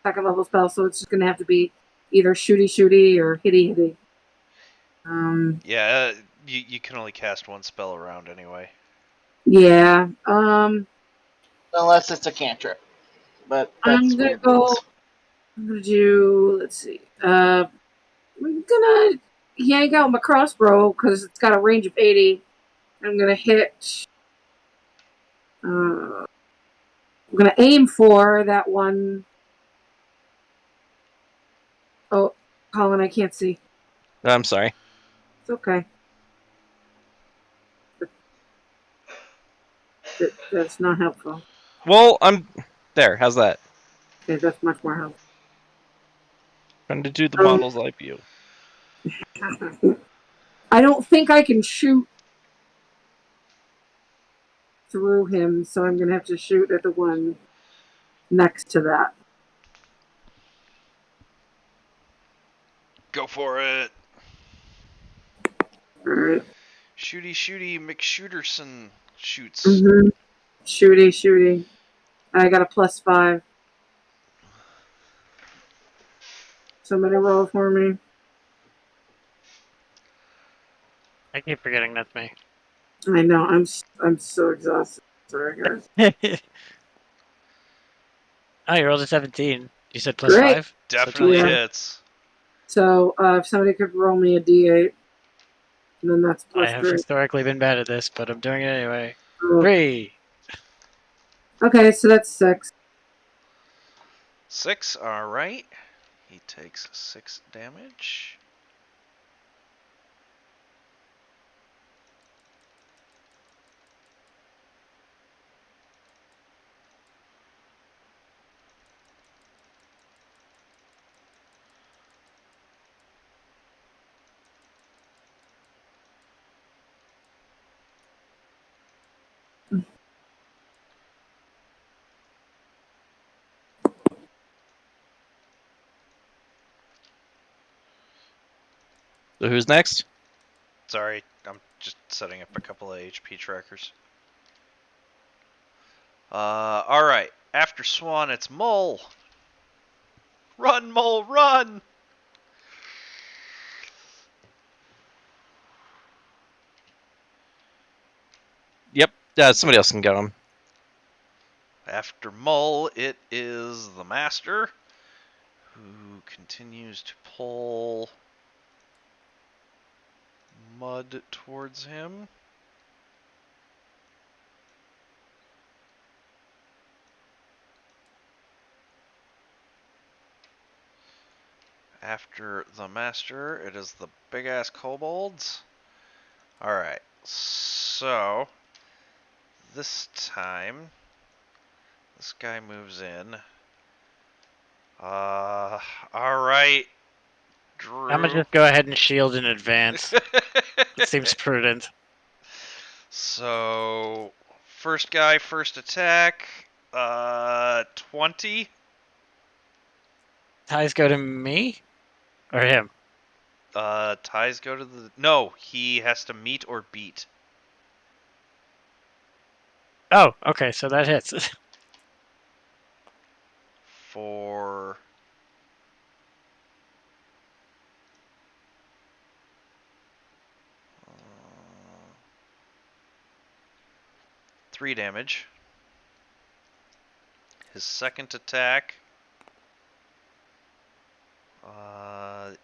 second level spell, so it's just gonna have to be either shooty or hitty. Yeah, you can only cast one spell around anyway. Yeah. Unless it's a cantrip. But that's I'm gonna weird go. rules. I'm gonna do. Let's see. I'm gonna yank out my crossbow because it's got a range of 80. I'm gonna hit. I'm gonna aim for that one. Oh, Colin, I can't see. I'm sorry. It's okay. That's not helpful. Well, I'm there. How's that? Okay, that's much more helpful. Trying to do the model's eye view. I don't think I can shoot through him, so I'm gonna have to shoot at the one next to that. Go for it. Alright. Shooty McShooterson shoots. Mm-hmm. Shooty. I got a +5. Somebody roll for me. I keep forgetting that's me. I know. I'm so exhausted. Sorry, guys. Oh, you rolled a 17. You said Great. +5? So Definitely 24. Yeah. hits. So if somebody could roll me a D8, and then that's I have +3. historically been bad at this, but I'm doing it anyway. Oh. 3. Okay, so that's 6. 6. All right. He takes 6 damage. So who's next? Sorry, I'm just setting up a couple of HP trackers. All right. After Swan, it's Mole. Run, Mole, run! Yep. Somebody else can get him. After Mole, it is the Master, who continues to pull mud towards him. After the Master, it is the big-ass kobolds. Alright, so this time, this guy moves in. Alright, Drew. I'm gonna just go ahead and shield in advance. It seems prudent. So, first guy, first attack, 20. Ties go to me or him. Ties go to the... No, he has to meet or beat. Oh, okay, so that hits. For... 3 damage. His second attack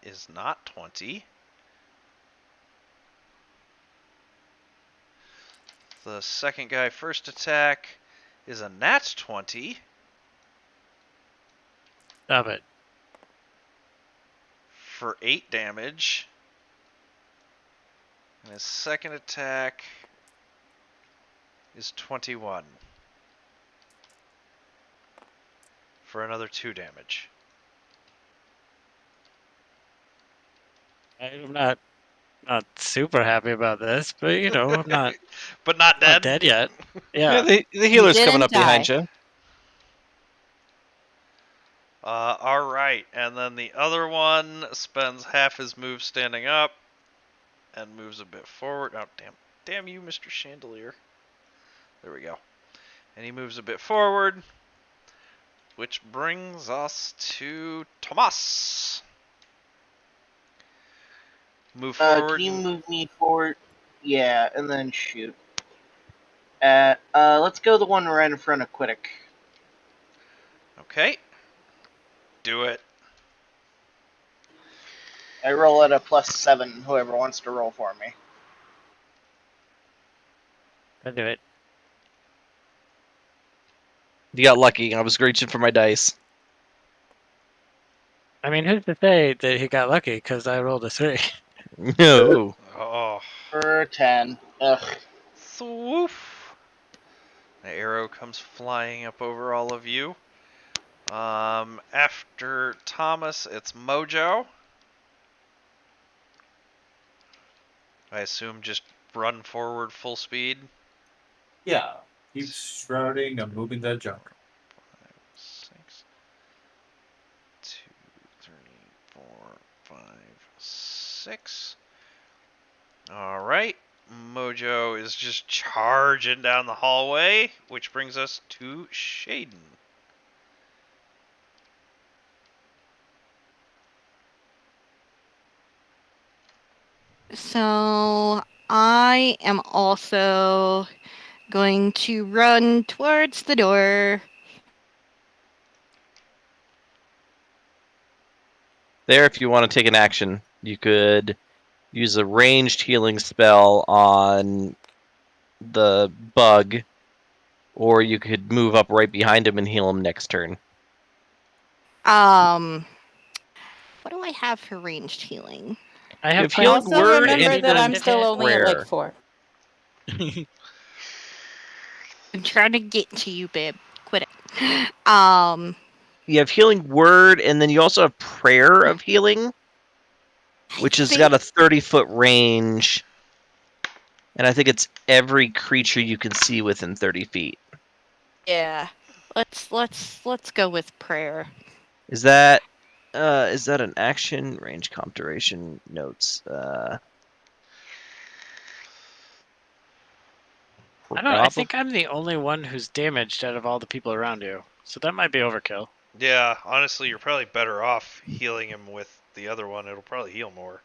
is not 20. The second guy, first attack, is a nat 20 Stop it. for 8 damage. And his second attack is 21 for another 2 damage. I'm not super happy about this, but you know, I'm not But not dead? not dead yet. Yeah, Yeah. the healer's coming didn't up behind die. you. Alright, and then the other one spends half his move standing up and moves a bit forward. Oh, damn you, Mr. Chandelier. There we go. And he moves a bit forward, which brings us to Tomas. Move forward. Can you move me forward? Yeah, and then shoot. Let's go the one right in front of Quiddick. Okay. Do it. I roll at a +7, whoever wants to roll for me. I'll do it. You got lucky. I was reaching for my dice. I mean, who's to say that he got lucky? Because I rolled a 3. No. Oh. For 10. Ugh. Swoof. The arrow comes flying up over all of you. After Thomas, it's Mojo. I assume just run forward full speed. Yeah. Keep shrouding and moving that junk. 6, 2, 3, 4, 5, 6. Alright. Mojo is just charging down the hallway, which brings us to Shaden. So I am also going to run towards the door. There, if you want to take an action, you could use a ranged healing spell on the bug, or you could move up right behind him and heal him next turn. What do I have for ranged healing? I have If healing Also, word and remember that healing I'm still only at prayer. like 4. I'm trying to get to you, babe. Quit it. You have healing word, and then you also have prayer of healing, which has got a 30-foot range, and I think it's every creature you can see within 30 feet. Yeah. Let's go with prayer. Is that an action? Range, comp, duration, notes. I don't. I think I'm the only one who's damaged out of all the people around you, so that might be overkill. Yeah, honestly, you're probably better off healing him with the other one. It'll probably heal more.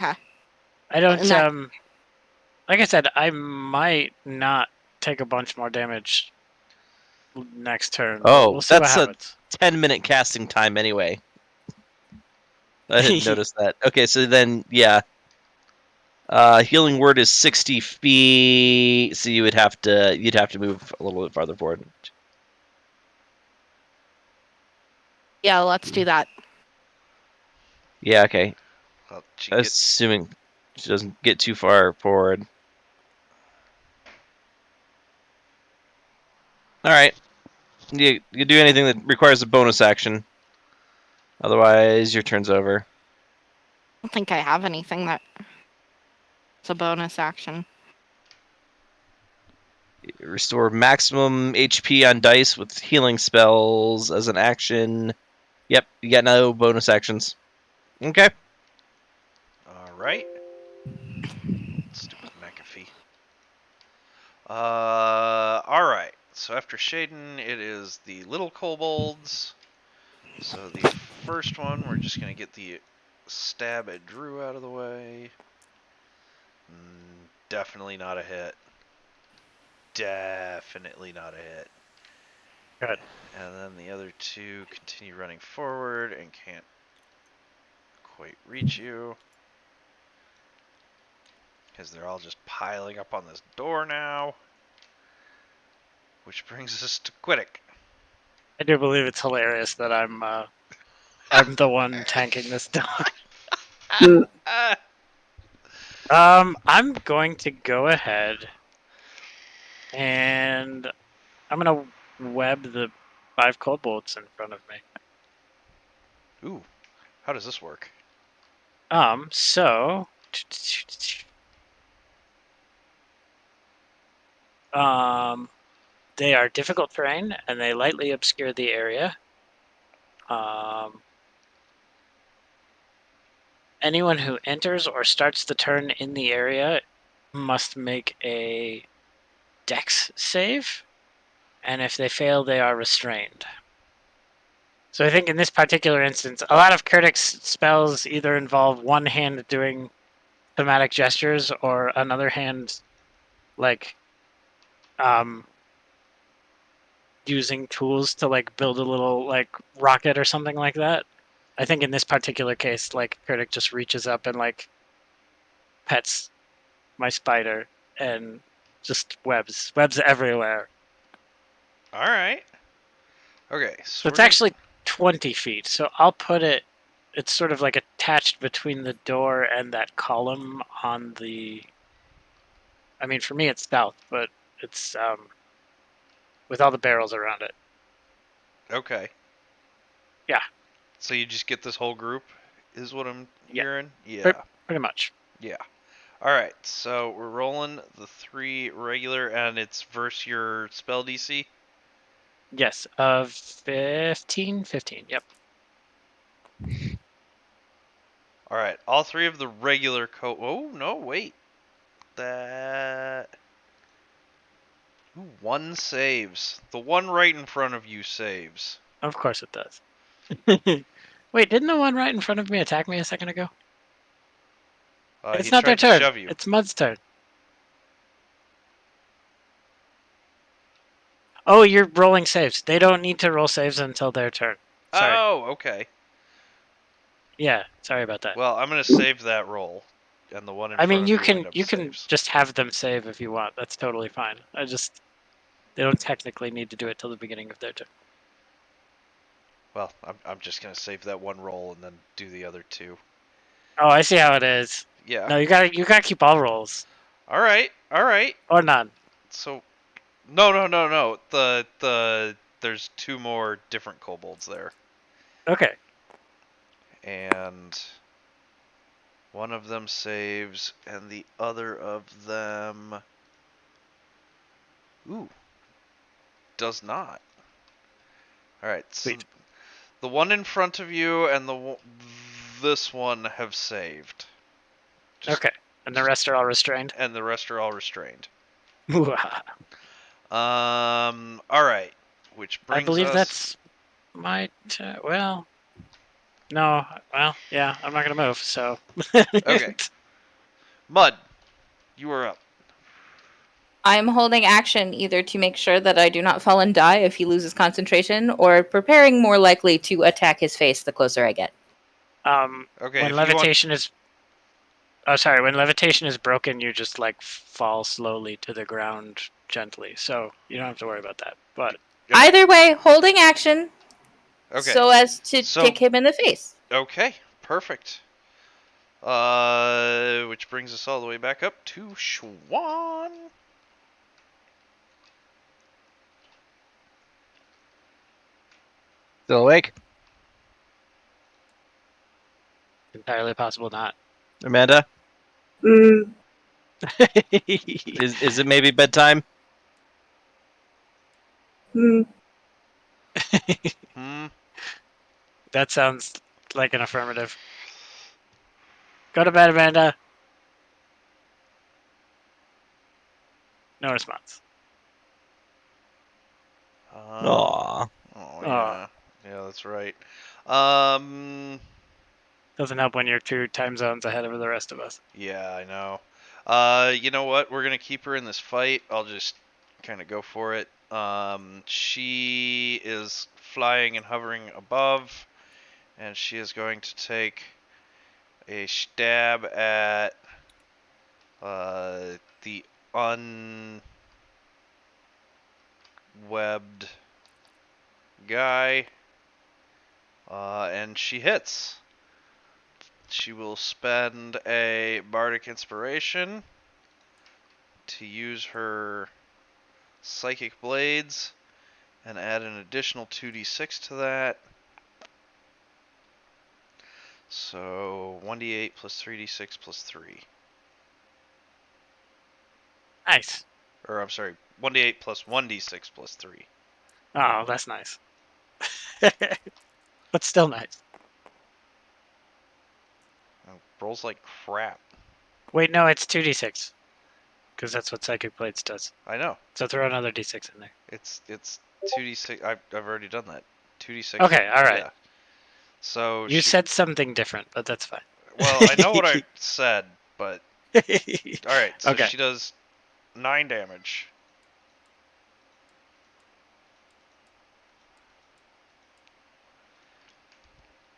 Okay. I don't. And that- Like I said, I might not take a bunch more damage next turn. Oh, we'll see what that's a happens. 10-minute casting time anyway. I didn't notice that. Okay, so then yeah. Healing word is 60 feet, so you'd have to move a little bit farther forward. Yeah, let's do that. Yeah, okay. Well, Assuming she doesn't get too far forward. All right. You do anything that requires a bonus action. Otherwise, your turn's over. I don't think I have anything that. It's a bonus action. Restore maximum HP on dice with healing spells as an action. Yep, you got no bonus actions. Okay. All right. Stupid McAfee. All right. So after Shaden, it is the little kobolds. So the first one, we're just gonna get the stab at Drew out of the way. Definitely not a hit. Definitely not a hit. Good. And then the other two continue running forward and can't quite reach you. Because they're all just piling up on this door now. Which brings us to Quiddick. I do believe it's hilarious that I'm the one tanking this dog. I'm going to go ahead and I'm gonna web the 5 cold bolts in front of me. Ooh, how does this work? So they are difficult terrain and they lightly obscure the area. Anyone who enters or starts the turn in the area must make a Dex save, and if they fail, they are restrained. So I think in this particular instance, a lot of Kurtik's spells either involve one hand doing thematic gestures or another hand, like, using tools to like build a little like rocket or something like that. I think in this particular case, like Kurtik just reaches up and like pets my spider and just webs everywhere. All right. Okay, So it's gonna... actually 20 feet. So I'll put it. It's sort of like attached between the door and that column on the. I mean, for me it's south, but it's with all the barrels around it. Okay. Yeah. So you just get this whole group, is what I'm hearing? Yeah. Pretty much. Yeah. All right. So we're rolling the 3 regular, and it's versus your spell DC. Yes, of 15. Yep. All right. All 3 of the regular Oh no! Wait. That. Ooh, 1 saves. The one right in front of you saves. Of course it does. Wait, didn't the one right in front of me attack me a second ago? It's He not their tried to turn. shove you. It's Mud's turn. Oh, you're rolling saves. They don't need to roll saves until their turn. Sorry. Oh, okay. Yeah, sorry about that. Well, I'm gonna save that roll, and the one in I front mean, of you you can wind up you can saves. just have them save if you want. That's totally fine. They don't technically need to do it till the beginning of their turn. Well, I'm just gonna save that one roll and then do the other 2. Oh, I see how it is. Yeah. No, you gotta keep all rolls All right. All right. or none. So, no. There's 2 more different kobolds there, Okay. and one of them saves, and the other of them, does not. All right. So Sweet. the one in front of you and this one have saved. Okay. And the rest are all restrained? And the rest are all restrained. All right. Which brings I believe us. that's my. Well, no. Well, yeah. I'm not gonna move. So. Okay. Mud, you are up. I'm holding action either to make sure that I do not fall and die if he loses concentration, or preparing more likely to attack his face the closer I get. Okay, When if you want. levitation is. Oh, sorry. When levitation is broken, you just like fall slowly to the ground gently. So you don't have to worry about that. But Okay. Either way, holding action Okay. so as to So. kick him in the face. Okay. Perfect. Which brings us all the way back up to Schwan. Still awake? entirely possible not. Amanda? Mm, Is it maybe bedtime? mm. Hmm. That sounds like an affirmative. Go to bed, Amanda. No response. Aw. Oh Oh, yeah. Yeah, that's right. Um. doesn't help when you're 2 time zones ahead of the rest of us. Yeah, I know. You know what? We're gonna keep her in this fight. I'll just kind of go for it. She is flying and hovering above, and she is going to take a stab at the unwebbed guy, and she hits. She will spend a bardic inspiration to use her psychic blades and add an additional 2d6 to that. So 1d8 plus 3d6 plus 3. Nice. Or I'm sorry, 1d8 plus 1d6 plus 3. Oh, that's nice. But still nice. Rolls like crap. Wait, no, it's 2d6. Because that's what Psychic Blades does. I know. So throw another d6 in there. It's 2d6. I've already done that. 2d6. Okay, alright. Yeah. So You she. said something different, but that's fine. Well, I know what I said, but all right. So Okay. she does 9 damage.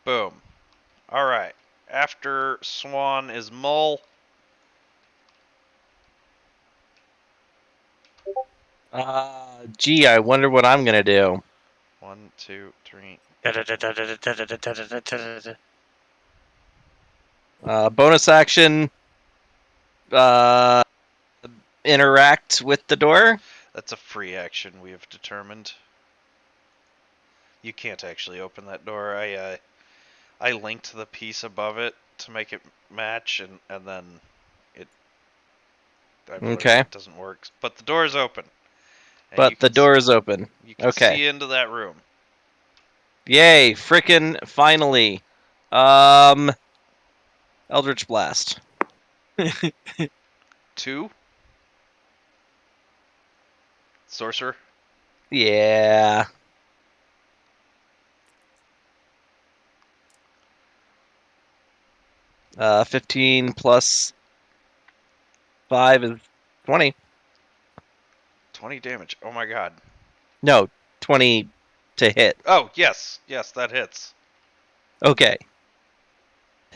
Boom. All right. After Swan is Mull. Gee, I wonder what I'm gonna do. 1, 2, 3. Bonus action. Uh, interact with the door. That's a free action we have determined. You can't actually open that door. I linked the piece above it to make it match, and then Okay. it doesn't work. But the door is open. And But the door is open. You can Okay. see into that room. Yay! Frickin' finally. Eldritch Blast. 2. Sorcerer. Yeah. Uh, 15 plus 5 is 20. 20 damage. Oh my god. No, 20 to hit. Oh, yes. Yes, that hits. Okay.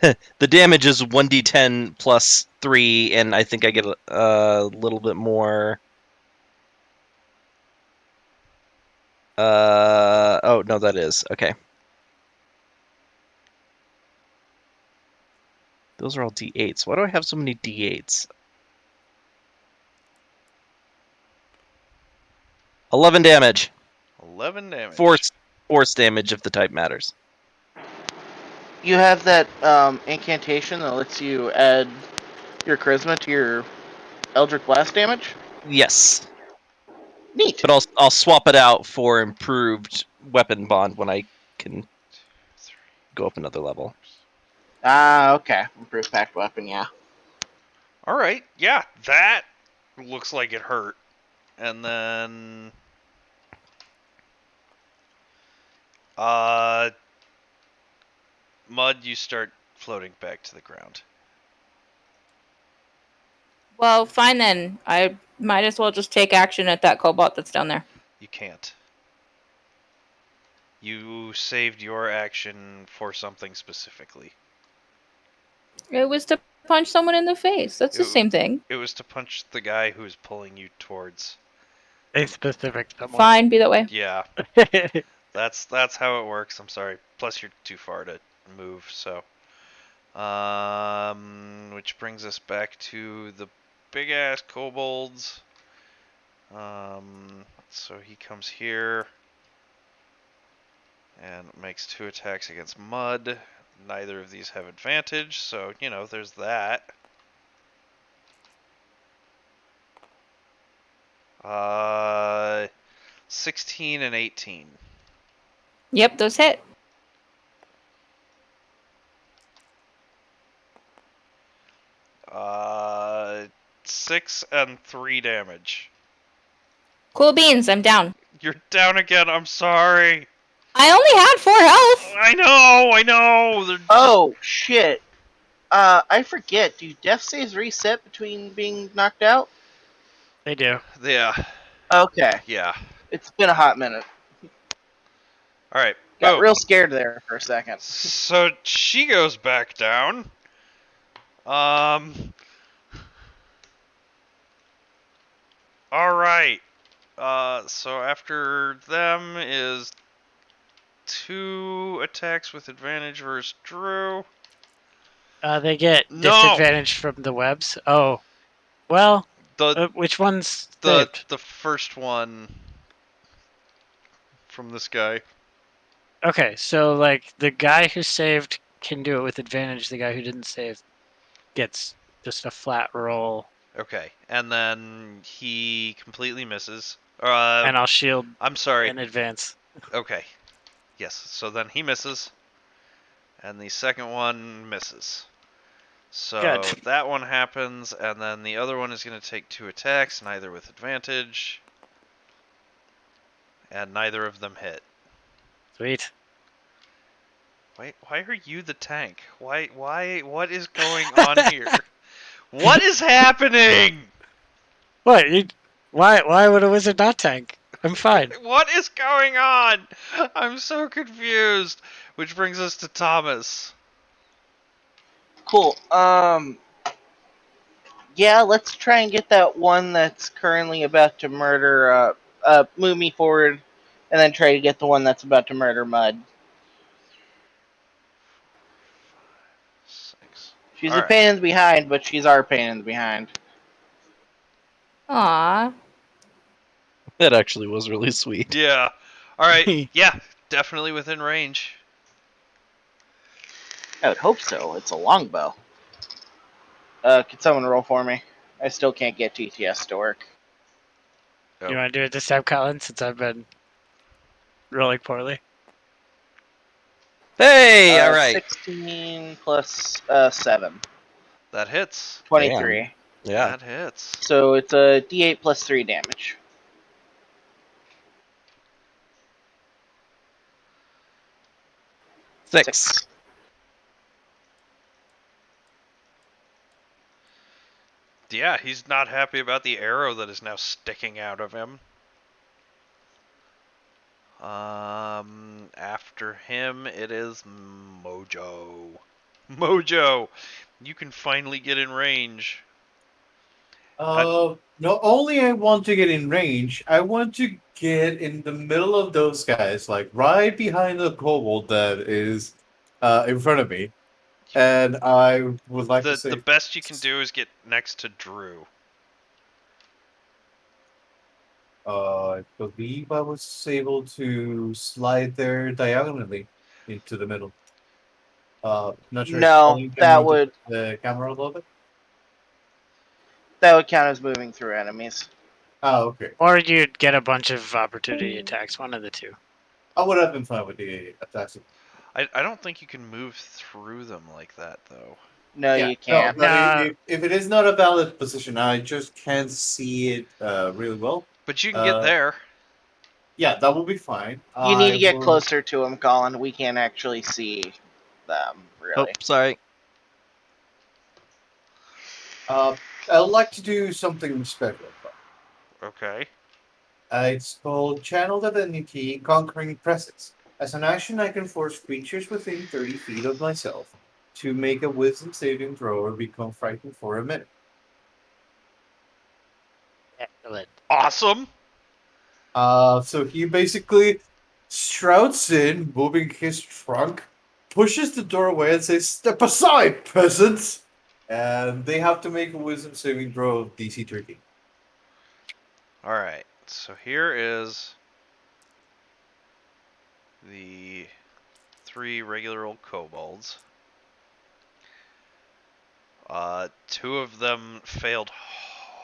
The damage is 1d10 plus 3, and I think I get a little bit more. Oh, no, that is. Okay. Those are all d8s. Why do I have so many d8s? 11 damage. 11 damage. Force damage if the type matters. You have that incantation that lets you add your charisma to your Eldritch Blast damage? Yes. Neat. But I'll swap it out for improved weapon bond when I can go up another level. Ah, okay. Improved packed weapon, yeah. All right. Yeah, that looks like it hurt. and then Mud, you start floating back to the ground. Well, fine then. I might as well just take action at that cobalt that's down there. You can't. You saved your action for something specifically. It was to punch someone in the face. That's the same thing. It was to punch the guy who's pulling you towards. A specific someone. Fine, be that way. Yeah, that's how it works. I'm sorry. Plus, you're too far to move. So, which brings us back to the big ass kobolds. So he comes here and makes 2 attacks against Mud. Neither of these have advantage, so there's that. 16 and 18. Yep, those hit. Uh, 6 and 3 damage. Cool beans, I'm down. You're down again. I'm sorry. I only had 4 health. I know. They're Oh shit! I forget. Do death saves reset between being knocked out? They do. Yeah. Okay, Yeah. it's been a hot minute. All right. Got Boom. real scared there for a second. So she goes back down. All right. So after them is 2 attacks with advantage versus Drew. They get No. disadvantage from the webs. Oh, well. The Which one's the saved? the first one from this guy. Okay, so like the guy who saved can do it with advantage. The guy who didn't save gets just a flat roll, Okay, and then he completely misses. and I'll shield I'm sorry. in advance. Okay. Yes. So then he misses, and the second one misses. So Good. that one happens, and then the other one is going to take 2 attacks, neither with advantage, and neither of them hit. Sweet. Why are you the tank? What is going on here? What is happening? What? Why would a wizard not tank? I'm fine. What is going on? I'm so confused. Which brings us to Thomas. Cool. Yeah, let's try and get that one that's currently about to murder. Move me forward, and then try to get the one that's about to murder Mud. 6. She's All a right. pain in the behind, but she's our pain in the behind. Aw. That actually was really sweet. Yeah. All right. Yeah, definitely within range. I would hope so. It's a longbow. Can someone roll for me? I still can't get TTS to work. You want to do it this time, Colin? Since I've been rolling poorly. Hey, all right. 16 plus 7. That hits. 23. Yeah. That hits. So it's a D8 plus 3 damage. 6. Yeah, he's not happy about the arrow that is now sticking out of him. After him, it is Mojo. Mojo, you can finally get in range. Not only I want to get in range, I want to get in the middle of those guys, like right behind the kobold that is in front of me. And I would like to say The best you can do is get next to Drew. I believe I was able to slide there diagonally into the middle. Not sure if No, Colin can that move would the camera a little bit. count as moving through enemies. Oh, okay. Or you'd get a bunch of opportunity attacks. One of the two. I would have been fine with the attacks. I don't think you can move through them like that, though. No, Yeah, you can't. No, but No. if it is not a valid position, I just can't see it really well. But you can get there. Yeah, that will be fine. You need I to get will- closer to him, Colin. We can't actually see them, Oh, really. sorry. I'd like to do something special. Okay. It's called Channel Divinity Conquering Presence. As an action, I can force creatures within 30 feet of myself to make a wisdom saving throw or become frightened for a minute. Excellent. Awesome. So he basically strouts in, moving his trunk, pushes the door away, and says, "Step aside, peasants!" And they have to make a wisdom saving throw of DC 13. All right. So here is the 3 regular old kobolds. 2 of them failed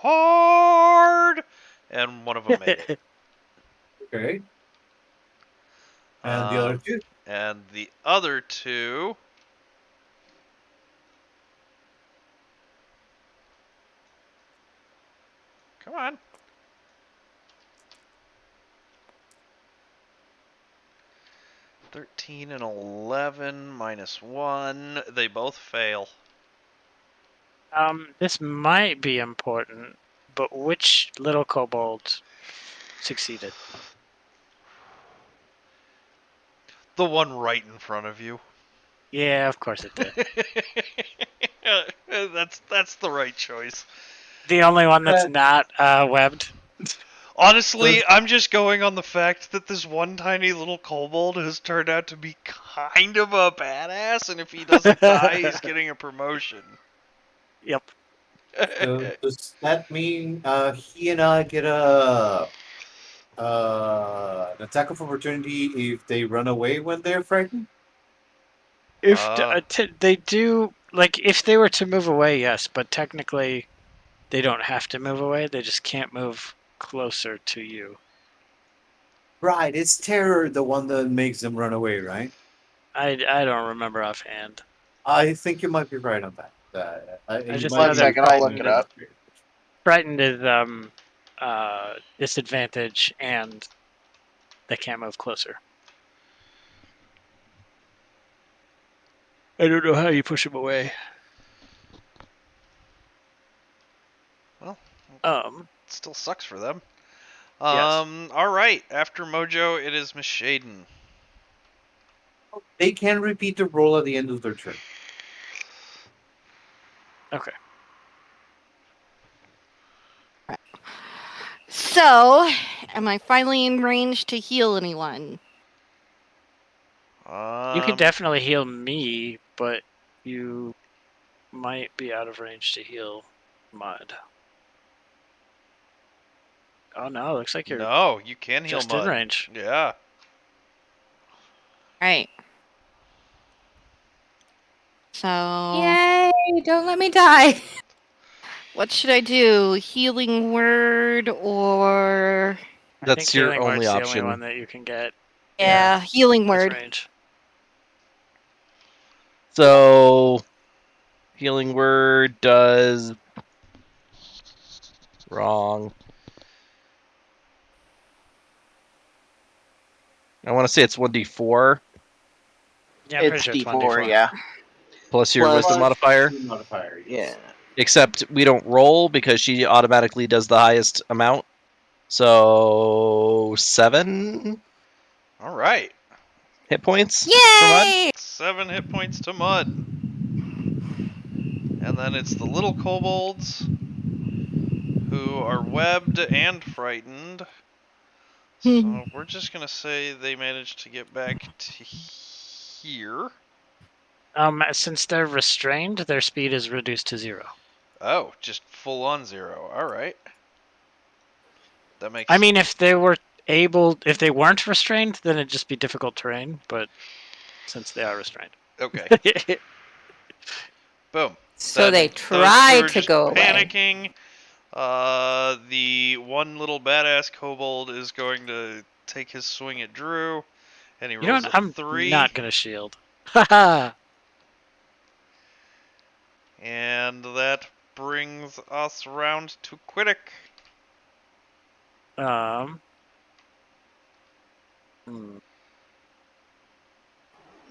hard, and 1 of them made it. Okay. And the other two? And the other 2. Come on. "13 and 11 minus 1. They both fail." This might be important, but which little kobold succeeded? The one right in front of you. Yeah, of course it did. That's the right choice. The only one that's not webbed. Honestly, I'm just going on the fact that this one tiny little kobold has turned out to be kind of a badass, and if he doesn't die, he's getting a promotion. Yep. So does that mean he and I get a an attack of opportunity if they run away when they're frightened? If they do, like, if they were to move away, yes, but technically they don't have to move away. They just can't move closer to you. Right, it's terror the one that makes them run away, right? I don't remember offhand. I think you might be right on that. I You just might know One be that second, I'll look it up. frightened is disadvantage, and they can't move closer. I don't know how you push them away. Well, Um, it still sucks for them. Yes. All right. After Mojo, it is Miss Shaden. They can repeat the roll at the end of their turn. okay. So, am I finally in range to heal anyone? You can definitely heal me, but you might be out of range to heal Mud. Oh no, looks like you're No, you can heal just Mud. in range. Yeah. Right. So, Yay! Don't let me die. what should I do? Healing word or I That's think your healing only word's the option. only one that you can get. yeah, healing This word. range. So, healing word does wrong. I want to say it's 1d4 Yeah, I'm pretty It's sure it's D4, 1d4. yeah. plus your Plus- wisdom modifier. Modifier, Yeah. Except we don't roll because she automatically does the highest amount. So 7 All right. hit points for Mud. Yay! 7 hit points to Mud. And then it's the little kobolds who are webbed and frightened. So we're just going to say they managed to get back to here. Since they're restrained, their speed is reduced to 0. Oh, just full on 0. All right. That makes I mean, if they weren't restrained, then it'd just be difficult terrain. But since they are restrained, okay. Boom. So Then they those try two are to just go away. panicking. The one little badass kobold is going to take his swing at Drew, and he you know rolls what? a I'm 3. not gonna shield. Haha. And that brings us round to Quiddick. Hmm.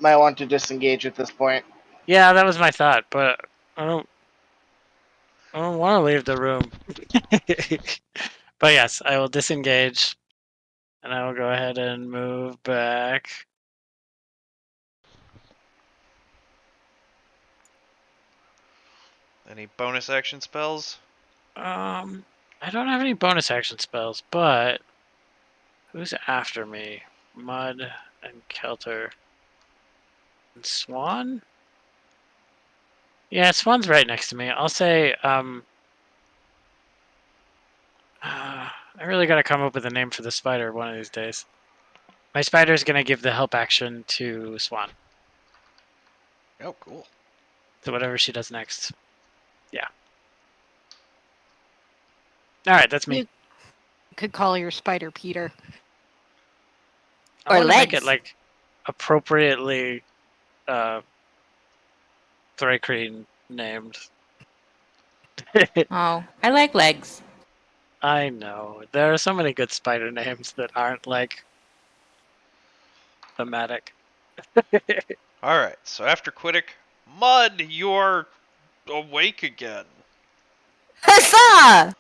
Might want to disengage at this point. Yeah, that was my thought, but I don't want to leave the room. But yes, I will disengage, and I will go ahead and move back. Any bonus action spells? I don't have any bonus action spells, but who's after me? Mud and Kelter and Swan? Yeah, Swan's right next to me. I'll say, I really gotta come up with a name for the spider one of these days. My spider's gonna give the help action to Swan. Oh, cool. So whatever she does next. Yeah. Alright, that's me. You could call your spider Peter. I Or want to make it legs. like appropriately Thrycreen named. Oh, I like legs. I know. There are so many good spider names that aren't like thematic. Alright, so after Quiddick, Mud, you're awake again. Huzzah!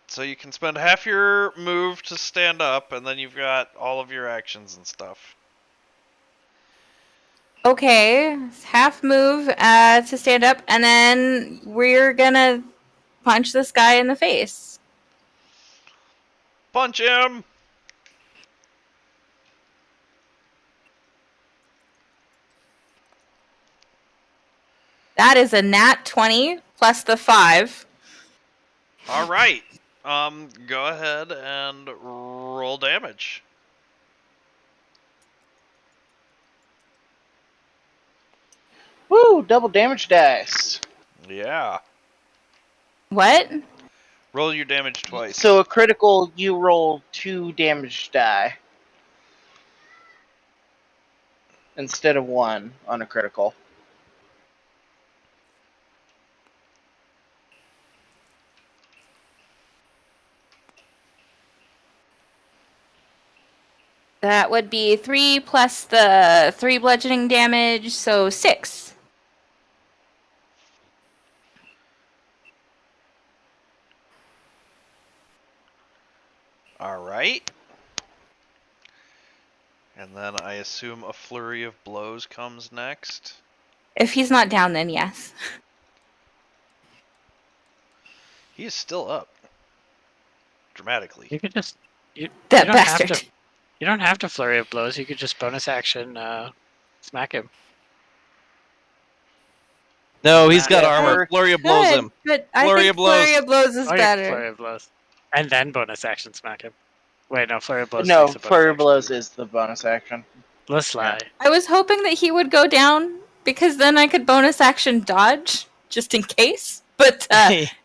So you can spend half your move to stand up, and then you've got all of your actions and stuff. Okay, half move to stand up, and then we're gonna punch this guy in the face. Punch him! That is a nat 20 plus the 5. Alright. Go ahead and roll damage. Woo! Double damage dice. Yeah. What? Roll your damage twice. So a critical, you roll 2 damage die instead of 1 on a critical. That would be 3 plus the 3 bludgeoning damage, so 6. Alright. And then I assume a flurry of blows comes next. If he's not down, then yes. He is still up. Dramatically. You could just That don't have bastard. to you don't have to flurry of blows, you could just bonus action smack him. No, he's got Yeah, armor. Flurry of blows him. But I Flurry think of blows. flurry of blows is Oh, yeah, better. flurry of blows. And then bonus action smack him. Wait, no, flurry of blows No, takes a bonus Flurry of action. Blows is the bonus action. Let's lie. I was hoping that he would go down because then I could bonus action dodge just in case. But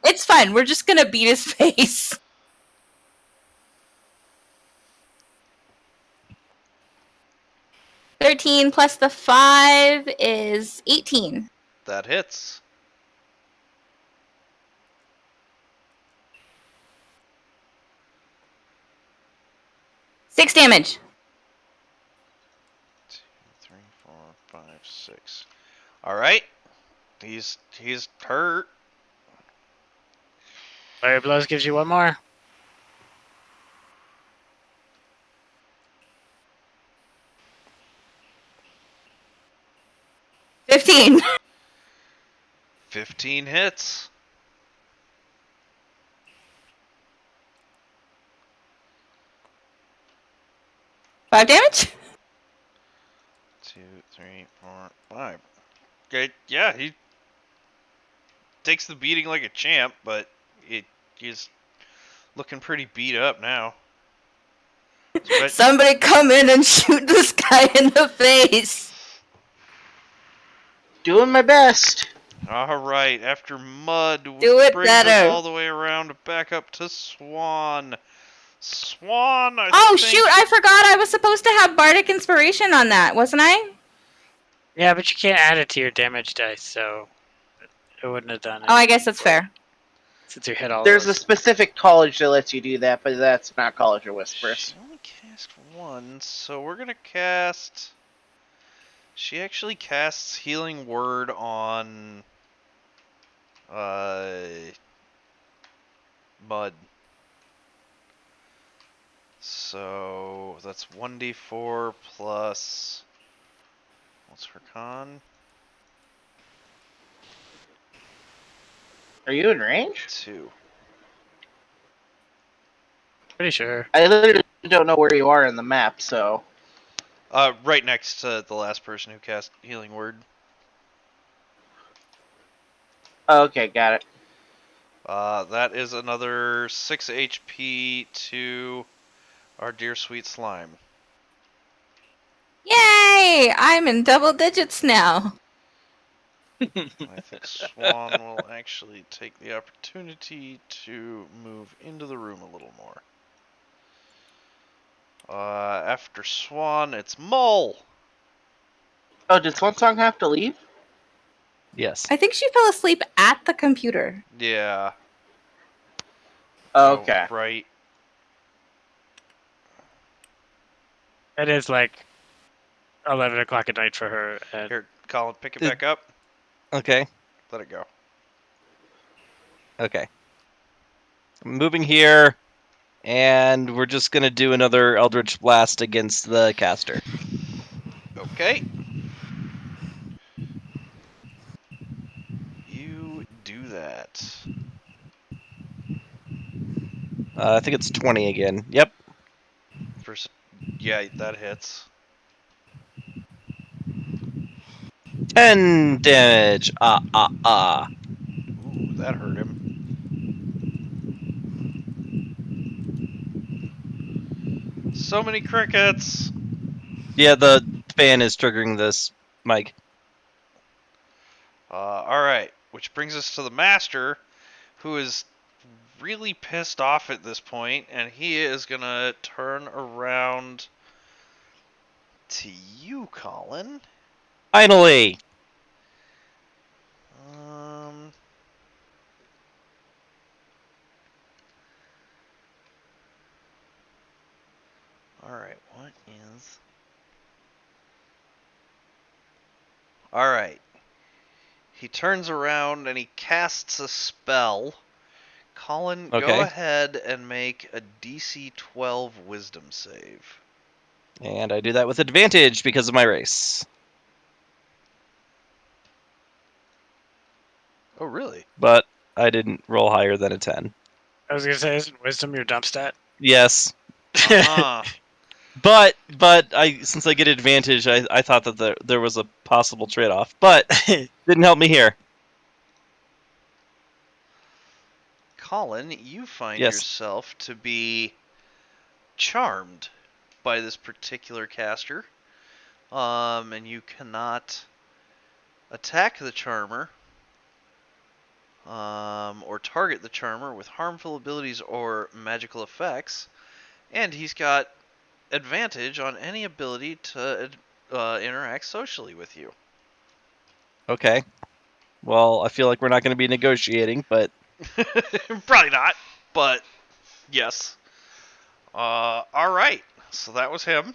it's fine. We're just gonna beat his face. 13 plus the 5 is 18. That hits. Six damage. 2, 3, 4, 5, 6. Alright. He's hurt. Flurry of blows gives you one more. $15. 15 hits. Five damage? 2, 3, 4, 5. Okay, yeah, he takes the beating like a champ, but he's looking pretty beat up now. Somebody come in and shoot this guy in the face. Doing my best. Alright, after Mud, Do it brings us better. all the way around back up to Swan. Swan, Oh, shoot, I forgot I was supposed to have Bardic Inspiration on that, wasn't I? Yeah, but you can't add it to your damage dice, so it wouldn't have done it. Oh, I guess that's fair. Since you hit all There's a those. specific college that lets you do that, but that's not College of Whispers. She only cast one, so we're gonna cast. She actually casts Healing Word on Mud. So that's 1d4 plus. What's her con? Are you in range? 2. Pretty sure. I literally don't know where you are in the map, so. Right next to the last person who cast Healing Word. Okay, got it. That is another 6 HP to our dear sweet slime. Yay! I'm in double digits now. I think Swan will actually take the opportunity to move into the room a little more. After Swan, it's Mole. Oh, did Swansong have to leave? Yes. I think she fell asleep at the computer. Yeah. Okay. Oh, right. It is like 11 o'clock at night for her. And Here, Colin, pick it back up. Okay. Let it go. Okay. I'm moving here, and we're just gonna do another Eldritch Blast against the caster. Okay. You do that. I think it's 20 again. Yep. Yeah, that hits. 10 damage. Ooh, that hurt him. So many crickets. Yeah, the fan is triggering this, Mike. All right, which brings us to the master, who is really pissed off at this point, and he is gonna turn around to you, Colin. Finally. Um. All right, what is? All right. He turns around and he casts a spell. Colin, go Okay. ahead and make a DC 12 Wisdom save. And I do that with advantage because of my race. Oh, really? But I didn't roll higher than a 10. I was gonna say, isn't wisdom your dump stat? Yes. Uh-huh. But I since I get advantage, I thought that there was a possible trade off. But didn't help me here. Colin, you find Yes. yourself to be charmed by this particular caster. And you cannot attack the charmer, or target the charmer with harmful abilities or magical effects, and he's got advantage on any ability to interact socially with you. Okay. Well, I feel like we're not going to be negotiating, but Probably not, but yes. All right. So that was him.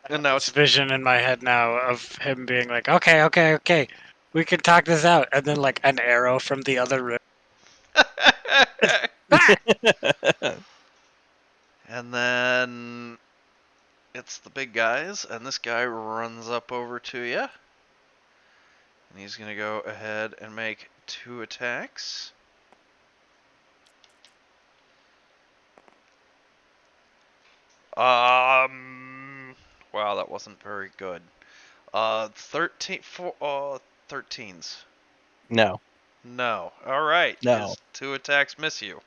And now This it's vision in my head now of him being like, okay, we can talk this out, and then like an arrow from the other room. Ah! and then it's the big guys, and this guy runs up over to you. And he's going to go ahead and make 2 attacks. Wow, that wasn't very good. 13s. no, No. All right. no. His 2 attacks miss you.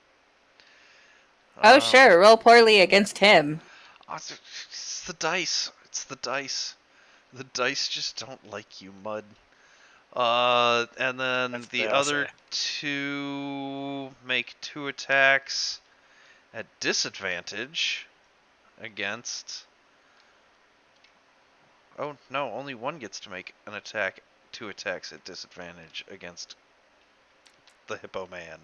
Oh, sure. Roll poorly against him. It's the dice. It's the dice. The dice just don't like you, Mud. And then That's what the they all other say. 2 make 2 attacks at disadvantage against. Oh no, only one gets to make an attack. 2 attacks at disadvantage against the Hippo Man.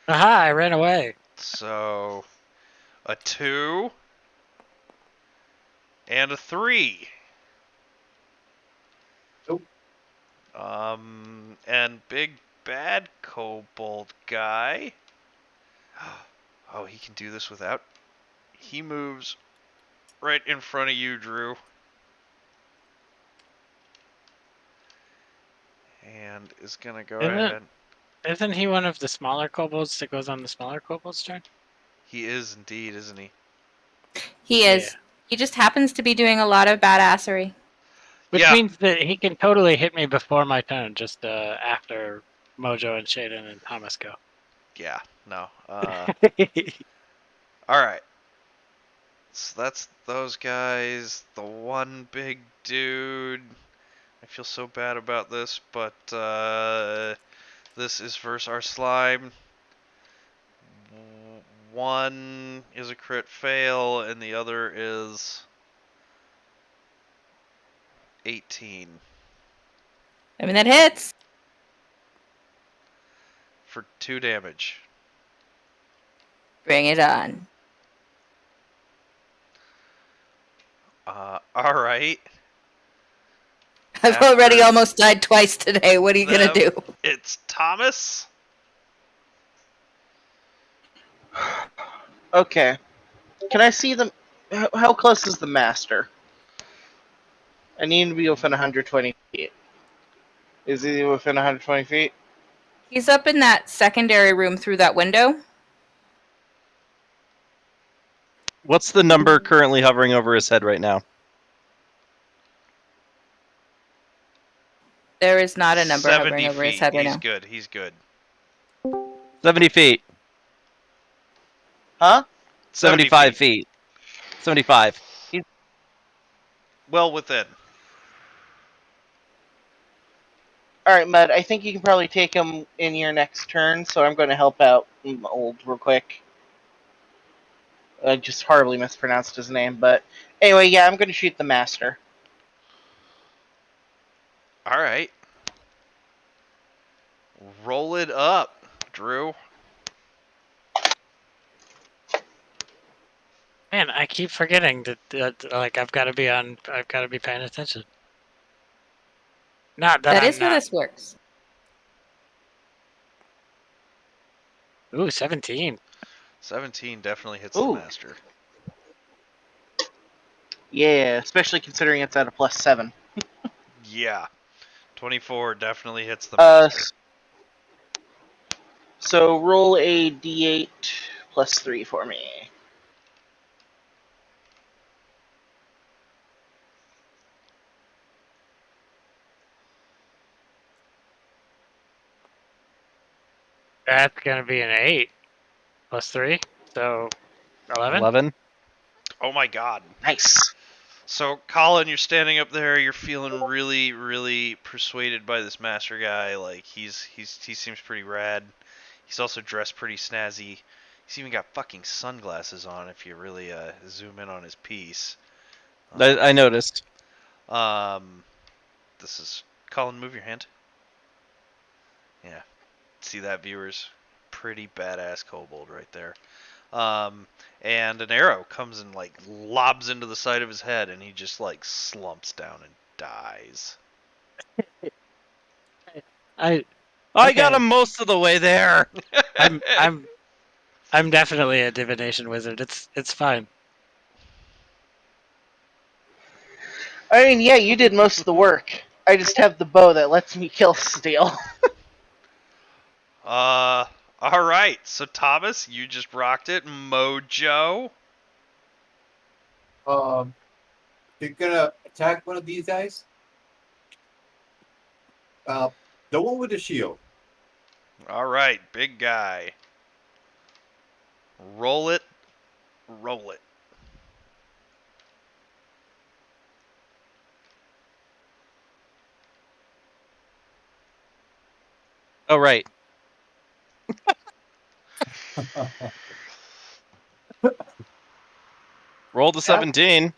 Aha! I ran away. So a 2 and a 3. Nope. And big bad kobold guy. Oh, he can do this without. He moves right in front of you, Drew. And is gonna go ahead. Isn't he one of the smaller kobolds that goes on the smaller kobold's turn? He is indeed, isn't he? He is. He just happens to be doing a lot of badassery. Which Yeah. means that he can totally hit me before my turn, just after Mojo and Shaden and Thomas go. Yeah. No. All right. So that's those guys. The one big dude. I feel so bad about this, but this is versus our slime. One is a crit fail, and the other is 18 I mean, that hits. for 2 damage. Bring it on. All right. I've already After almost died twice today. What are you going to do? It's Thomas. Okay. Can I see them? How close is the master? I need to be within 120 feet. Is he within 120 feet? He's up in that secondary room through that window. What's the number currently hovering over his head right now? There is not a number 70 hovering over his feet. head right He's now. good. He's good. 70 feet. Huh? 75 feet. 75. Well within. All right, Mud. I think you can probably take him in your next turn, so I'm going to help out Old real quick. I just horribly mispronounced his name, but anyway, yeah, I'm going to shoot the master. All right. Roll it up, Drew. Man, I keep forgetting that like I've got to be paying attention. Not that That I'm is how not. this works. Ooh, 17. 17 definitely hits Ooh. the master. Yeah, especially considering it's at a +7. Yeah. 24 definitely hits the master. So roll a d8 +3 for me. That's gonna be an 8 +3, so 11. 11. Oh my god. Nice. So, Colin, you're standing up there. You're feeling really, really persuaded by this master guy. Like he seems pretty rad. He's also dressed pretty snazzy. He's even got fucking sunglasses on. If you really zoom in on his piece. I noticed. This is Colin. Move your hand. Yeah. See that, viewers? Pretty badass kobold right there. And an arrow comes and like lobs into the side of his head, and he just like slumps down and dies. I got him most of the way there. I'm definitely a divination wizard. It's fine. I mean, yeah, you did most of the work. I just have the bow that lets me kill steel. All right. So Thomas, you just rocked it. Mojo. You're gonna attack one of these guys. The one with the shield. All right, big guy. Roll it. Roll it. Oh, right. Roll the 17.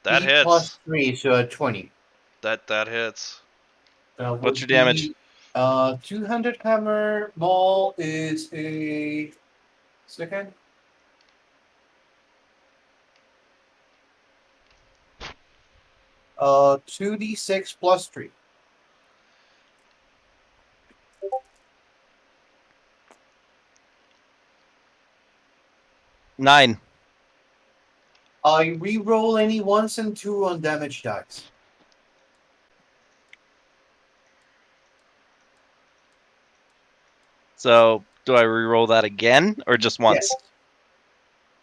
That E hits. +3, so 20. That hits. Would What's your damage? be Two-handed hammer maul is a second. Uh, 2d6 plus 3. Nine. I re-roll any 1s and 2 on damage dice. So do I re-roll that again or just once? Yes.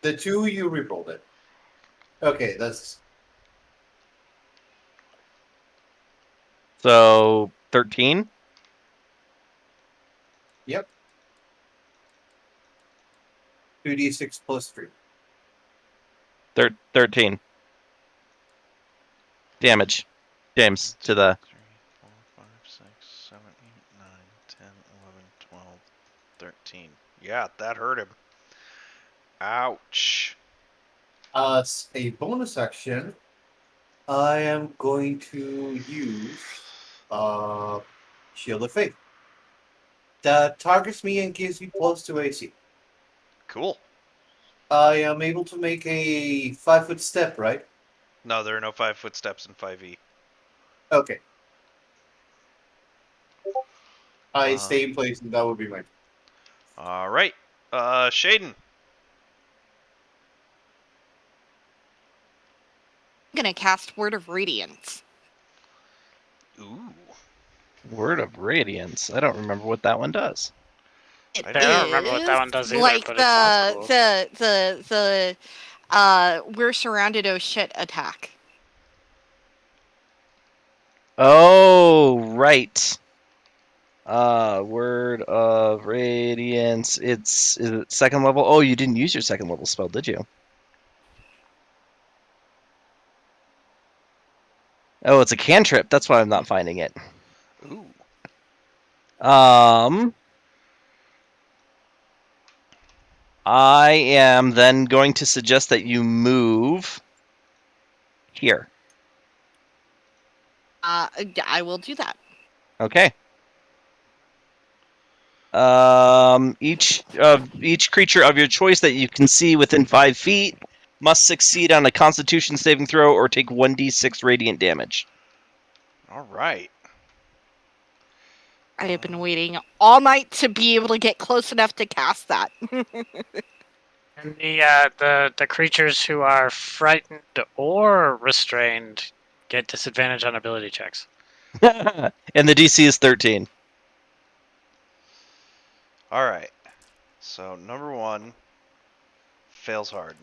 The 2 you re-rolled it. Okay, that's So 13. yep. 2d6 plus 3. 13 damage. James to the 3, 4, 5, 6, 7, 8, 9, 10, 11, 12, 13. Yeah, that hurt him. Ouch. As a bonus action, I am going to use Shield of Faith. That targets me and gives me +2 AC. Cool. I am able to make a 5-foot step, right? No, there are no 5-foot steps in 5e. Okay. I Uh, stay in place, and that would be my. All right. Shaden. I'm gonna cast Word of Radiance. Ooh. Word of Radiance. I don't remember what that one does. It I I don't remember what that is one does either, like but it sounds cool. the we're surrounded oh shit attack. Oh, right. Word of Radiance. Is it second level? Oh, you didn't use your second level spell, did you? Oh, it's a cantrip. That's why I'm not finding it. Ooh. I am then going to suggest that you move here. I will do that. Okay. Each creature of your choice that you can see within 5 feet must succeed on a Constitution saving throw or take 1d6 radiant damage. All right. I have been waiting all night to be able to get close enough to cast that. And the creatures who are frightened or restrained get disadvantage on ability checks. And the DC is 13. All right. So number 1 fails hard.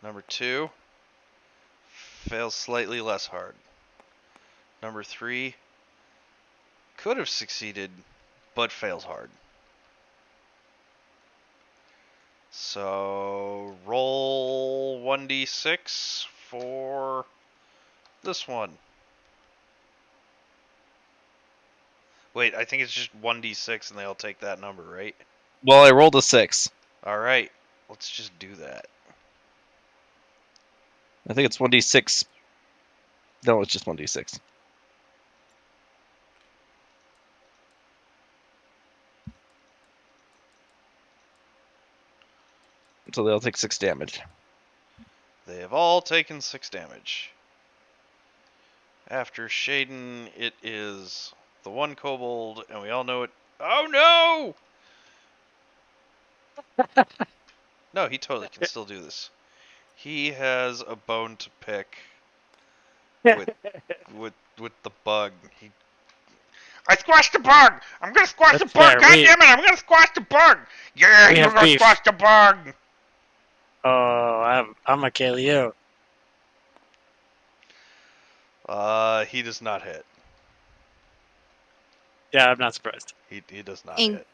Number 2 fails slightly less hard. Number 3 could have succeeded, but fails hard. So roll 1d6 for this one. Wait, I think it's just 1d6 and they'll take that number, right? Well, I rolled a 6. All right, let's just do that. I think it's 1d6. No, it's just 1d6. So they'll take 6 damage. They have all taken 6 damage. After Shaden, it is the one kobold, and we all know it. Oh no! No, he totally can still do this. He has a bone to pick with the bug. I squashed the bug! I'm gonna squash That's the bug! fair. God damn it! I'm gonna squash the bug! Yeah, We you're have gonna beef. squash the bug! Oh, I'm gonna kill you. He does not hit. Yeah, I'm not surprised. He does not In hit.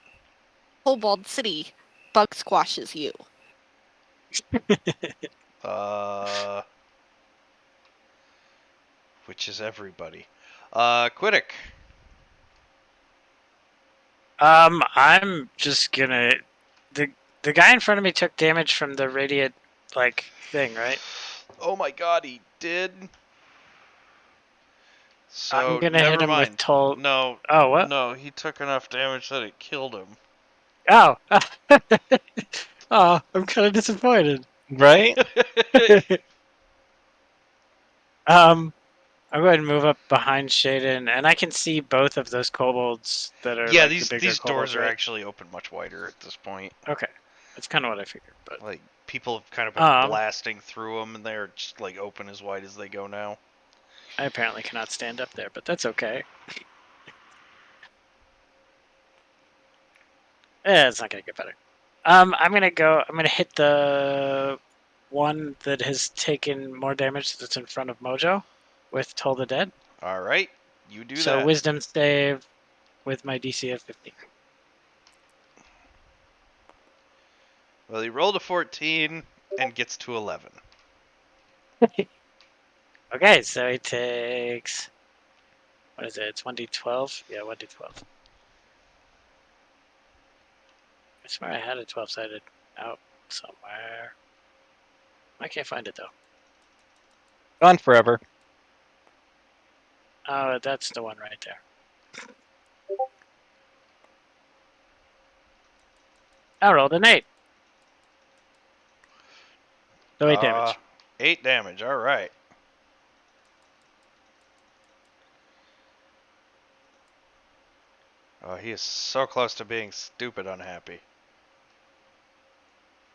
Cobalt City, bug squashes you. Which is everybody. Quiddick. I'm just gonna the guy in front of me took damage from the radiant thing, right? Oh my god, he did. So I'm gonna hit never him mind. with toll. No. Oh, what? No, he took enough damage that it killed him. Oh. Oh, I'm kind of disappointed. Right? I'm going to move up behind Shaden, and I can see both of those kobolds that are Yeah, like the these bigger doors kobolds, are right? actually open much wider at this point. Okay, that's kind of what I figured. But Like people have kind of been blasting through them, and they're just like open as wide as they go now. I apparently cannot stand up there, but that's okay. It's not gonna get better. I'm gonna hit the one that has taken more damage that's in front of Mojo with Toll the Dead. All right, you do So that. Wisdom save with my DC of 15. Well, he rolled a 14 and gets to 11. Okay, so he takes, what is it? It's 1d12? Yeah, 1d12. I swear I had a 12-sided out somewhere. I can't find it though. Gone forever. Oh, that's the one right there. I rolled an 8. So 8 damage. 8 damage. All right. Oh, he is so close to being stupid unhappy.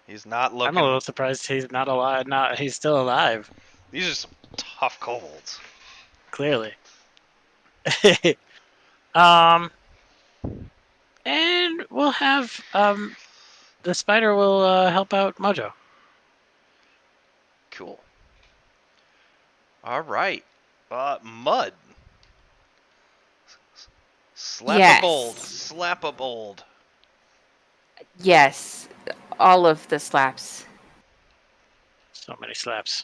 He's not looking. I'm a little surprised he's not alive. He's still alive. These are some tough kobolds. Clearly. And we'll have the spider will help out Mojo. Cool. All right. Mud. Slap a Yes. bold. Slap a bold. Yes, all of the slaps. So many slaps.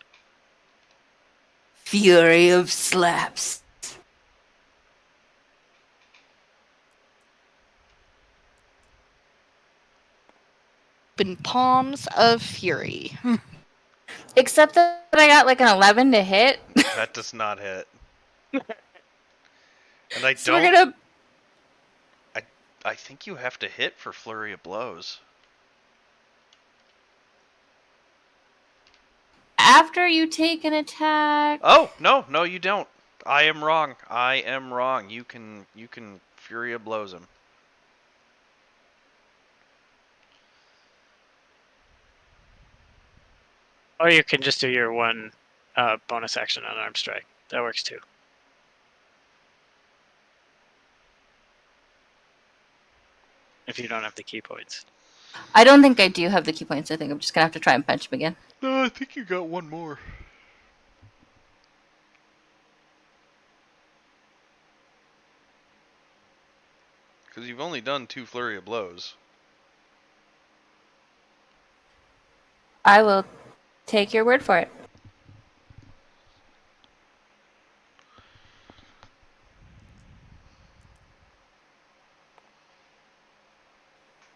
Fury of slaps. Open palms of fury. Except that I got like an 11 to hit. That does not hit. And I So don't. we're gonna. I think you have to hit for flurry of blows. After you take an attack. Oh no, you don't. I am wrong. You can fury of blows him. Or you can just do your one bonus action on arm strike. That works too. If you don't have the key points. I don't think I do have the key points. I think I'm just gonna have to try and punch him again. No, I think you got one more. Because you've only done 2 flurry of blows. I will take your word for it.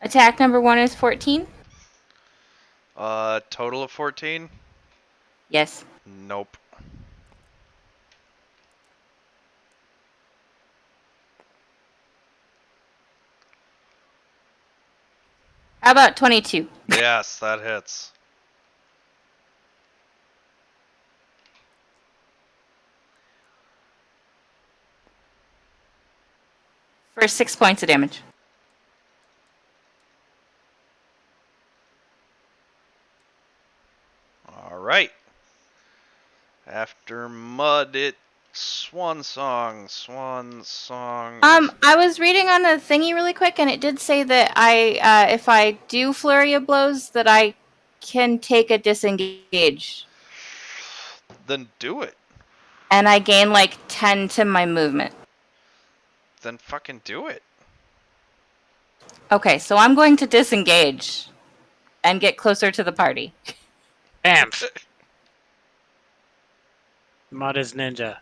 Attack number 1 is 14. Total of 14? Yes. Nope. How about 22? Yes, that hits. For 6 points of damage. Alright. After Mud, it's Swan Song. Swan Song. I was reading on the thingy really quick, and it did say that if I do flurry of blows, that I can take a disengage, Then do it. and I gain like 10 to my movement. Then fucking do it. Okay, so I'm going to disengage and get closer to the party. Bam! Mud is ninja.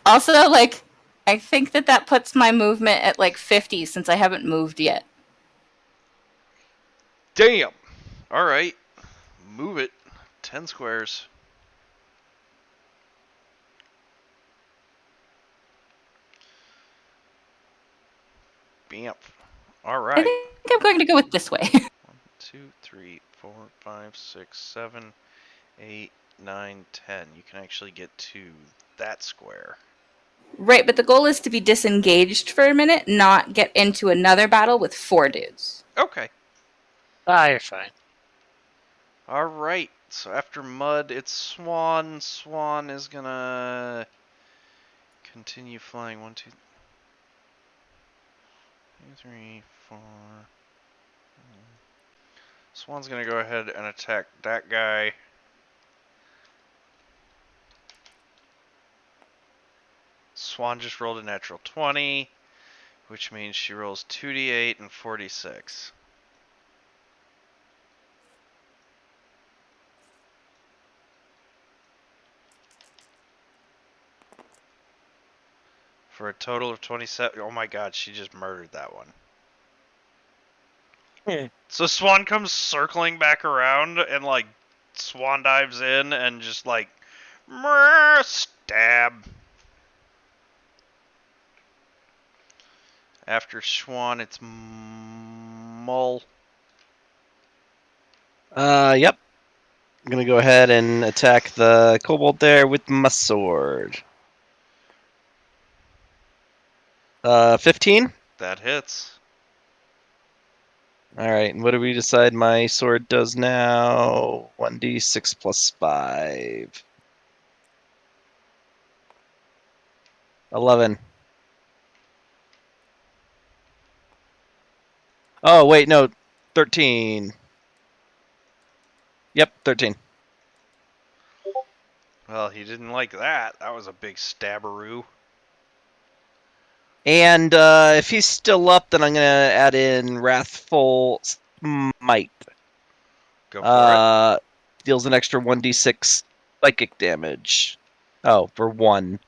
Also, like, I think that puts my movement at like 50 since I haven't moved yet. Damn. Alright. Move it. 10 squares. Bamf. All I right. think I'm going to go with this way. 1, 2, 3, 4, 5, 6, 7, 8, 9, 10. You can actually get to that square. Right, but the goal is to be disengaged for a minute, not get into another battle with 4 dudes. Okay. You're fine. All right. So after Mud, it's Swan. Swan is gonna continue flying. 1, 2, 3, 4. Swan's gonna go ahead and attack that guy. Swan just rolled a natural 20, which means she rolls 2d8 and 46. For a total of 27. Oh my god, she just murdered that one. So Swan comes circling back around and like Swan dives in and just like stab. After Swan, it's Mull. Yep. I'm gonna go ahead and attack the kobold there with my sword. 15. That hits. All right. And what do we decide my sword does now? 1d6 plus 5. 11. Oh wait, no, 13. Yep, 13. Well, he didn't like that. That was a big stabberoo. And if he's still up, then I'm gonna add in Wrathful Smite. Go for it. Deals an extra 1d6 psychic damage. Oh, for 1.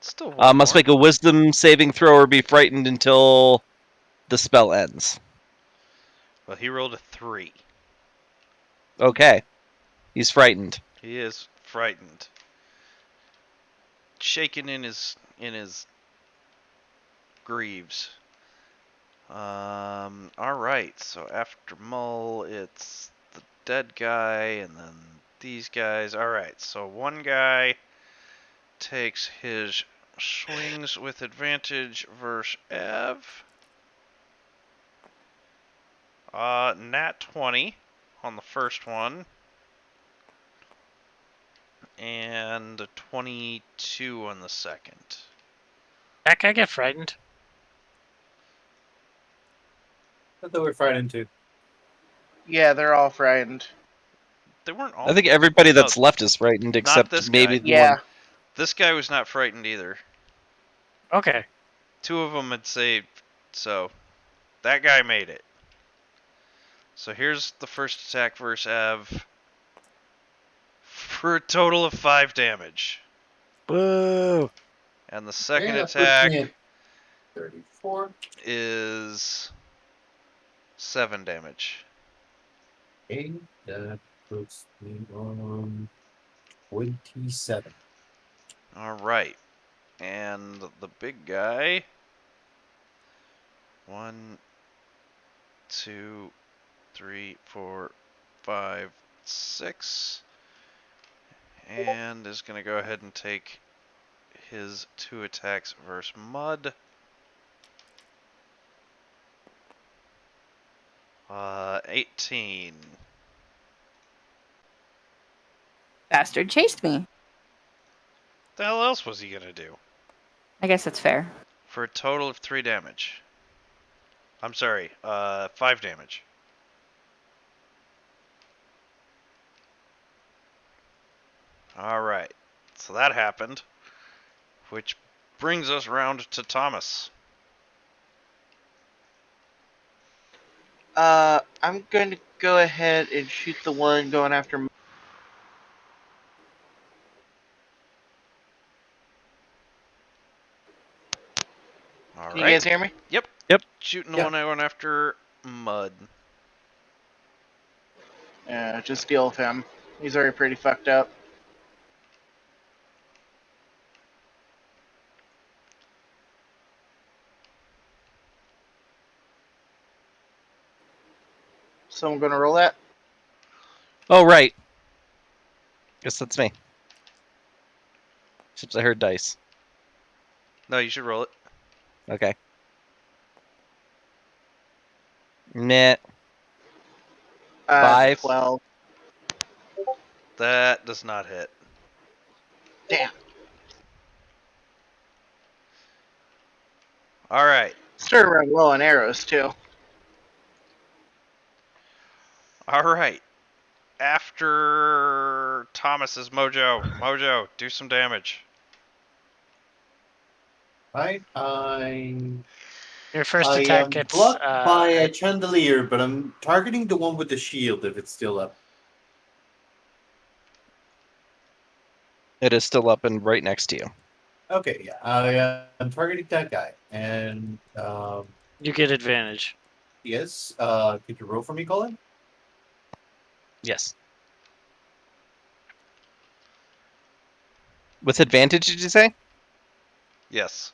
Still one Must more. make a Wisdom saving throw or be frightened until the spell ends. Well, he rolled a 3. Okay, he's frightened. He is frightened. Shaken in his greaves. All right. So after Mull, it's the dead guy, and then these guys. All right. So one guy takes his swings with advantage versus Ev. Nat 20 on the first one, and a 22 on the second. Heck, I get frightened. I thought we were frightened too. Yeah, they're all frightened. They weren't all. I think everybody No, that's left is frightened, not except this maybe guy. the Yeah. one. This guy was not frightened either. Okay. 2 of them had saved, so that guy made it. So here's the first attack versus Ev for a total of 5 damage. Boo! And the second Puts attack me at 34. is 7 damage. Okay, that puts me on 27. All right. And the big guy. 1, 2, 3, 4, 5, 6. And is going to go ahead and take his 2 attacks versus Mud. 18. Bastard chased me. The hell else was he going to do? I guess that's fair. For a total of 3 damage. I'm sorry, 5 damage. Alright, so that happened. Which brings us round to Thomas. I'm going to go ahead and shoot the one going after. Can you guys Alright. hear me? Yep. Yep. Shooting the Yeah. one going after Mud. Yeah, just deal with him. He's already pretty fucked up. so I'm going to roll that. Oh, right. Guess that's me. Except I heard dice. No, you should roll it. Okay. Nah. 5. 12. That does not hit. Damn. All right. Started running low on arrows, too. All right. After Thomas is Mojo. Mojo, do some damage. Right? Your first I attack am gets blocked by a chandelier, but I'm targeting the one with the shield if it's still up. It is still up and right next to you. Okay, yeah. I am targeting that guy. And you get advantage. yes, could you roll for me, Colin? Yes. With advantage, did you say? Yes.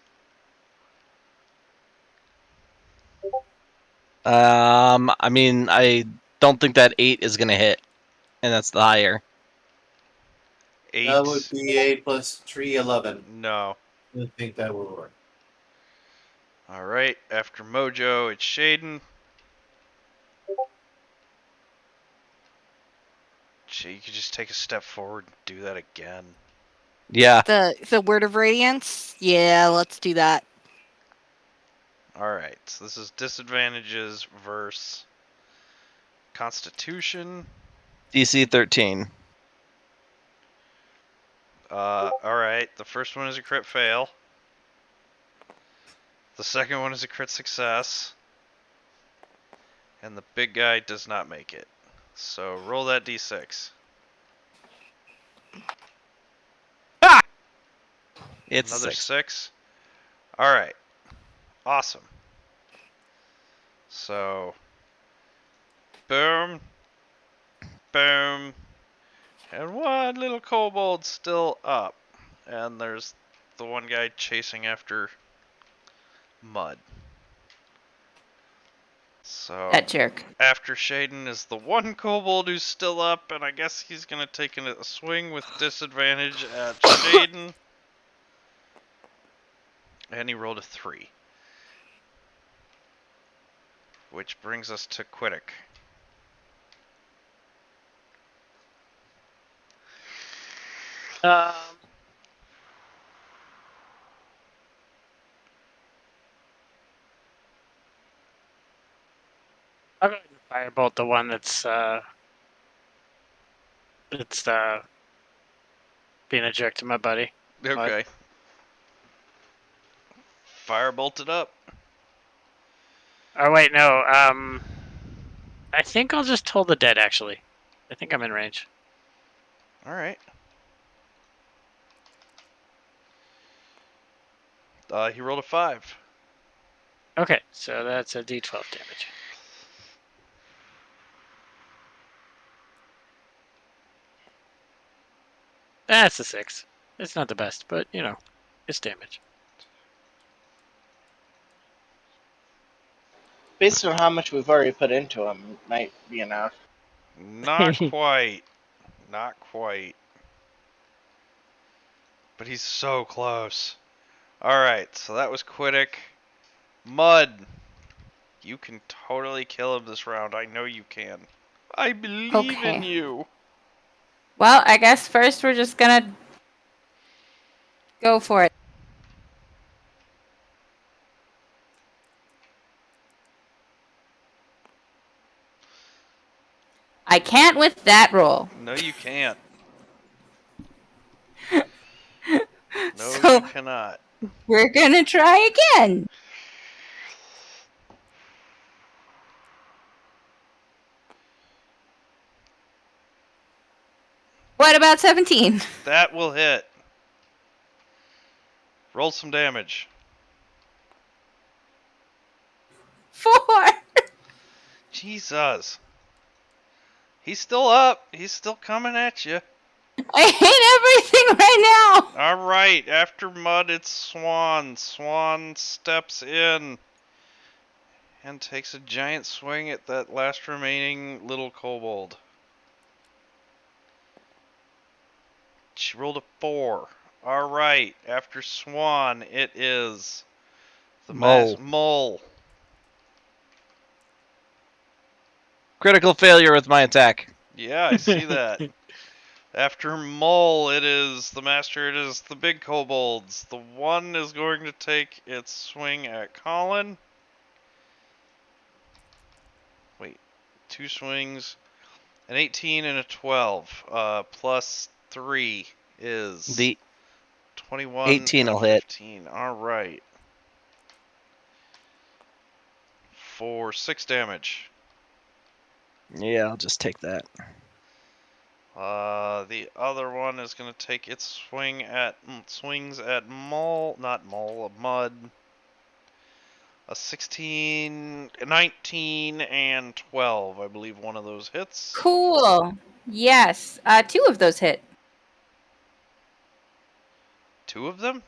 I mean, I don't think that 8 is gonna hit, and that's the higher. 8. That would be 8 plus 3, 11. No. I think that will work. All right. After Mojo, it's Shaden. Gee, you could just take a step forward and do that again. Yeah. The word of radiance. Yeah, let's do that. All right. So this is disadvantages versus Constitution. DC 13. All right. The first one is a crit fail. The second one is a crit success. And the big guy does not make it. So roll that d6. It's Another 6. 6. All right. Awesome. So, boom, boom, and one little kobold still up. And there's the one guy chasing after Mud. So, That jerk. after Shaden is the one kobold who's still up, and I guess he's going to take a swing with disadvantage at Shaden. And he rolled a 3. Which brings us to Quiddick. Um, I'll go ahead and firebolt the one that's being a jerk to my buddy. Okay. Firebolt it up. Oh wait, no. I think I'll just toll the dead. Actually, I think I'm in range. Alright. He rolled a 5. Okay, so that's a D12 damage. That's a 6. It's not the best, but you know, it's damage. Based on how much we've already put into him, it might be enough. Not quite. Not quite. But he's so close. Alright, so that was Quiddick. Mud. You can totally kill him this round. I know you can. I believe in Okay. you. Well, I guess first we're just gonna go for it. I can't with that roll. No, you can't. No, So you cannot. we're gonna try again. What about 17? That will hit. Roll some damage. 4. Jesus. He's still up. He's still coming at you. I hate everything right now. Alright, after Mud, it's Swan. Swan steps in. and takes a giant swing at that last remaining little kobold. She rolled a 4. All right, after Swan, it is the Mole. Critical failure with my attack. Yeah, I see that. After Mole, it is the Master. It is the big kobolds. The one is going to take its swing at Colin. Wait, 2 swings. An 18 and a 12. Plus 3 is The 21 18 and a will hit. 15. All right. For 6 damage. Yeah, I'll just take that. The other one is going to take its swings at Mud. A 16, 19, and 12. I believe one of those hits. Cool. Yes. 2 of those hit. 2 of them?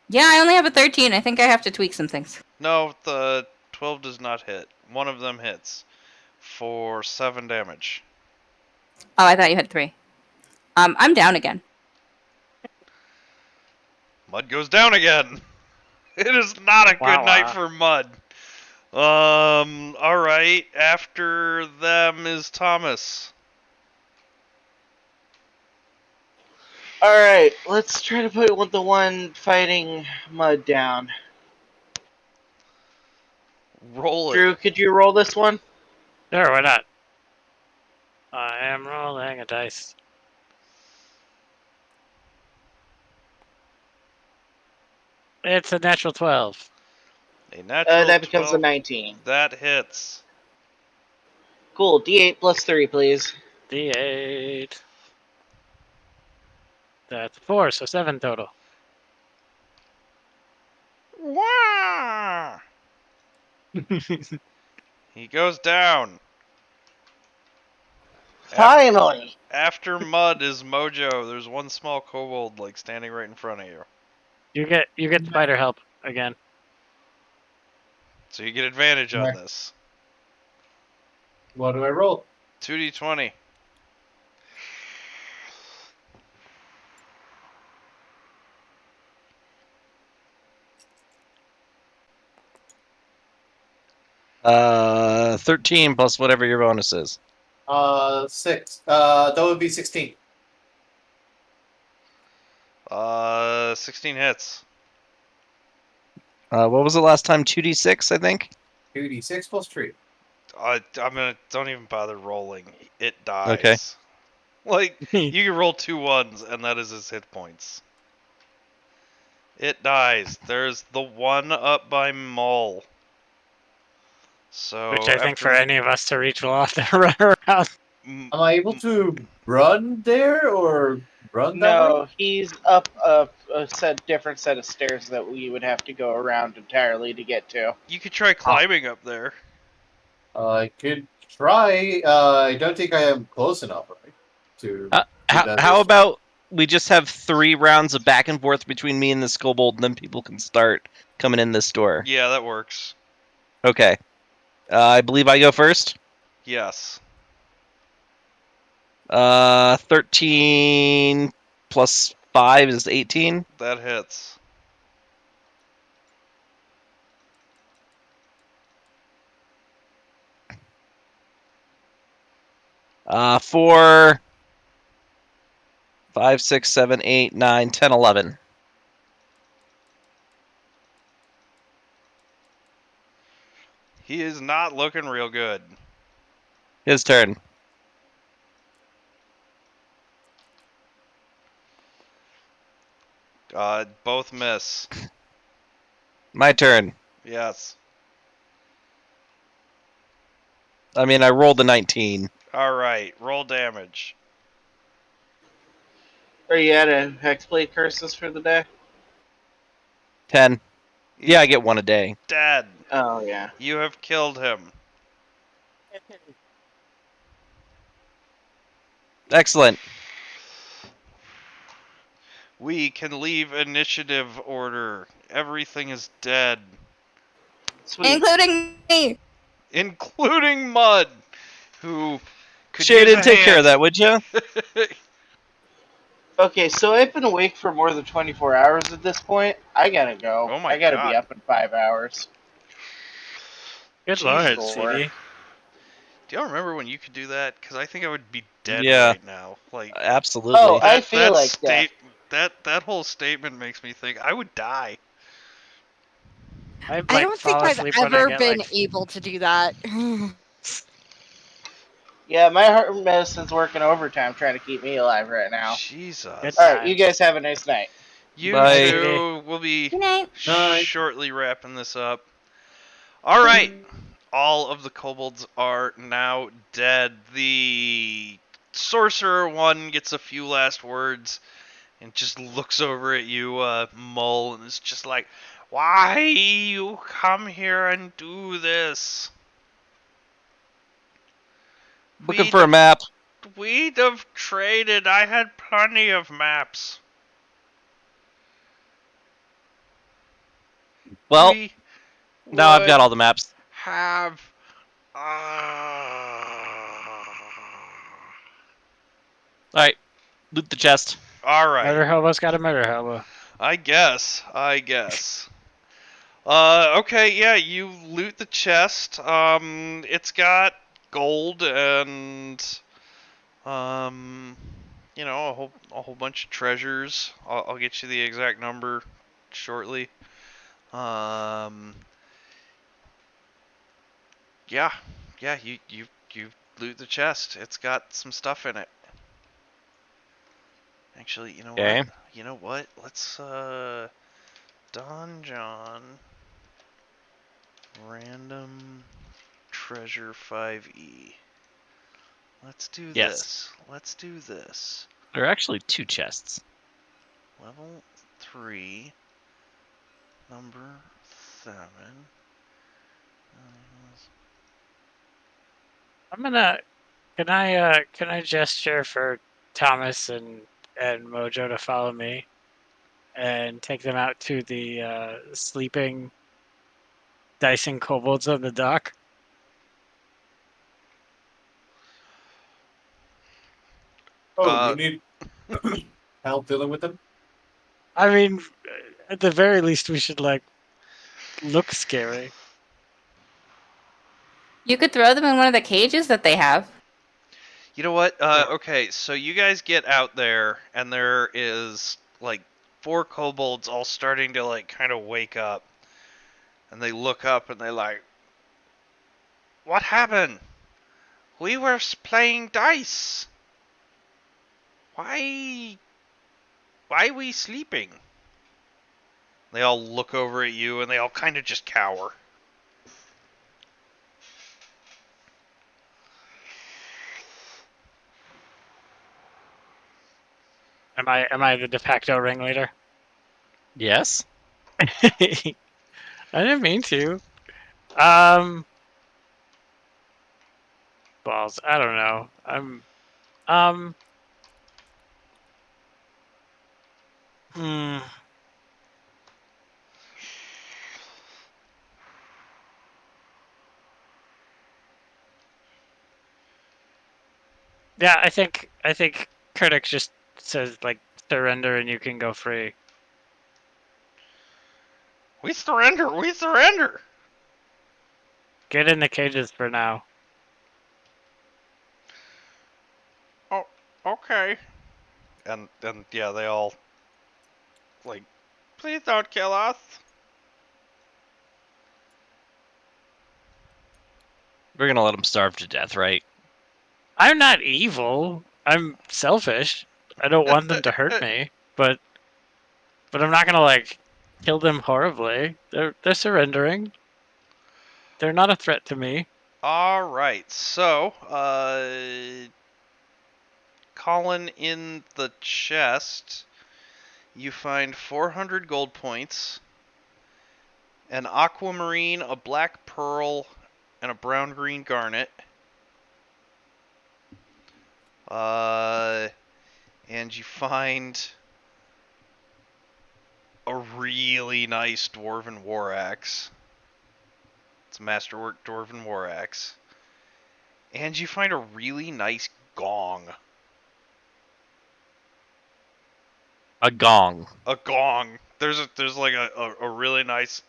Yeah, I only have a 13. I think I have to tweak some things. No, the 12 does not hit. One of them hits for 7 damage. Oh, I thought you had 3. I'm down again. Mud goes down again. It is not a good night for Mud. All right. After them is Thomas. All right, let's try to put the one fighting Mud down. Roll it. Drew, could you roll this one? Sure, why not? I am rolling a dice. It's a natural 12. A natural That becomes 12. a 19. That hits. Cool. D8 plus 3, please. D8. That's 4, so 7 total. Wah! He goes down. Finally! After Mud is Mojo. There's one small kobold like standing right in front of you. You get spider help again. So you get advantage on this. What do I roll? 2d20. Uh, 13 plus whatever your bonus is. 6. That would be 16. 16 hits. What was the last time? 2d6, I think? 2d6 plus 3. Don't even bother rolling. It dies. Okay. Like, you can roll 2 ones, and that is his hit points. It dies. There's the one up by Mull. So Which I think for any of us to reach will have to run around. Am I able to run there or run that way? No, he's up a different set of stairs that we would have to go around entirely to get to. You could try climbing up there. I could try. I don't think I am close enough, right? To How about we just have 3 rounds of back and forth between me and this kobold, and then people can start coming in this door? Yeah, that works. Okay. I believe I go first. Yes. 13 plus 5 is 18. That hits. Four, 5, 6, 7, 8, 9, 10, 11. He is not looking real good. His turn. Both miss. My turn. Yes. I mean, I rolled a 19. Alright, roll damage. Are you out of Hexblade curses for the day? 10. Yeah, I get 1 a day. Dead. Oh, yeah. You have killed him. Excellent. We can leave initiative order. Everything is dead. Sweet. Including me. including Mud, who could use Shannon, a take care hand. of that, would you? Okay, so I've been awake for more than 24 hours at this point. I gotta go. Oh my I gotta be God. up in 5 hours. Good Jesus. lord, CD. Do y'all remember when you could do that? Because I think I would be dead Yeah. right now. Like Absolutely. Oh, I that. feel That like death. that whole statement makes me think I would die. I'd I like don't think fall I've asleep when I ever get been like able to do that. Yeah, my heart medicine's working overtime trying to keep me alive right now. Jesus. Good Alright, you times. guys have a nice night. You Bye. two will be Good night. Night. shortly wrapping this up. All right. All of the kobolds are now dead. The sorcerer one gets a few last words and just looks over at you, Mull, and is just like, "Why you come here and do this? Looking for a map. We'd have traded. I had plenty of maps. Well, We now I've would got all the maps. have. Alright, loot the chest. All right. Murder hobo's got a murder hobo. I guess. Okay, yeah, you loot the chest. It's got gold and a whole bunch of treasures. I'll get you the exact number shortly. Um, yeah, you loot the chest. It's got some stuff in it. Actually, you know what? Okay. Let's Don John random treasure 5e. Let's do Yes. this. Let's do this. There are actually 2 chests. Level 3, number 7. I'm gonna can I gesture for Thomas and Mojo to follow me and take them out to the sleeping dicing kobolds on the dock? Oh, Uh, you need help dealing with them? I mean, at the very least, we should like look scary. You could throw them in one of the cages that they have. you know what? Okay, so you guys get out there, and there is like 4 kobolds all starting to like kind of wake up, and they look up and they like, "What happened? We were playing dice. Why? Why are we sleeping?" They all look over at you, and they all kind of just cower. Am I the de facto ringleader? Yes. I didn't mean to. Um, balls. I don't know. Um. Hmm. Yeah, I think Kurdik just says like surrender and you can go free. We surrender. We surrender. Get in the cages for now. Oh, okay. And yeah, they all like, please don't kill us. We're gonna let them starve to death, right? I'm not evil. I'm selfish. I don't want them to hurt me, but I'm not gonna like kill them horribly. They're surrendering. They're not a threat to me. All right, so Colin, in the chest, you find 400 gold points, an aquamarine, a black pearl, and a brown green garnet. Uh, and you find a really nice dwarven war axe. It's a masterwork dwarven war axe. And you find a really nice gong. A gong. A gong. There's like a really nice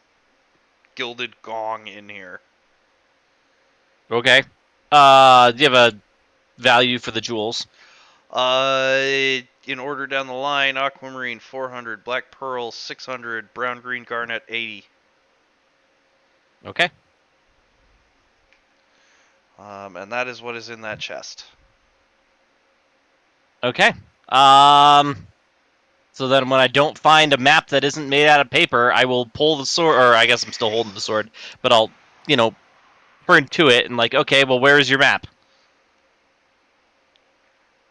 gilded gong in here. Okay. Do you have a value for the jewels? In order down the line, aquamarine 400, black pearl 600, brown green garnet 80. Okay. And that is what is in that chest. Okay. So then when I don't find a map that isn't made out of paper, I will pull the sword, or I guess I'm still holding the sword, but I'll, turn to it and like, okay, well, where is your map?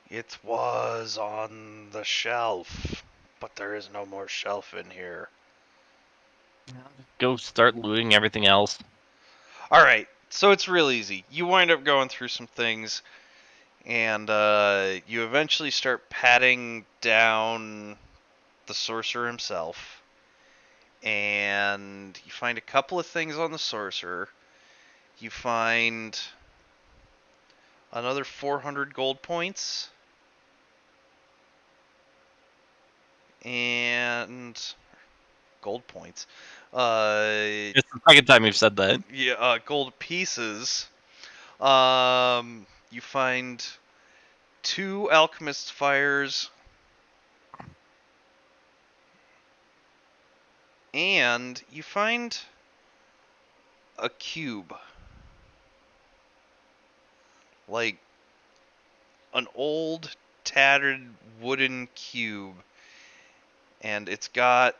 It was on the shelf, but there is no more shelf in here. Go start looting everything else. Alright, so it's real easy. You wind up going through some things, and you eventually start patting down the sorcerer himself. And you find a couple of things on the sorcerer. You find another 400 gold points. And gold points. It's the second time you've said that. Yeah, gold pieces. You find 2 alchemist fires, and you find a cube, like an old, tattered wooden cube, and it's got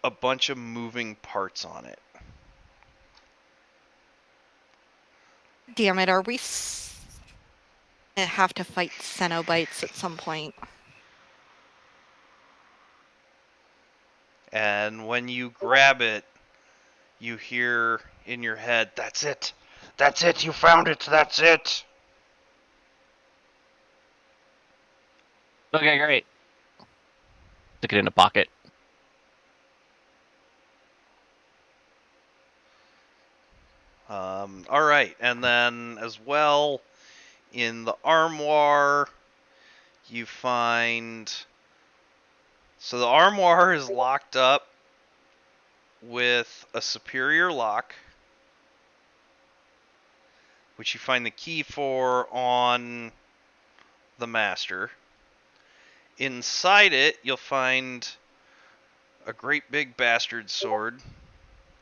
a bunch of moving parts on it. Damn it, are we have to fight Cenobites at some point? And when you grab it, you hear in your head, "That's it! That's it! You found it! That's it!" Okay, great. Stick it in a pocket. Alright, and then as well, in the armoire, you find... So the armoire is locked up with a superior lock, which you find the key for on the master. Inside it, you'll find a great big bastard sword,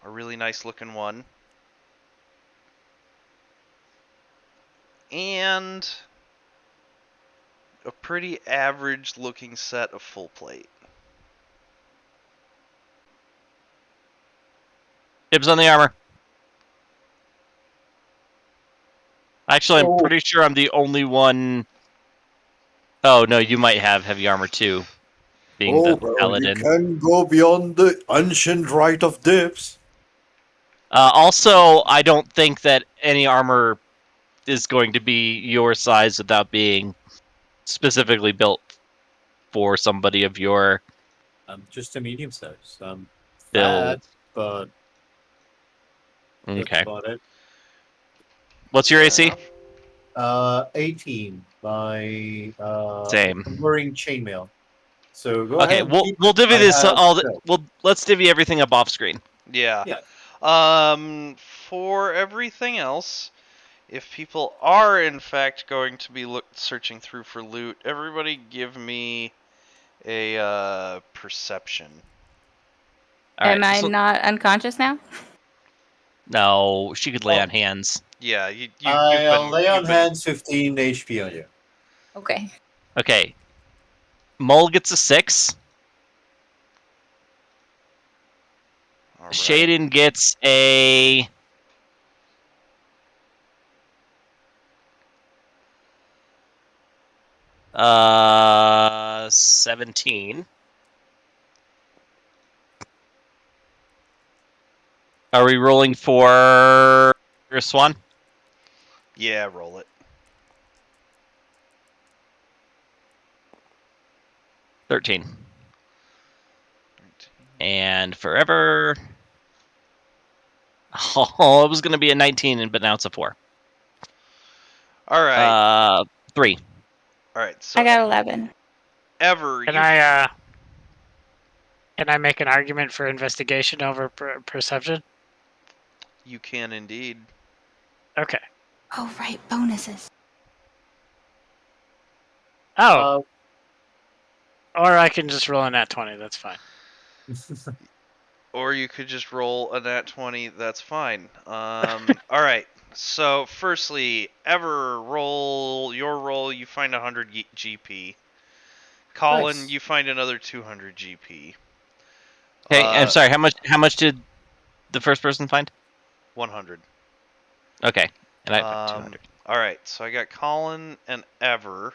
a really nice looking one, and a pretty average looking set of full plate. Dibs on the armor. Actually, I'm So- pretty sure I'm the only one. Oh, no, you might have heavy armor too, being Oh, the well, you paladin. can go beyond the ancient right of dips. Also, I don't think that any armor is going to be your size without being specifically built for somebody of your I'm just a medium size. I'm build. fat, but that's Okay. about it. What's your Fair AC? enough. 18 by Same. I'm wearing chainmail. So go Okay, ahead and keep we'll it. divvy I this. have stealth. Let's divvy everything up off screen. Yeah. Yeah. For everything else, if people are in fact going to be searching through for loot, everybody give me a perception. All right. Am I So, not unconscious now? no, she could lay Oh. on hands. Yeah, you've I'll been lay on you've been hands 15 HP on you. Okay. Okay. Mull gets a 6. all right. Shaden gets a 17. Are we rolling for Swan? Yeah, roll it. 13. And forever. Oh, it was going to be a 19, but now it's a 4. All right. 3. All right. So I got 11. Ever Can you I make an argument for investigation over perception? you can indeed. Okay. Oh, right. Bonuses. Oh, or I can just roll a nat 20. That's fine. Or you could just roll a nat 20. That's fine. All right. So, firstly, Ever roll your roll. You find 100 GP. Colin, Nice. you find another 200 GP. Okay, I'm sorry. How much did the first person find? 100. Okay, and I find 200. All right. So I got Colin and Ever.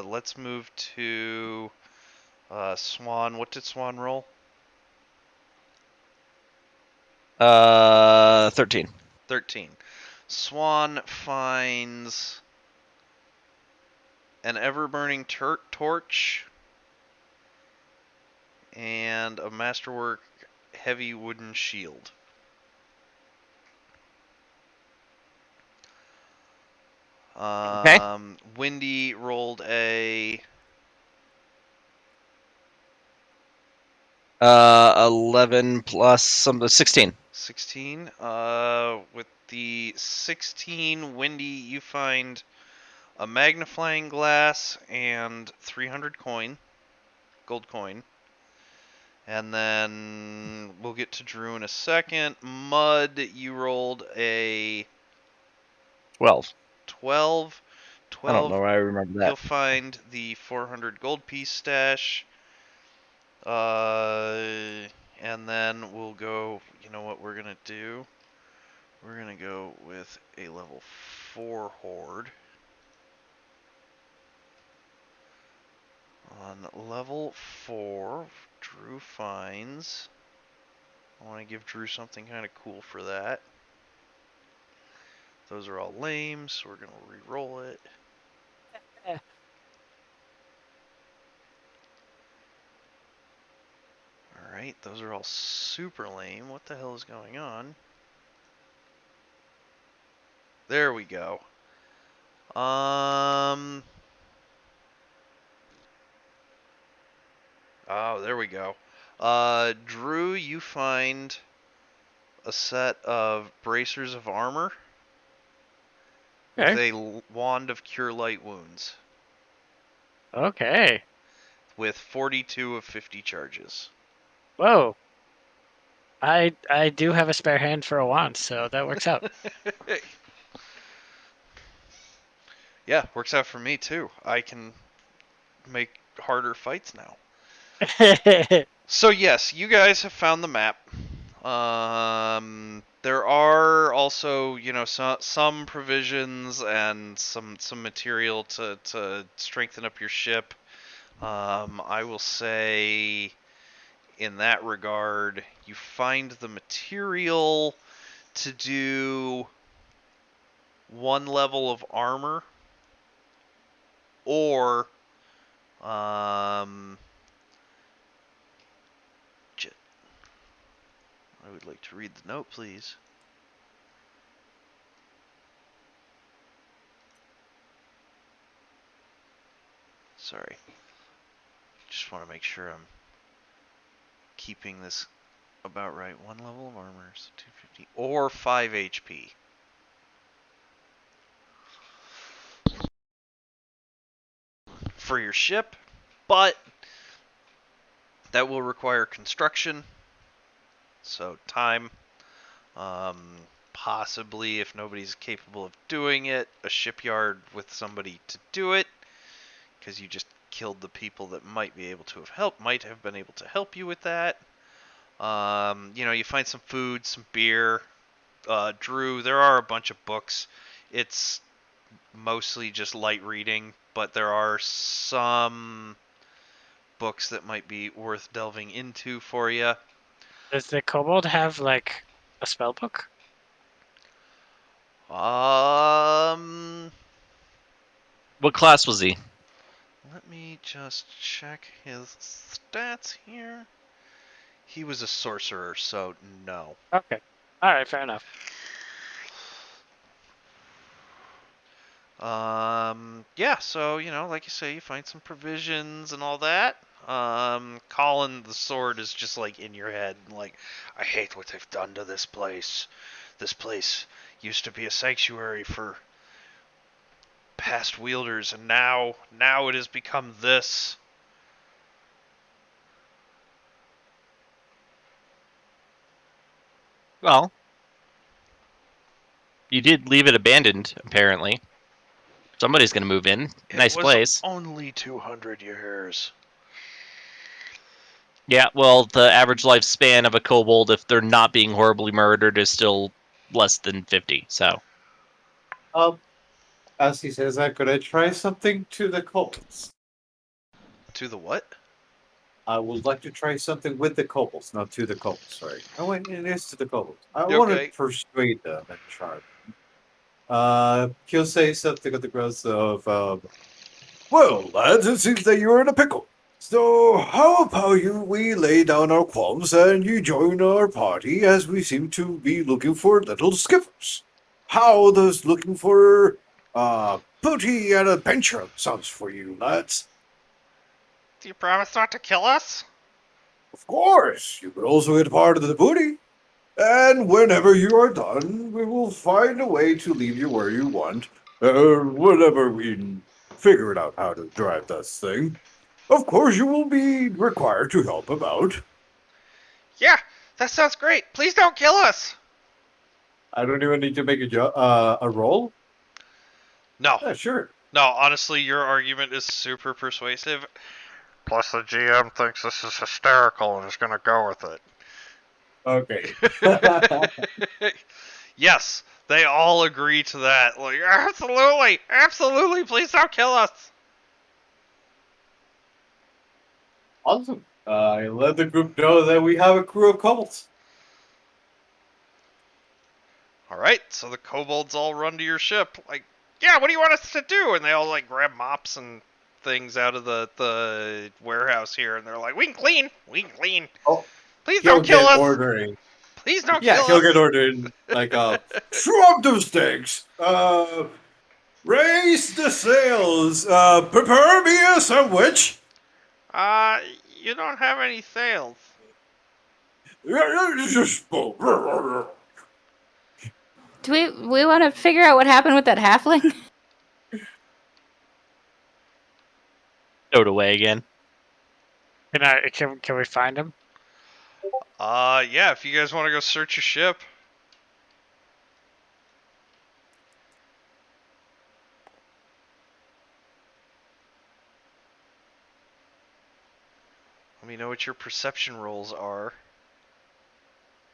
Let's move to Swan. What did Swan roll? 13. 13. Swan finds an ever-burning torch and a masterwork heavy wooden shield. Okay. Windy rolled a 11 plus some 16. 16. With the 16, Windy, you find a magnifying glass and 300 gold coin. And then we'll get to Drew in a second. Mud, you rolled a 12. 12. I don't know 12, why I remember you'll that. find the 400 gold piece stash. And then we'll go, you know what we're going to do? We're going to go with a level 4 horde. On level 4, Drew finds... I want to give Drew something kind of cool for that. Those are all lame, so we're going to re-roll it. Alright, those are all super lame. What the hell is going on? There we go. Oh, there we go. Drew, you find a set of bracers of armor with Okay. a wand of cure light wounds Okay. with 42 of 50 charges. Whoa. I do have a spare hand for a wand, so that works out. Yeah, works out for me too. I can make harder fights now. So yes, you guys have found the map. There are also, some provisions and some material to strengthen up your ship. I will say, in that regard, you find the material to do 1 level of armor, or I would like to read the note, please. Sorry. Just want to make sure I'm keeping this about right. 1 level of armor, so 250, or 5 HP. For your ship, but that will require construction, so time. Possibly, if nobody's capable of doing it, a shipyard with somebody to do it, because you just killed the people that might have been able to help you with that. You find some food, some beer. Drew, there are a bunch of books. It's mostly just light reading, but there are some books that might be worth delving into for you. Does the kobold have like a spell book? What class was he? Let me just check his stats here. He was a sorcerer, so no. Okay. All right, fair enough. Yeah, so, like you say, you find some provisions and all that. Colin, the sword is just like in your head, like, I hate what they've done to this place. This place used to be a sanctuary for past wielders, and now it has become this. Well, you did leave it abandoned, apparently. Somebody's going to move in. It Nice was place. only 200 years. Yeah, well, the average lifespan of a kobold, if they're not being horribly murdered, is still less than 50. So, As he says that, could I try something to the kobolds? To the what? I would like to try something with the kobolds, not to the kobolds. Sorry. Oh, wait, it is to the kobolds. I want to Okay. persuade them and charm. He'll say something at the grounds of, well, lads, it seems that you're in a pickle. So, how about we lay down our qualms and you join our party as we seem to be looking for little skippers? How does looking for booty and adventure sounds for you, lads? Do you promise not to kill us? Of course, you could also get part of the booty. And whenever you are done, we will find a way to leave you where you want. Whenever we figure it out how to drive this thing. Of course, you will be required to help him out. Yeah, that sounds great. Please don't kill us. I don't even need to make a roll. No. Yeah, sure. No, honestly, your argument is super persuasive. Plus, the GM thinks this is hysterical and is going to go with Okay. it. Yes, they all agree to that. Like, absolutely, absolutely, please don't kill us. Awesome. I let the group know that we have a crew of kobolds. All right, so the kobolds all run to your ship. Like, yeah, what do you want us to do? And they all like grab mops and things out of the warehouse here, and they're like, we can clean, we can clean. Oh, Please he'll don't kill get us. ordering. Please don't Yeah, kill he'll us. get ordering like drop those things. Raise the sails. Prepare me a sandwich. You don't have any sails. Do we want to figure out what happened with that halfling? stowed away again. Can we find him? Yeah, if you guys want to go search your ship. Let me know what your perception rolls are.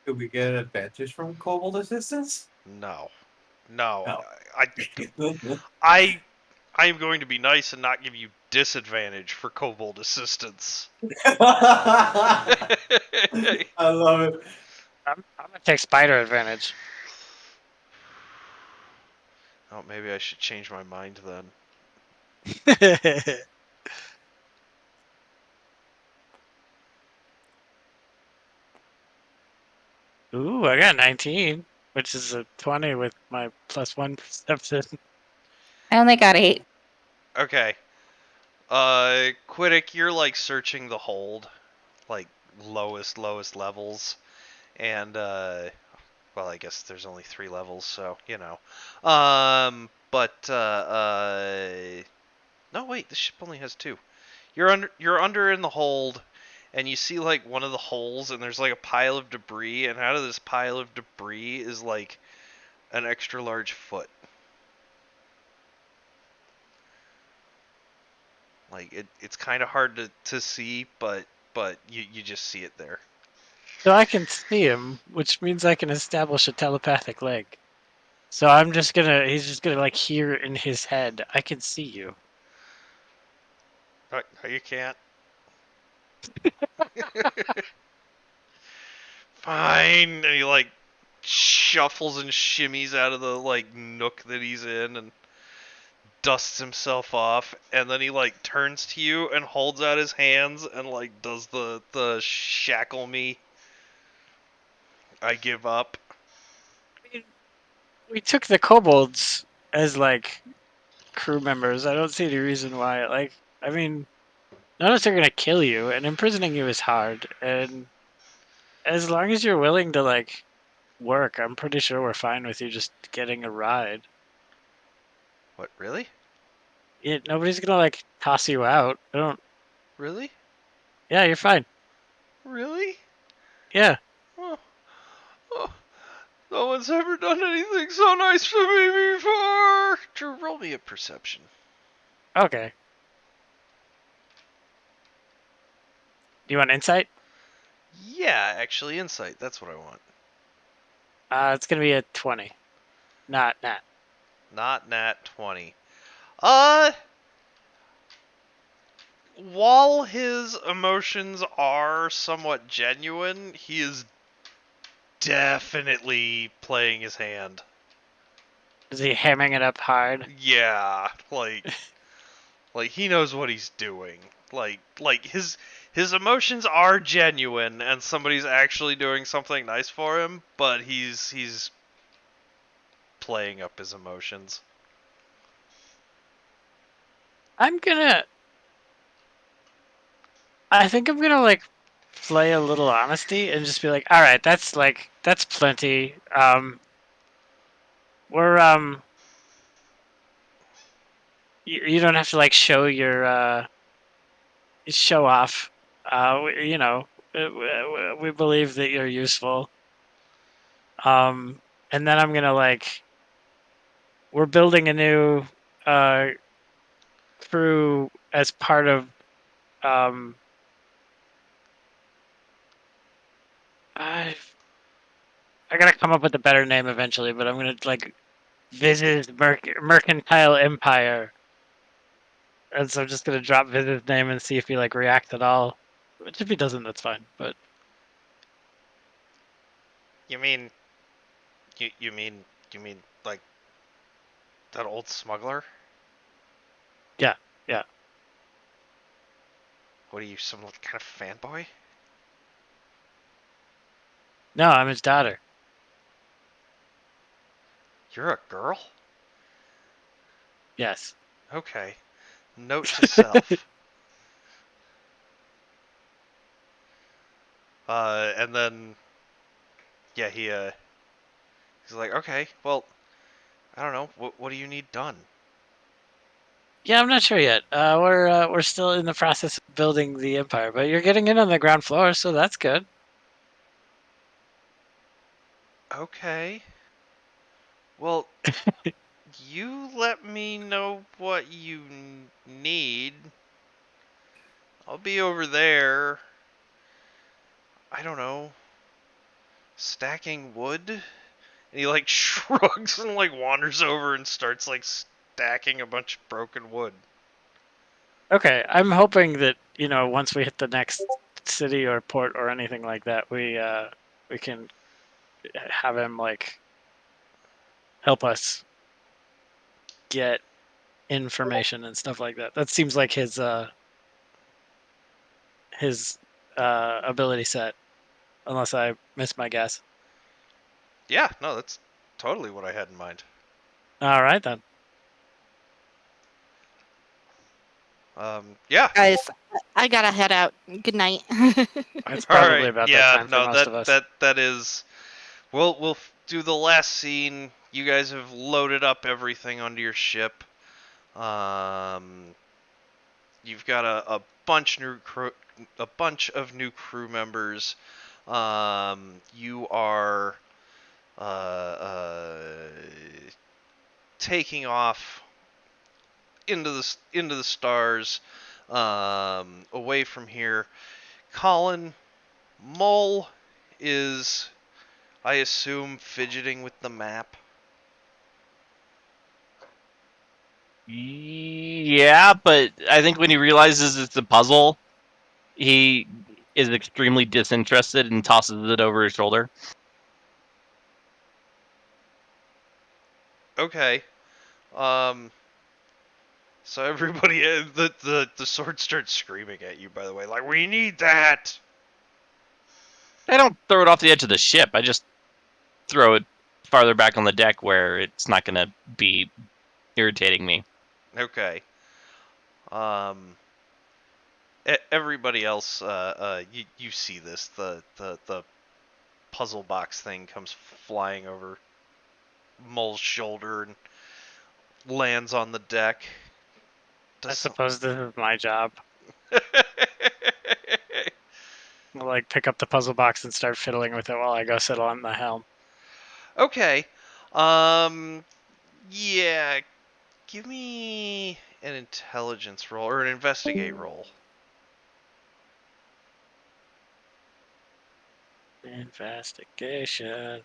Do we get an advantage from kobold assistance? No. No. No. I am going to be nice and not give you disadvantage for kobold assistance. I love it. I'm gonna take spider advantage. Oh, maybe I should change my mind then. Ooh, I got 19, which is a 20 with my +1 perception. I only got 8. Okay. Quiddick, you're like searching the hold, like lowest levels, and well, I guess there's only 3 levels, so but no, wait, the ship only has 2. You're under in the hold, and you see like one of the holes, and there's like a pile of debris, and out of this pile of debris is like an extra large foot. Like it's kind of hard to see, but you just see it there. So I can see him, which means I can establish a telepathic link. So he's just gonna like hear in his head, I can see you. No, you can't. Fine. And he like shuffles and shimmies out of the like nook that he's in and dusts himself off, and then he like turns to you and holds out his hands and like does the shackle me, I give up. we took the kobolds as like crew members. I don't see any reason why. Like, I mean, none of us are gonna kill you, and imprisoning you is hard. And as long as you're willing to like work, I'm pretty sure we're fine with you just getting a ride. What, really? Nobody's gonna like toss you out. I don't. Really? Yeah, you're fine. Really? Yeah. Oh, oh, no one's ever done anything so nice for me before. Drew, roll me a perception. Okay. Do you want insight? Yeah, actually, insight. That's what I want. It's gonna be a 20. Not nat. Not nat 20. Uh, while his emotions are somewhat genuine, he is definitely playing his hand. Is he hamming it up hard? Yeah, like he knows what he's doing. Like his emotions are genuine and somebody's actually doing something nice for him, but he's playing up his emotions. I think I'm gonna like play a little honesty and just be like, all right, that's plenty. We're you don't have to like show your show off. You know, we believe that you're useful. And then I'm gonna like, we're building a new uh crew as part of um. I I gotta come up with a better name eventually, but I'm gonna like Viz's Mercantile Empire. And so I'm just gonna drop Viz's name and see if he like reacts at all. Which if he doesn't, that's fine. But You mean you mean like that old smuggler? yeah. What are you, some kind of fanboy? No, I'm his daughter. You're a girl? Yes. Okay. Note to self. And then yeah, he's like, okay, well, I don't know, what do you need done? Yeah, I'm not sure yet. We're still in the process of building the empire, but you're getting in on the ground floor, so that's good. Okay. Well, you let me know what you need. I'll be over there. I don't know. Stacking wood? And he like shrugs and like wanders over and starts like stacking a bunch of broken wood. Okay, I'm hoping that once we hit the next city or port or anything like that, we can have him like help us get information and stuff like that. That seems like his ability set, unless I missed my guess. Yeah, no, that's totally what I had in mind. All right then. Yeah. Guys, I gotta head out. Good night. It's All probably right. about that Yeah, time for no, most of us. that is. We'll do the last scene. You guys have loaded up everything onto your ship. Um, you've got a bunch of new crew members. You are taking off into the stars, away from here. Colin Mull is, I assume, fidgeting with the map. Yeah, but I think when he realizes it's a puzzle, he is extremely disinterested and tosses it over his shoulder. Okay. Um. So everybody, the sword starts screaming at you. By the way, like, we need that. I don't throw it off the edge of the ship. I just throw it farther back on the deck where it's not going to be irritating me. Okay. Everybody else, you see this. The puzzle box thing comes flying over Mole's shoulder and lands on the deck. I suppose this is my job. I'll, like, pick up the puzzle box and start fiddling with it while I go sit on the helm. Okay. Yeah. Give me an intelligence roll or an investigate roll. Investigation.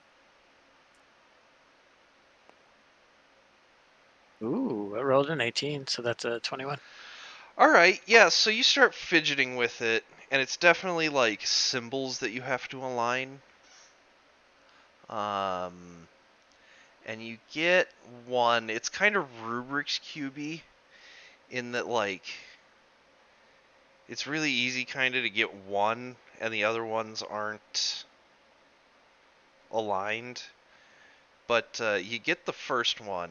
Ooh, I rolled an 18, so that's a 21. All right. Yeah. So you start fidgeting with it, and it's definitely like symbols that you have to align. And you get one. It's kind of Rubik's Cubey in that, like, it's really easy kind of to get one, and the other ones aren't aligned. But you get the first one,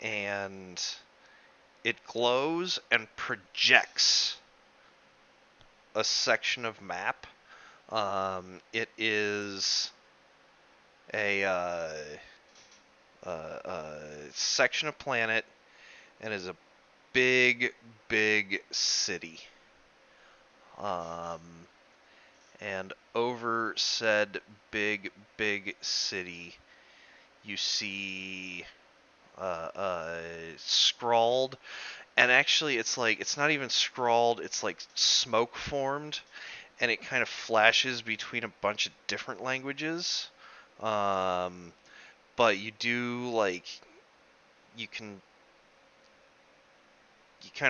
and it glows and projects a section of map. It is a section of planet, and is a big, big city. And over said big, big city, you see scrawled, and actually it's like, it's not even scrawled, it's like smoke formed, and it kind of flashes between a bunch of different languages. But you do, like, you kind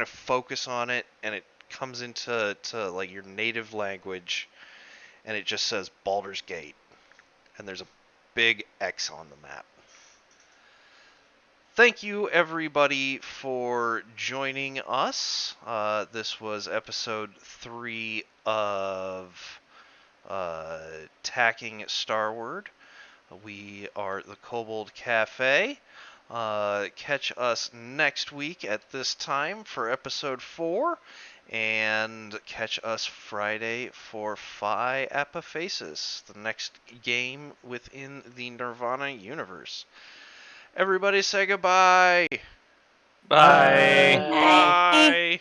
of focus on it, and it comes into like your native language, and it just says Baldur's Gate, and there's a big X on the map. Thank you, everybody, for joining us. This was episode 3 of Tacking Starward. We are the Kobold Cafe. Catch us next week at this time for episode 4, and catch us Friday for Phi Apophasis, the next game within the Nirvana universe. Everybody say goodbye. Bye. Bye. Bye.